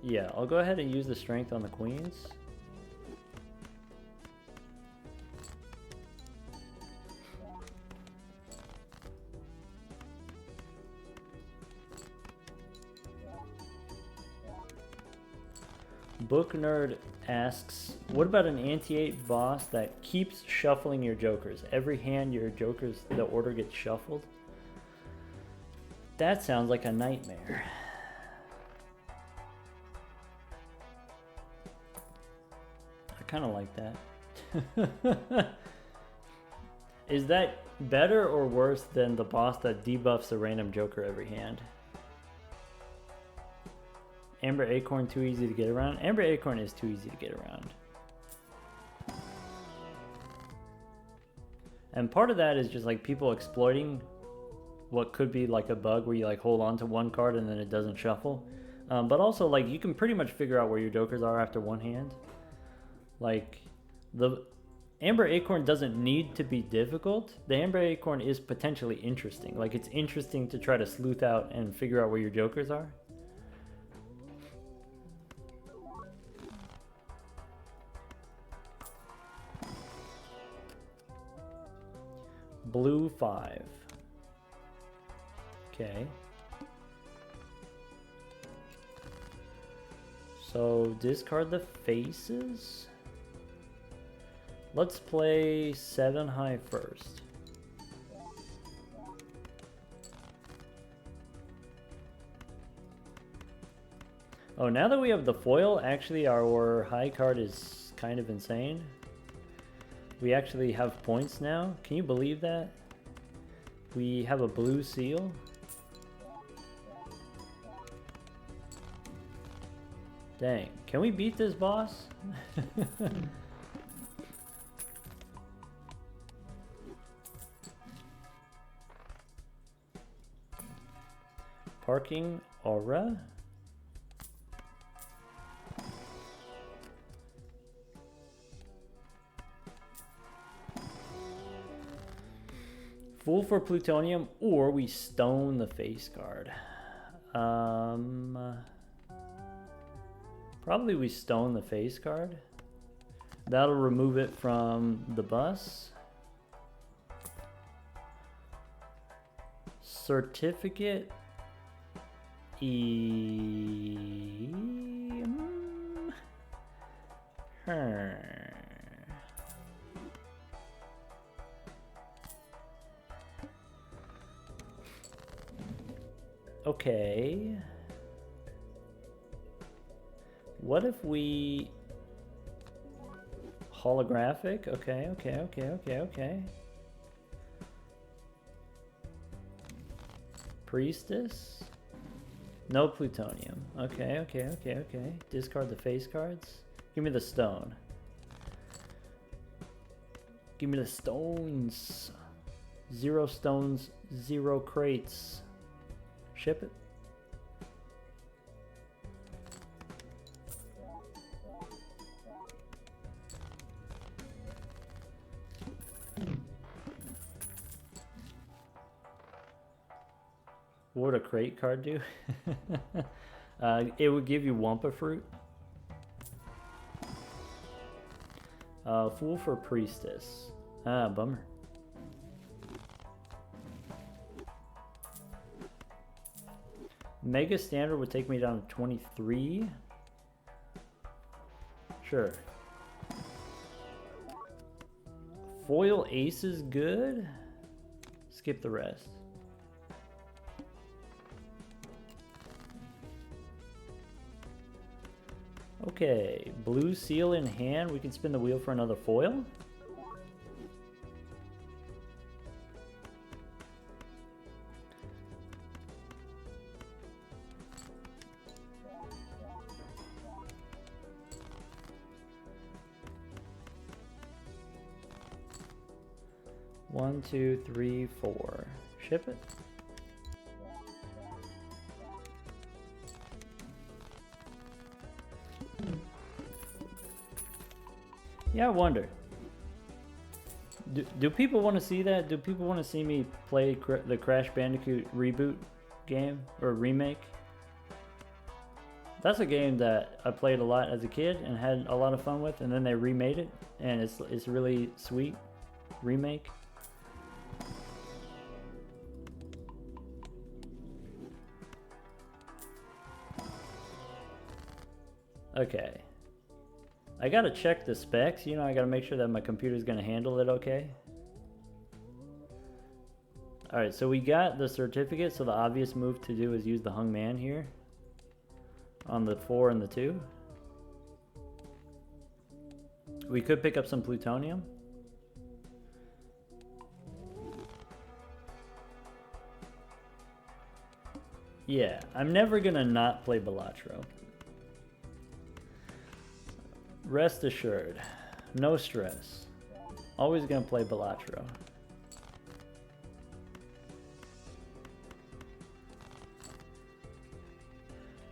Yeah, I'll go ahead and use the strength on the queens. Book Nerd asks, what about an anti-8 boss that keeps shuffling your jokers? Every hand your jokers, the order gets shuffled. That sounds like a nightmare. I kind of like that. Is that better or worse than the boss that debuffs a random joker every hand? Amber Acorn too easy to get around? Amber Acorn is too easy to get around. And part of that is just like people exploiting what could be like a bug where you like hold on to one card and then it doesn't shuffle. But also like you can pretty much figure out where your jokers are after one hand. Like the Amber Acorn doesn't need to be difficult. The Amber Acorn is potentially interesting. Like it's interesting to try to sleuth out and figure out where your jokers are. Blue 5. Okay. So discard the faces. Let's play 7 high first. Oh, now that we have the foil, actually our high card is kind of insane. We actually have points now. Can you believe that? We have a blue seal. Dang. Can we beat this boss? Parking aura. Fool for plutonium, or we stone the face card. Probably we stone the face card. That'll remove it from the bus. Certificate. Okay. What if we... Holographic? Okay. Priestess? No plutonium. Okay. Discard the face cards. Give me the stone. Give me the stones. 0 stones, 0 crates. Ship it. What would a crate card do? It would give you Wumpa fruit. Fool for priestess. Ah, bummer. Mega standard would take me down to 23. Sure. Foil ace is good. Skip the rest. Okay, blue seal in hand. We can spin the wheel for another foil. One, two, three, four. Ship it. Yeah, I wonder. Do people want to see that? Do people want to see me play the Crash Bandicoot reboot game or remake? That's a game that I played a lot as a kid and had a lot of fun with, and then they remade it, and it's really sweet remake. Okay. I gotta check the specs, you know, I gotta make sure that my computer's gonna handle it okay. Alright, so we got the certificate, so the obvious move to do is use the hung man here. On the 4 and the 2. We could pick up some plutonium. Yeah, I'm never gonna not play Balatro. Rest assured, no stress. Always gonna play Balatro.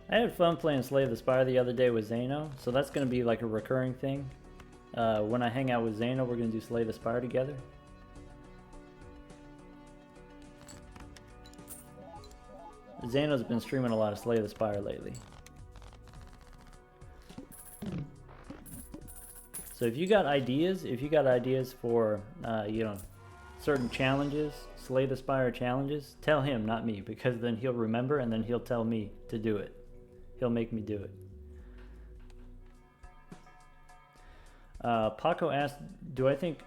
I had fun playing Slay the Spire the other day with Zeno, so that's gonna be like a recurring thing. When I hang out with Zeno, we're gonna do Slay the Spire together. Zeno's been streaming a lot of Slay the Spire lately. So if you got ideas for, you know, certain challenges, Slay the Spire challenges, tell him, not me, because then he'll remember and then he'll tell me to do it. He'll make me do it. Paco asked, do I think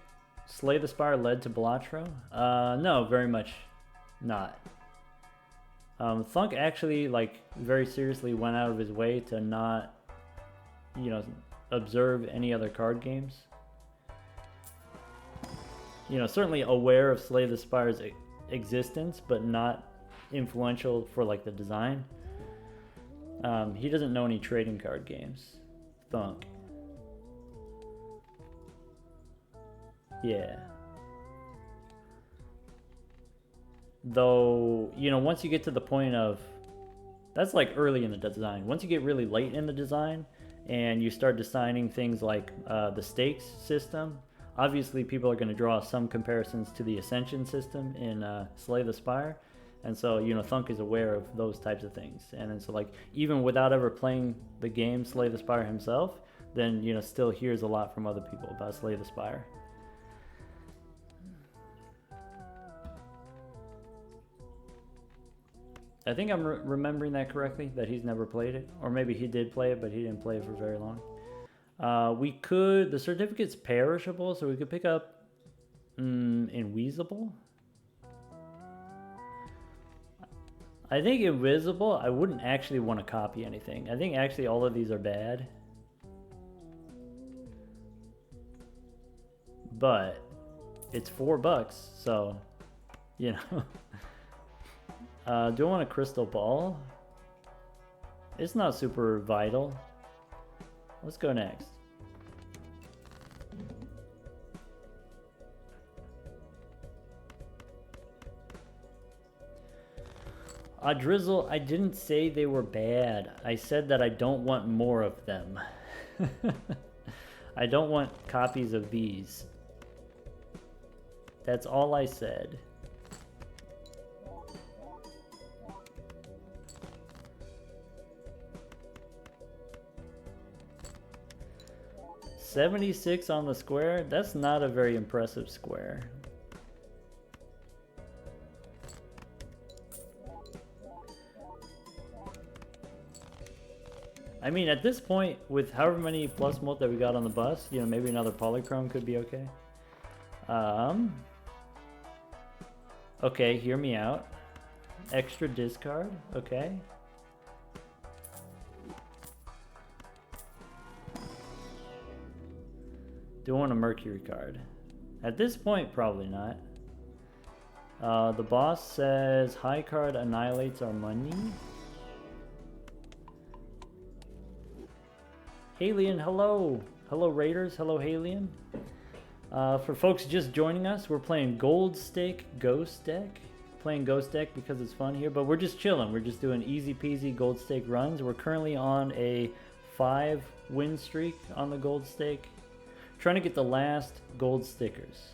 Slay the Spire led to Balatro? No, very much not. Thunk actually, like, very seriously went out of his way to not, you know, observe any other card games. You know, certainly aware of Slay the Spire's existence, but not influential for like the design. He doesn't know any trading card games. Thunk. Yeah. Though, you know, once you get to the point of, that's like early in the design. Once you get really late in the design, and you start designing things like the stakes system, obviously people are going to draw some comparisons to the Ascension system in Slay the Spire, and so, you know, Thunk is aware of those types of things. And then so, like, even without ever playing the game Slay the Spire himself, then, you know, still hears a lot from other people about Slay the Spire. I think I'm remembering that correctly, that he's never played it. Or maybe he did play it, but he didn't play it for very long. We could, the certificate's perishable, so we could pick up Invisible. I think Invisible, I wouldn't actually want to copy anything. I think actually all of these are bad. but it's $4, so you know. Do I want a crystal ball? It's not super vital. Let's go next. Drizzle, I didn't say they were bad. I said that I don't want more of them. I don't want copies of these. That's all I said. $76 on the square? That's not a very impressive square. I mean, at this point, with however many plus mult that we got on the bus, you know, maybe another polychrome could be okay. Okay, hear me out. Extra discard, okay. Do I want a Mercury card? At this point, probably not. The boss says high card annihilates our money. Halion, hello! Hello Raiders, hello Halion. For folks just joining us, we're playing Gold Stake Ghost Deck. Playing Ghost Deck because it's fun here, but we're just chilling. We're just doing easy peasy Gold Stake runs. We're currently on a 5-win streak on the Gold Stake. Trying to get the last gold stickers.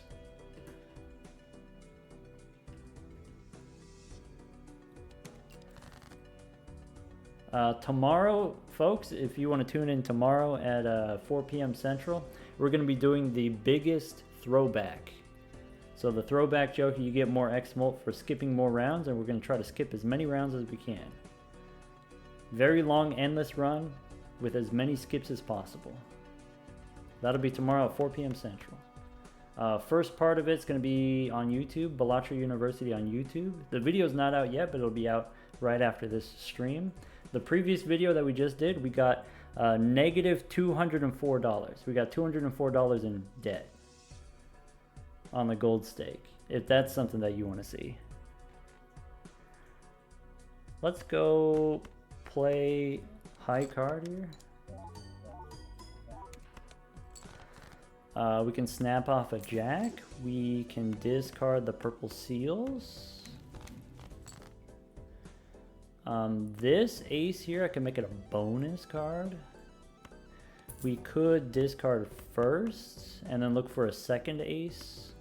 Tomorrow, folks, if you want to tune in tomorrow at 4 p.m. Central, we're going to be doing the biggest throwback. So the throwback joke, you get more X mult for skipping more rounds, and we're going to try to skip as many rounds as we can. Very long, endless run with as many skips as possible. That'll be tomorrow at 4 p.m. Central. First part of it's going to be on YouTube, Balatro University on YouTube. The video's not out yet, but it'll be out right after this stream. The previous video that we just did, we got negative $204. We got $204 in debt on the gold stake, if that's something that you want to see. Let's go play high card here. We can snap off a jack. We can discard the purple seals. This ace here, I can make it a bonus card. We could discard first and then look for a second ace.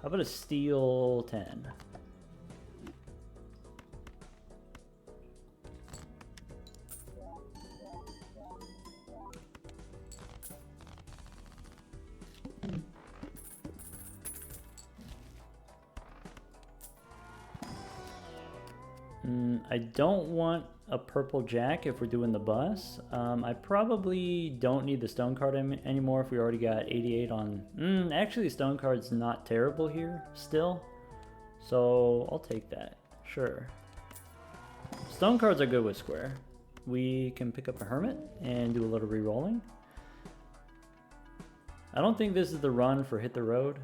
How about a steal 10? I don't want a purple jack if we're doing the bus. I probably don't need the stone card anymore if we already got 88 on... actually, stone card's not terrible here still. So I'll take that. Sure. Stone cards are good with square. We can pick up a hermit and do a little re-rolling. I don't think this is the run for hit the road.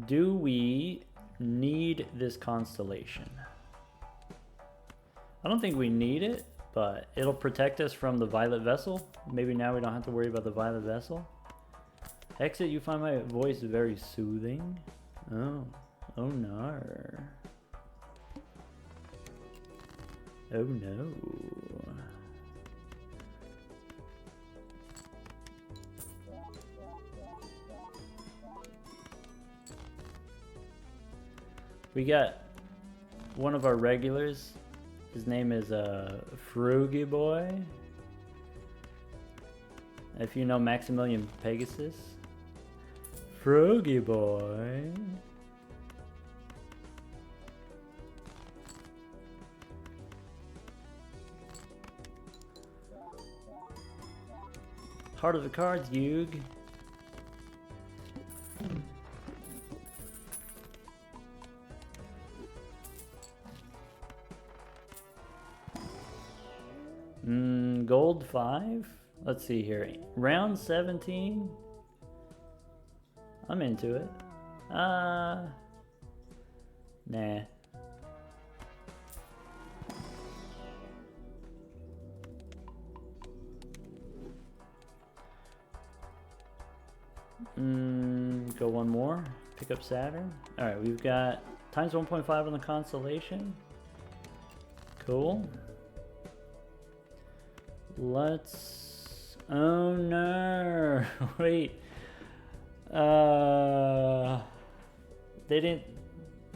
Do we need this constellation? I don't think we need it, but it'll protect us from the violet vessel. Maybe now we don't have to worry about the violet vessel. Exit, you find my voice very soothing. Oh no. Oh no. We got one of our regulars. His name is Frugy Boy. If you know Maximilian Pegasus. Frugy Boy. Heart of the cards, Yug. Gold 5. Let's see here. Round 17. I'm into it. Nah. Go one more. Pick up Saturn. Alright, we've got times 1.5 on the constellation. Cool. Let's... Oh no! Wait. They didn't...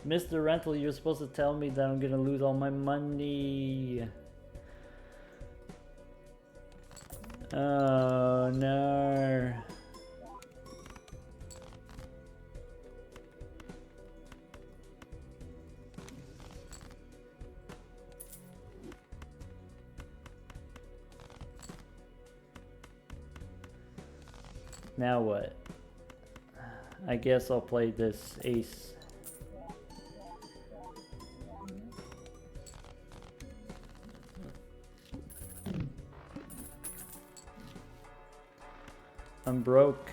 Mr. Rental, you're supposed to tell me that I'm gonna lose all my money. Oh no. Now what? I guess I'll play this ace. I'm broke.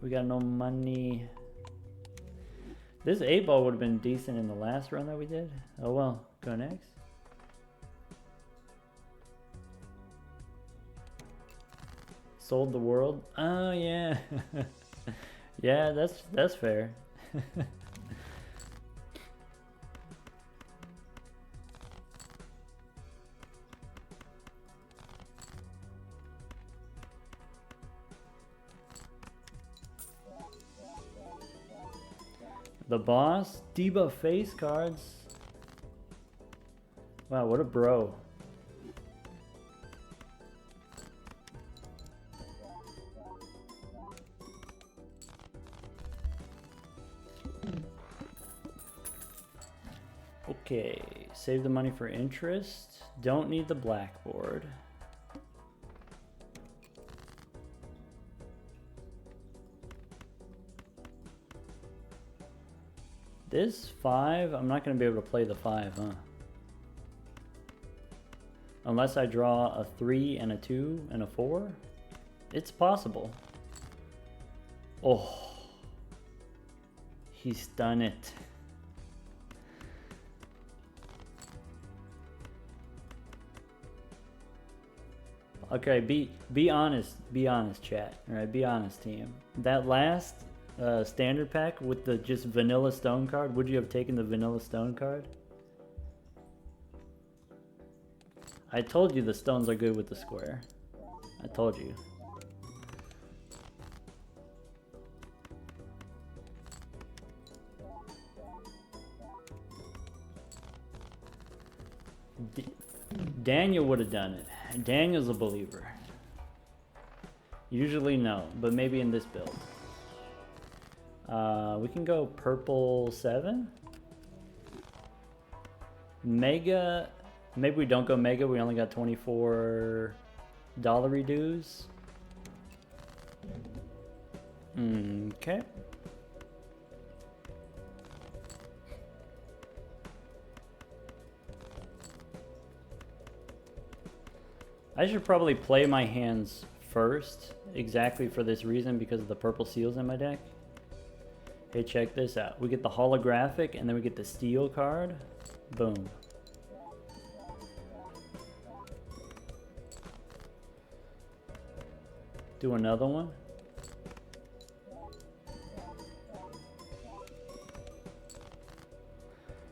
We got no money. This 8-ball would have been decent in the last run that we did. Oh well, go next. Sold the world. Oh yeah. Yeah, that's fair. The boss, debuff face cards. Wow, what a bro. Okay, save the money for interest. Don't need the blackboard. This 5, I'm not going to be able to play the 5, huh? Unless I draw a 3 and a 2 and a 4. It's possible. Oh. He's done it. Okay, be honest, chat. All right, be honest, team. That last standard pack with the just vanilla stone card, would you have taken the vanilla stone card? I told you the stones are good with the square. I told you. Daniel would have done it. Daniel's a believer. Usually no, but maybe in this build. We can go purple 7. Mega. Maybe we don't go mega. We only got $24 dues. Okay. I should probably play my hands first, exactly for this reason, because of the purple seals in my deck. Hey, check this out. We get the holographic, and then we get the steel card. Boom. Do another one.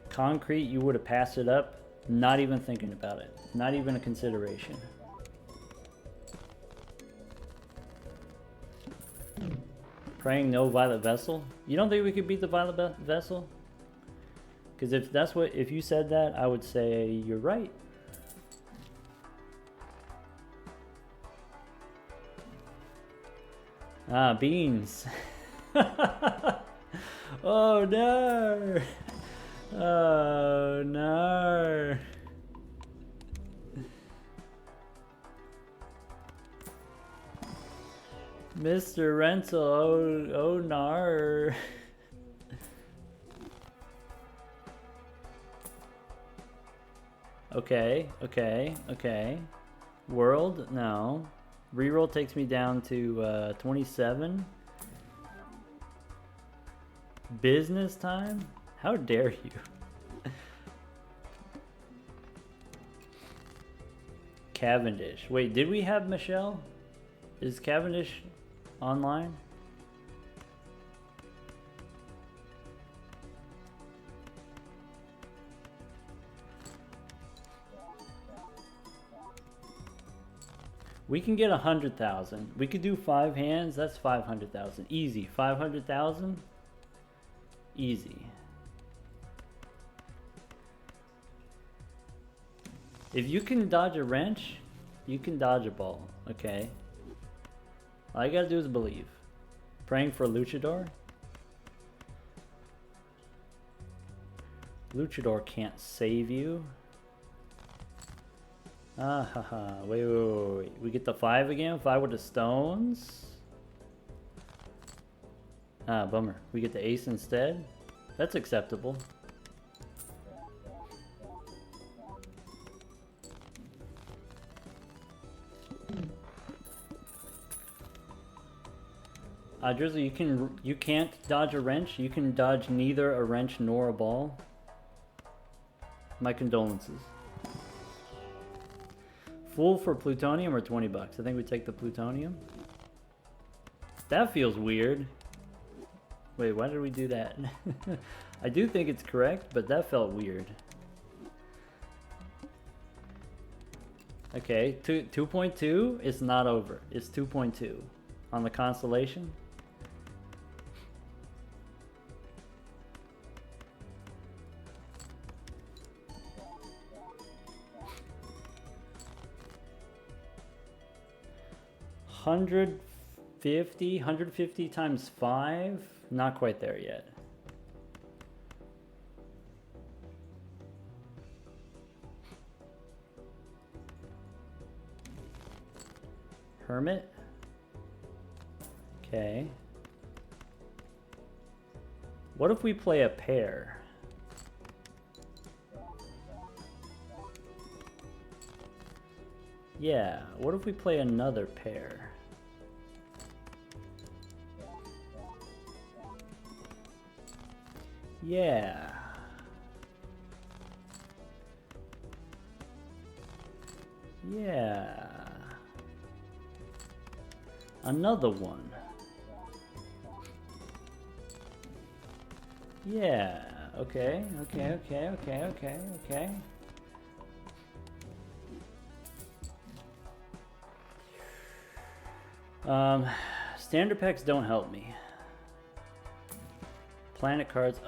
Concrete, you would have passed it up, not even thinking about it. Not even a consideration. Praying no Violet Vessel. You don't think we could beat the Violet Vessel? Because if you said that, I would say you're right. Ah, beans. Oh no. Oh no. Mr. Rental, oh no. Okay, okay, okay. World, no. Reroll takes me down to 27. Business time? How dare you? Cavendish. Wait, did we have Michelle? Is Cavendish online? We can get 100,000. We could do 5 hands. That's 500,000. Easy. 500,000. Easy. If you can dodge a wrench, you can dodge a ball. Okay. All you gotta do is believe. Praying for Luchador. Luchador can't save you. Ah, haha. Wait. We get the 5 again? 5 with the stones? Ah, bummer. We get the ace instead? That's acceptable. Drizzle, you can't dodge a wrench. You can dodge neither a wrench nor a ball. My condolences. Full for plutonium or 20 bucks? I think we take the plutonium. That feels weird. Wait, why did we do that? I do think it's correct, but that felt weird. Okay, 2.2 is not over. It's 2.2 on the constellation. $150 times 5, not quite there yet. Hermit. Okay. What if we play a pair? Yeah, what if we play another pair? Yeah. Yeah. Another one. Yeah. Okay. Standard packs don't help me. Planet cards.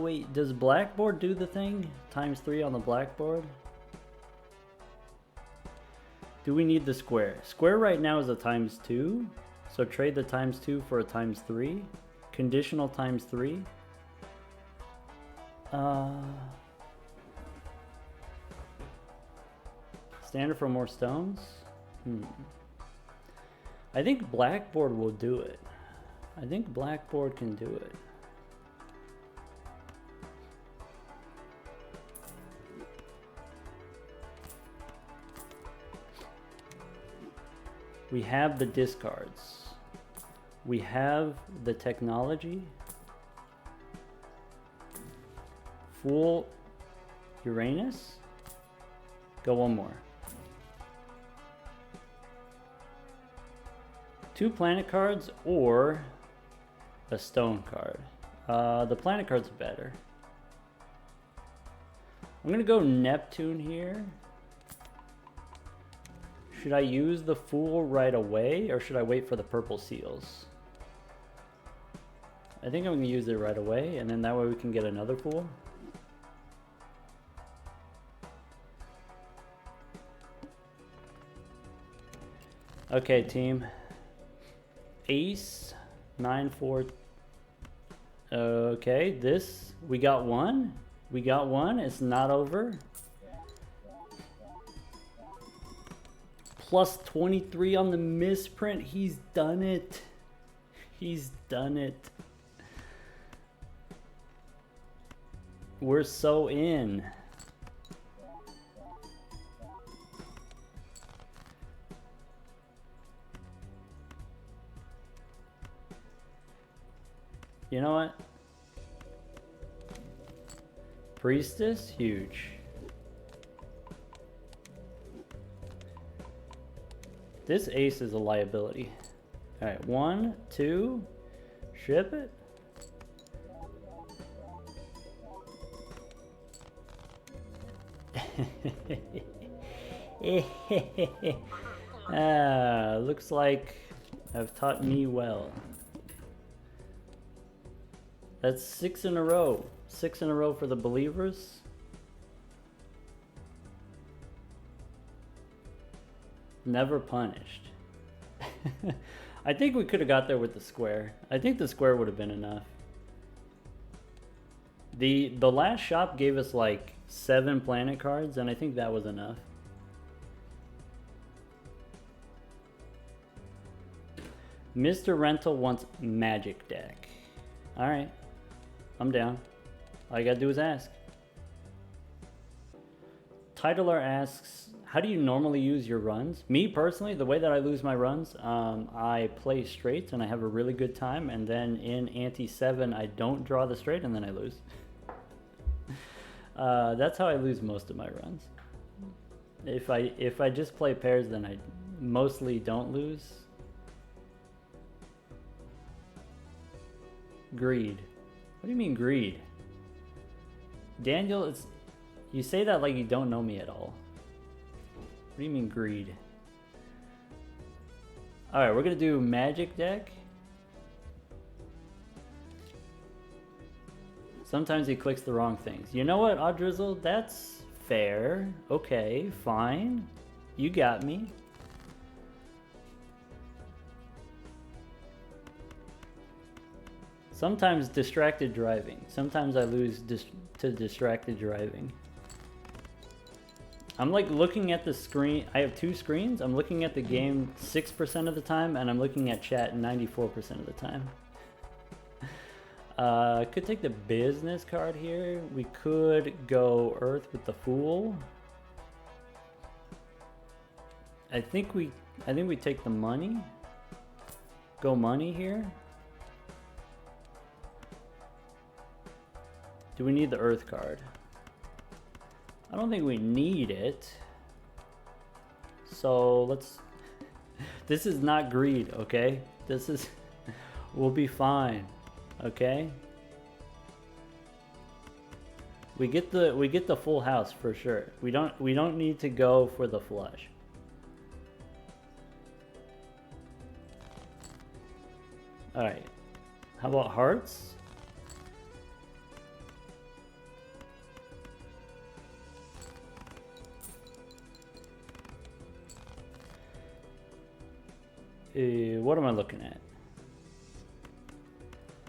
Wait, does Blackboard do the thing? Times 3 on the Blackboard? Do we need the square? Square right now is a times 2. So trade the times 2 for a times 3. Conditional times 3. Standard for more stones? I think Blackboard will do it. I think Blackboard can do it. We have the discards. We have the technology. Full Uranus. Go one more. 2 planet cards or a stone card. The planet card's better. I'm gonna go Neptune here. Should I use the Fool right away or should I wait for the purple seals? I think I'm gonna use it right away and then that way we can get another Fool. Okay, team. Ace, 9-4. Okay, this, we got one. We got one, it's not over. Plus 23 on the misprint, he's done it. He's done it. We're so in. You know what? Priestess, huge. This ace is a liability. All right, 1, 2, ship it. Looks like I've taught me well. That's 6 in a row. 6 in a row for the believers. Never punished. I think we could have got there with the square. I think the square would have been enough. The last shop gave us like 7 planet cards, and I think that was enough. Mr. Rental wants magic deck. Alright. I'm down. All you gotta do is ask. Titler asks, how do you normally use your runs? Me personally, the way that I lose my runs, I play straights and I have a really good time, and then in ante 7 I don't draw the straight and then I lose. That's how I lose most of my runs. If I just play pairs, then I mostly don't lose. Greed. What do you mean greed? Daniel, you say that like you don't know me at all. What do you mean greed? Alright, we're gonna do magic deck. Sometimes he clicks the wrong things. You know what, Audrizzle? That's fair. Okay, fine. You got me. Sometimes distracted driving. Sometimes I lose to distracted driving. I'm like looking at the screen. I have 2 screens. I'm looking at the game 6% of the time, and I'm looking at chat 94% of the time. Could take the business card here. We could go Earth with the Fool. I think we take the money. Go money here. Do we need the Earth card? I don't think we need it. So let's... This is not greed, okay? This is... We'll be fine, okay? We get the full house for sure. We don't need to go for the flush. All right. How about hearts? What am I looking at?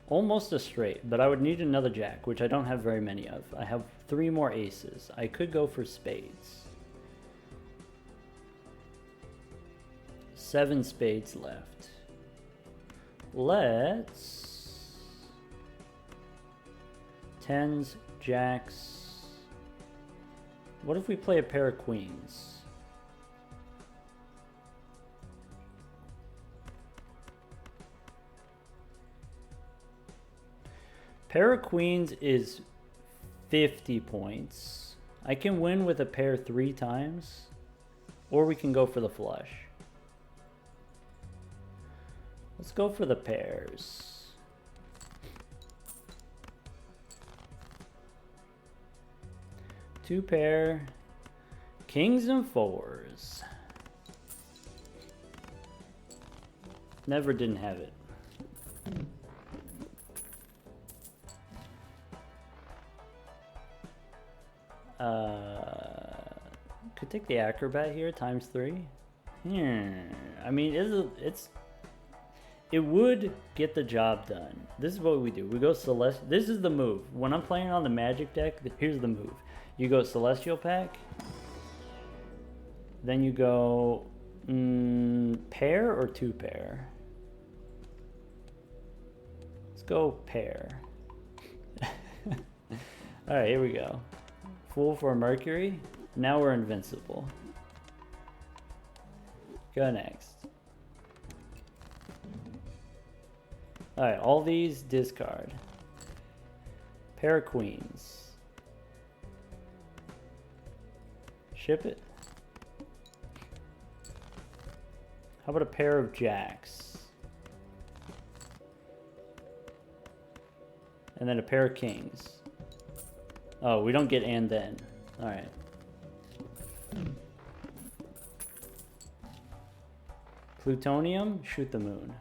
Almost a straight, but I would need another jack, which I don't have very many of. I have 3 more aces. I could go for spades. 7 spades left. Let's... 10s, jacks. What if we play a pair of queens? Pair of queens is 50 points. I can win with a pair 3 times, or we can go for the flush. Let's go for the pairs. Two pair, kings and 4s. Never didn't have it. Could take the acrobat here times 3. I mean, it would get the job done. This is what we do. We go Celestial. This is the move. When I'm playing on the magic deck, here's the move. You go Celestial pack. Then you go pair or 2 pair. Let's go pair. All right, here we go. Fool for Mercury. Now we're invincible. Go next. Alright, all these discard. Pair of queens. Ship it. How about a pair of jacks? And then a pair of kings. Oh, we don't get and then. Alright. Plutonium, shoot the moon.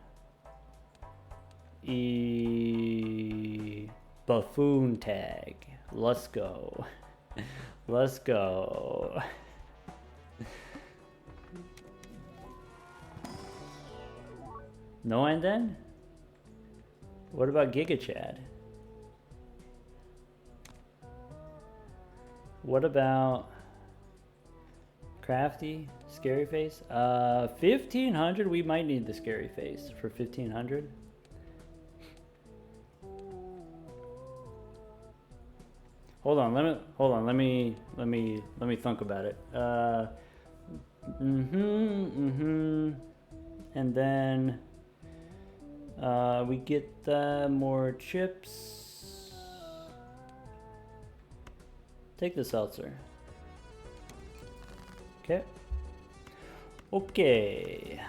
Buffoon tag. Let's go. Let's go. No and then? What about Giga Chad? What about Crafty? Scary face? 1500? We might need the scary face for 1500. Hold on, let me think about it. And then we get more chips. Take the seltzer. Okay. Okay.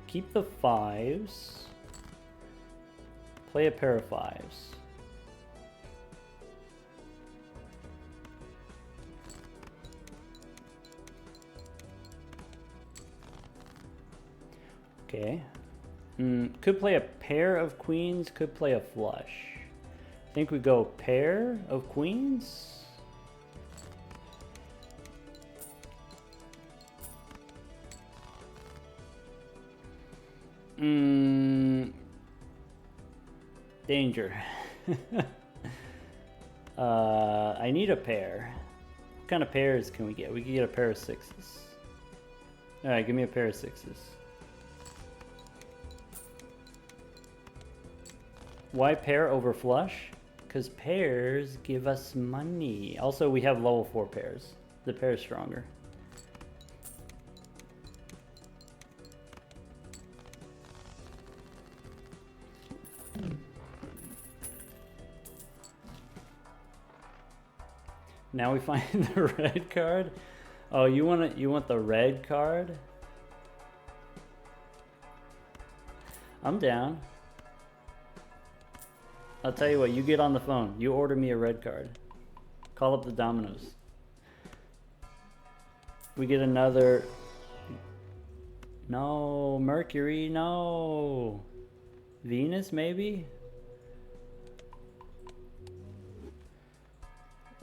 Keep the fives. Play a pair of fives. Okay. Could play a pair of queens, could play a flush. I think we go pair of queens. Danger. I need a pair. What kind of pairs can we get? We can get a pair of sixes. Alright, give me a pair of sixes. Why pair over flush? Because pairs give us money. Also, we have level 4 pairs. The pair is stronger. Now we find the red card. Oh, you want the red card? I'm down. I'll tell you what, you get on the phone. You order me a red card. Call up the Domino's. We get another... No, Mercury, no. Venus, maybe?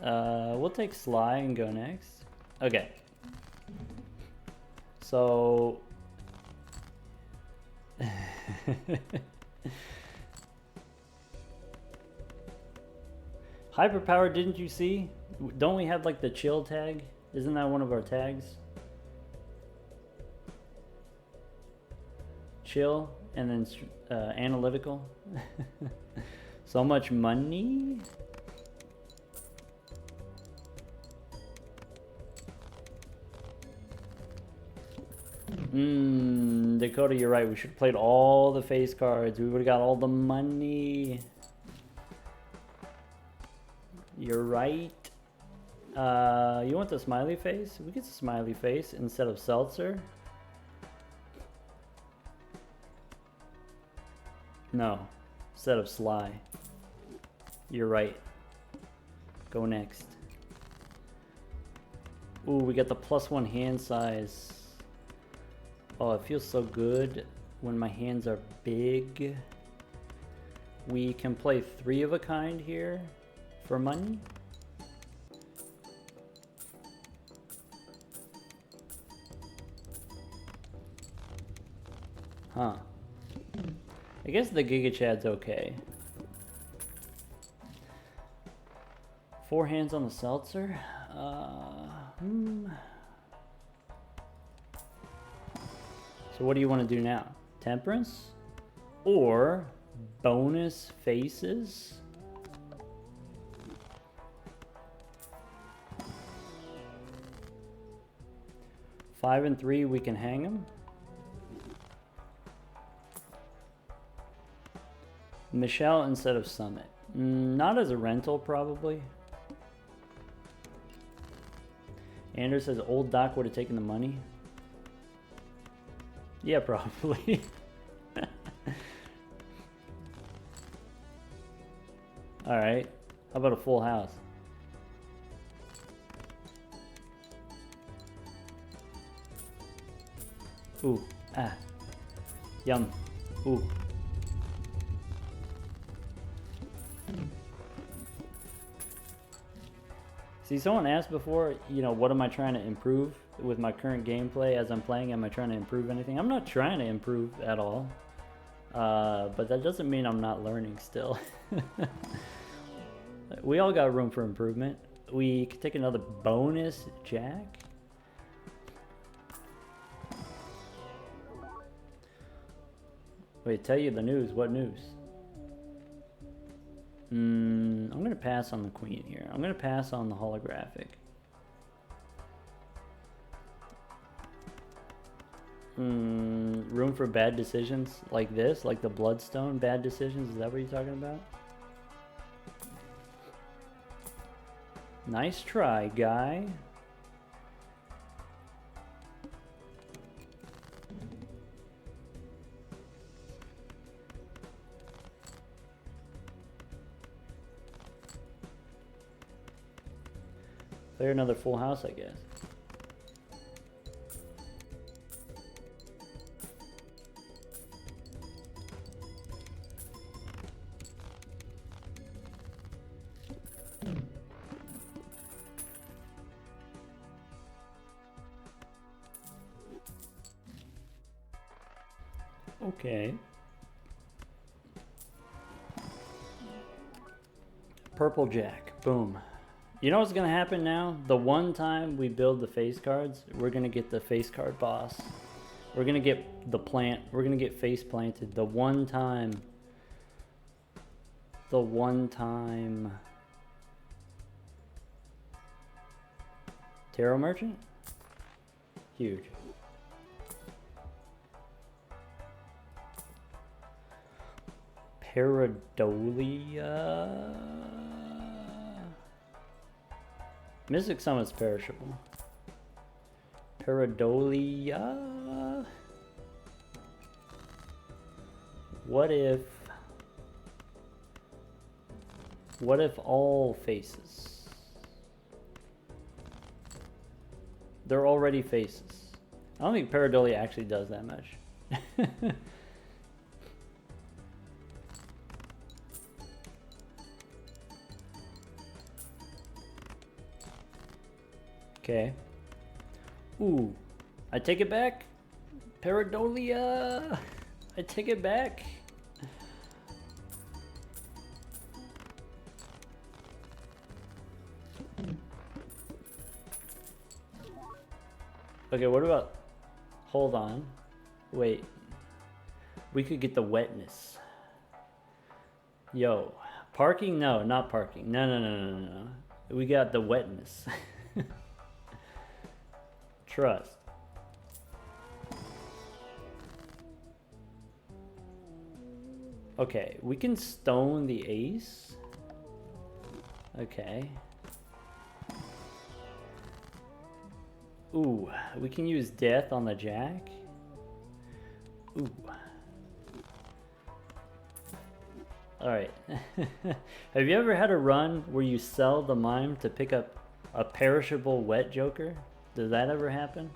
We'll take Sly and go next. Okay. So... Hyperpower, didn't you see? Don't we have like the chill tag? Isn't that one of our tags? Chill and then analytical. So much money. Dakota, you're right. We should have played all the face cards. We would have got all the money. You're right. You want the smiley face? We get the smiley face instead of seltzer. No, instead of Sly. You're right. Go next. Ooh, we got the +1 hand size. Oh, it feels so good when my hands are big. We can play 3 of a kind here for money. Huh. I guess the Giga Chad's okay. 4 hands on the seltzer? So what do you want to do now? Temperance? Or bonus faces? Five and 3, we can hang them. Michelle instead of Summit. Not as a rental, probably. Anders says old Doc would have taken the money. Yeah, probably. Alright. How about a full house? Ooh. Ah. Yum. Ooh. See, someone asked before, you know, what am I trying to improve with my current gameplay as I'm playing? Am I trying to improve anything? I'm not trying to improve at all. But that doesn't mean I'm not learning still. We all got room for improvement. We could take another bonus jack. Wait, tell you the news. What news? I'm going to pass on the queen here. I'm going to pass on the holographic. Room for bad decisions like this? Like the Bloodstone bad decisions? Is that what you're talking about? Nice try, guy. Play another full house, I guess. Okay. Purple Jack. Boom. You know what's going to happen now? The one time we build the face cards, we're going to get the face card boss. We're going to get the plant. We're going to get face planted. The one time. Tarot Merchant? Huge. Paradolia. Mystic Summit's perishable. Paradolia. What if all faces? They're already faces. I don't think Paradolia actually does that much. Okay. Ooh. I take it back. Paradolia. I take it back. Okay, what about... Hold on. Wait. We could get the wetness. Yo. Parking? No, not parking. No. We got the wetness. Trust. Okay, we can stone the ace. Okay. Ooh, we can use death on the jack. Ooh. Alright. Have you ever had a run where you sell the mime to pick up a perishable wet joker? Does that ever happen?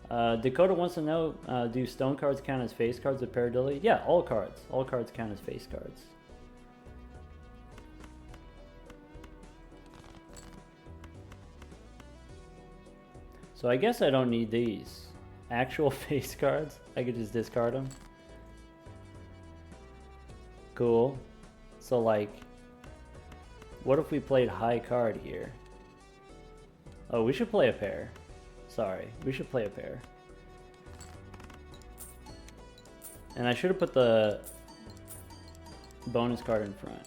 Dakota wants to know, do stone cards count as face cards with Paradolia? Yeah, all cards. All cards count as face cards. So I guess I don't need these. Actual face cards? I could just discard them. Cool. So like... What if we played high card here? Oh, we should play a pair. Sorry, we should play a pair. And I should have put the bonus card in front.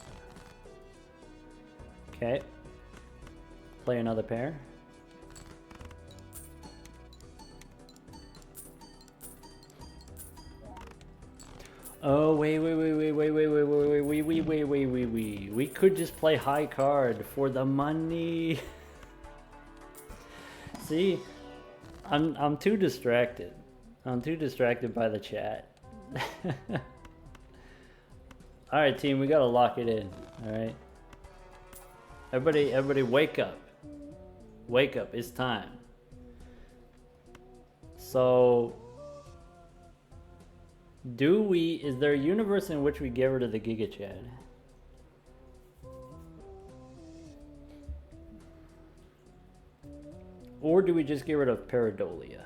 Okay. Play another pair. Oh, wait. We could just play high card for the money. See, I'm too distracted. I'm too distracted by the chat. All right, team, we gotta lock it in. All right. Everybody, wake up. Wake up, it's time. So, is there a universe in which we get rid of the Giga Chad? Or do we just get rid of Paradolia?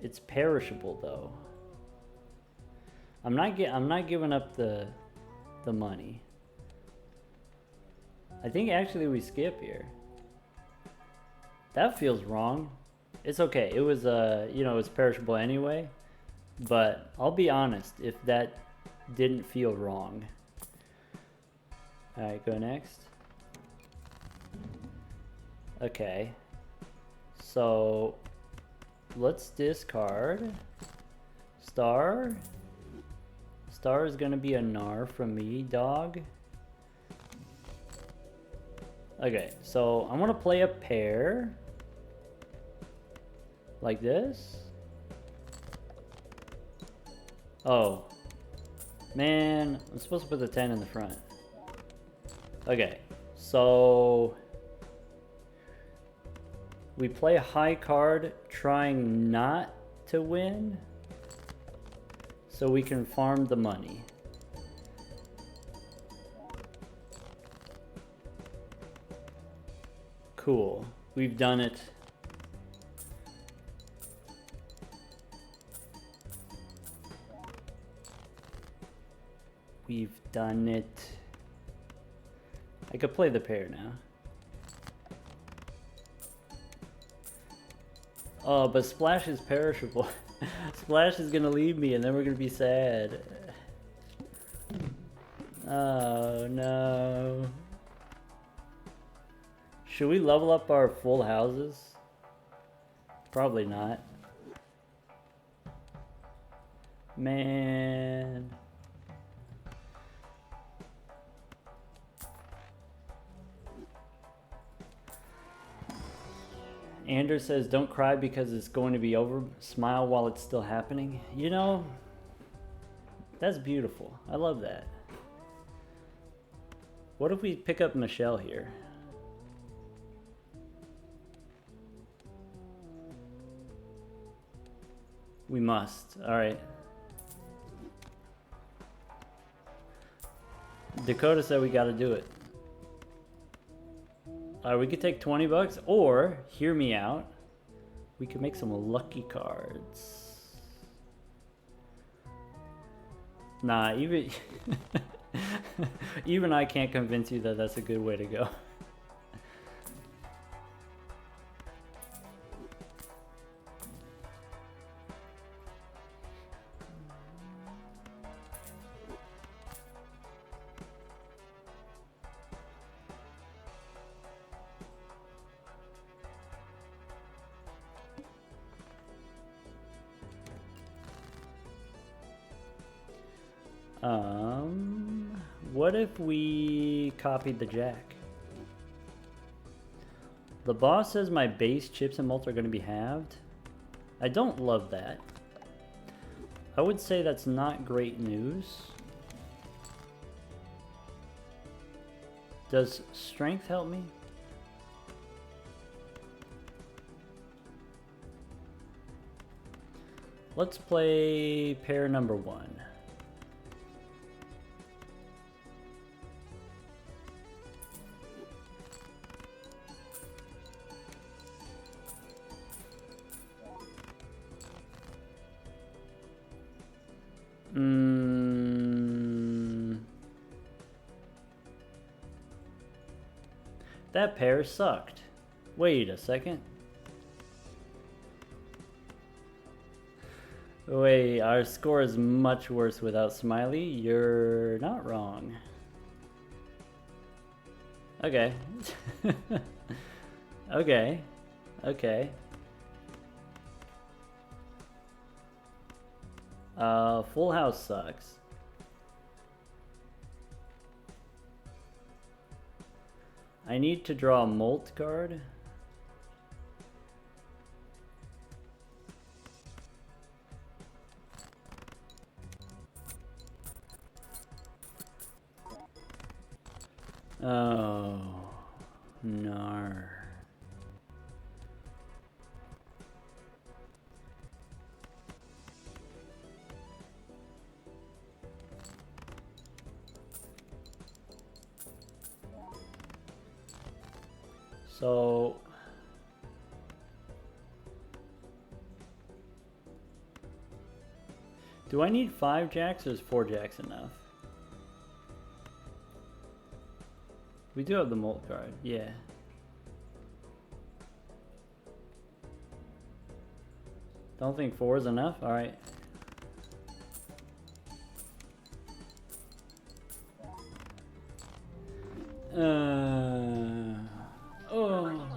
It's perishable though. I'm not giving up the money. I think actually we skip here. That feels wrong. It's okay. It was you know, it's perishable anyway. But I'll be honest, if that didn't feel wrong. All right, go next. Okay. So let's discard Star. Star is gonna be a Gnar from me, dog. Okay, so I'm gonna play a pair like this. Oh man, I'm supposed to put the 10 in the front. Okay, so we play a high card trying not to win so we can farm the money. Cool. We've done it. We've done it. I could play the pair now. Oh, but Splash is perishable. Splash is gonna leave me and then we're gonna be sad. Oh no. Should we level up our full houses? Probably not. Man. Anders says, don't cry because it's going to be over. Smile while it's still happening. You know, that's beautiful. I love that. What if we pick up Michelle here? We must. All right. Dakota said we got to do it. We could take 20 bucks, or, hear me out, we could make some lucky cards. Nah, even I can't convince you that that's a good way to go. What if we copied the jack? The boss says my base chips and malt are going to be halved. I don't love that. I would say that's not great news. Does strength help me? Let's play pair number 1. That pair sucked. Wait a second. Wait, our score is much worse without Smiley. You're not wrong. Okay. Okay. Okay. Full house sucks. I need to draw a molt card. Oh, no. So do I need 5 jacks or is 4 jacks enough? We do have the molt card, yeah. Don't think 4 is enough? Alright. Oh.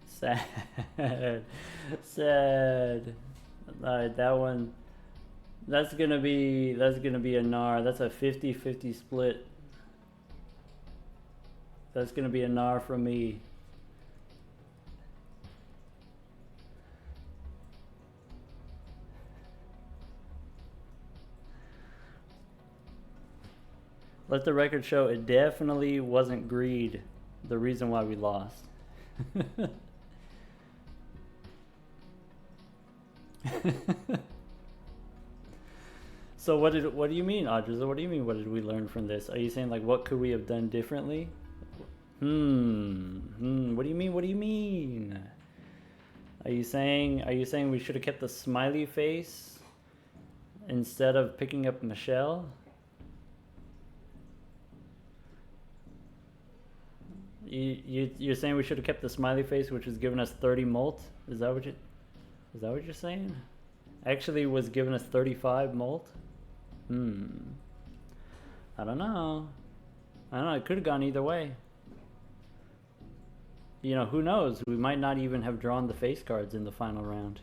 Sad. Sad. Alright, that one. That's gonna be a gnar. That's a 50-50 split. That's gonna be a gnar from me. Let the record show it definitely wasn't greed the reason why we lost. So what do you mean, Audrey? What do you mean, what did we learn from this? Are you saying like what could we have done differently? What do you mean? What do you mean? Are you saying we should have kept the smiley face instead of picking up Michelle? You're saying we should have kept the smiley face, which was giving us 30 molt? Is that what you're saying? Actually was giving us 35 molt? I don't know. It could have gone either way. You know, who knows? We might not even have drawn the face cards in the final round.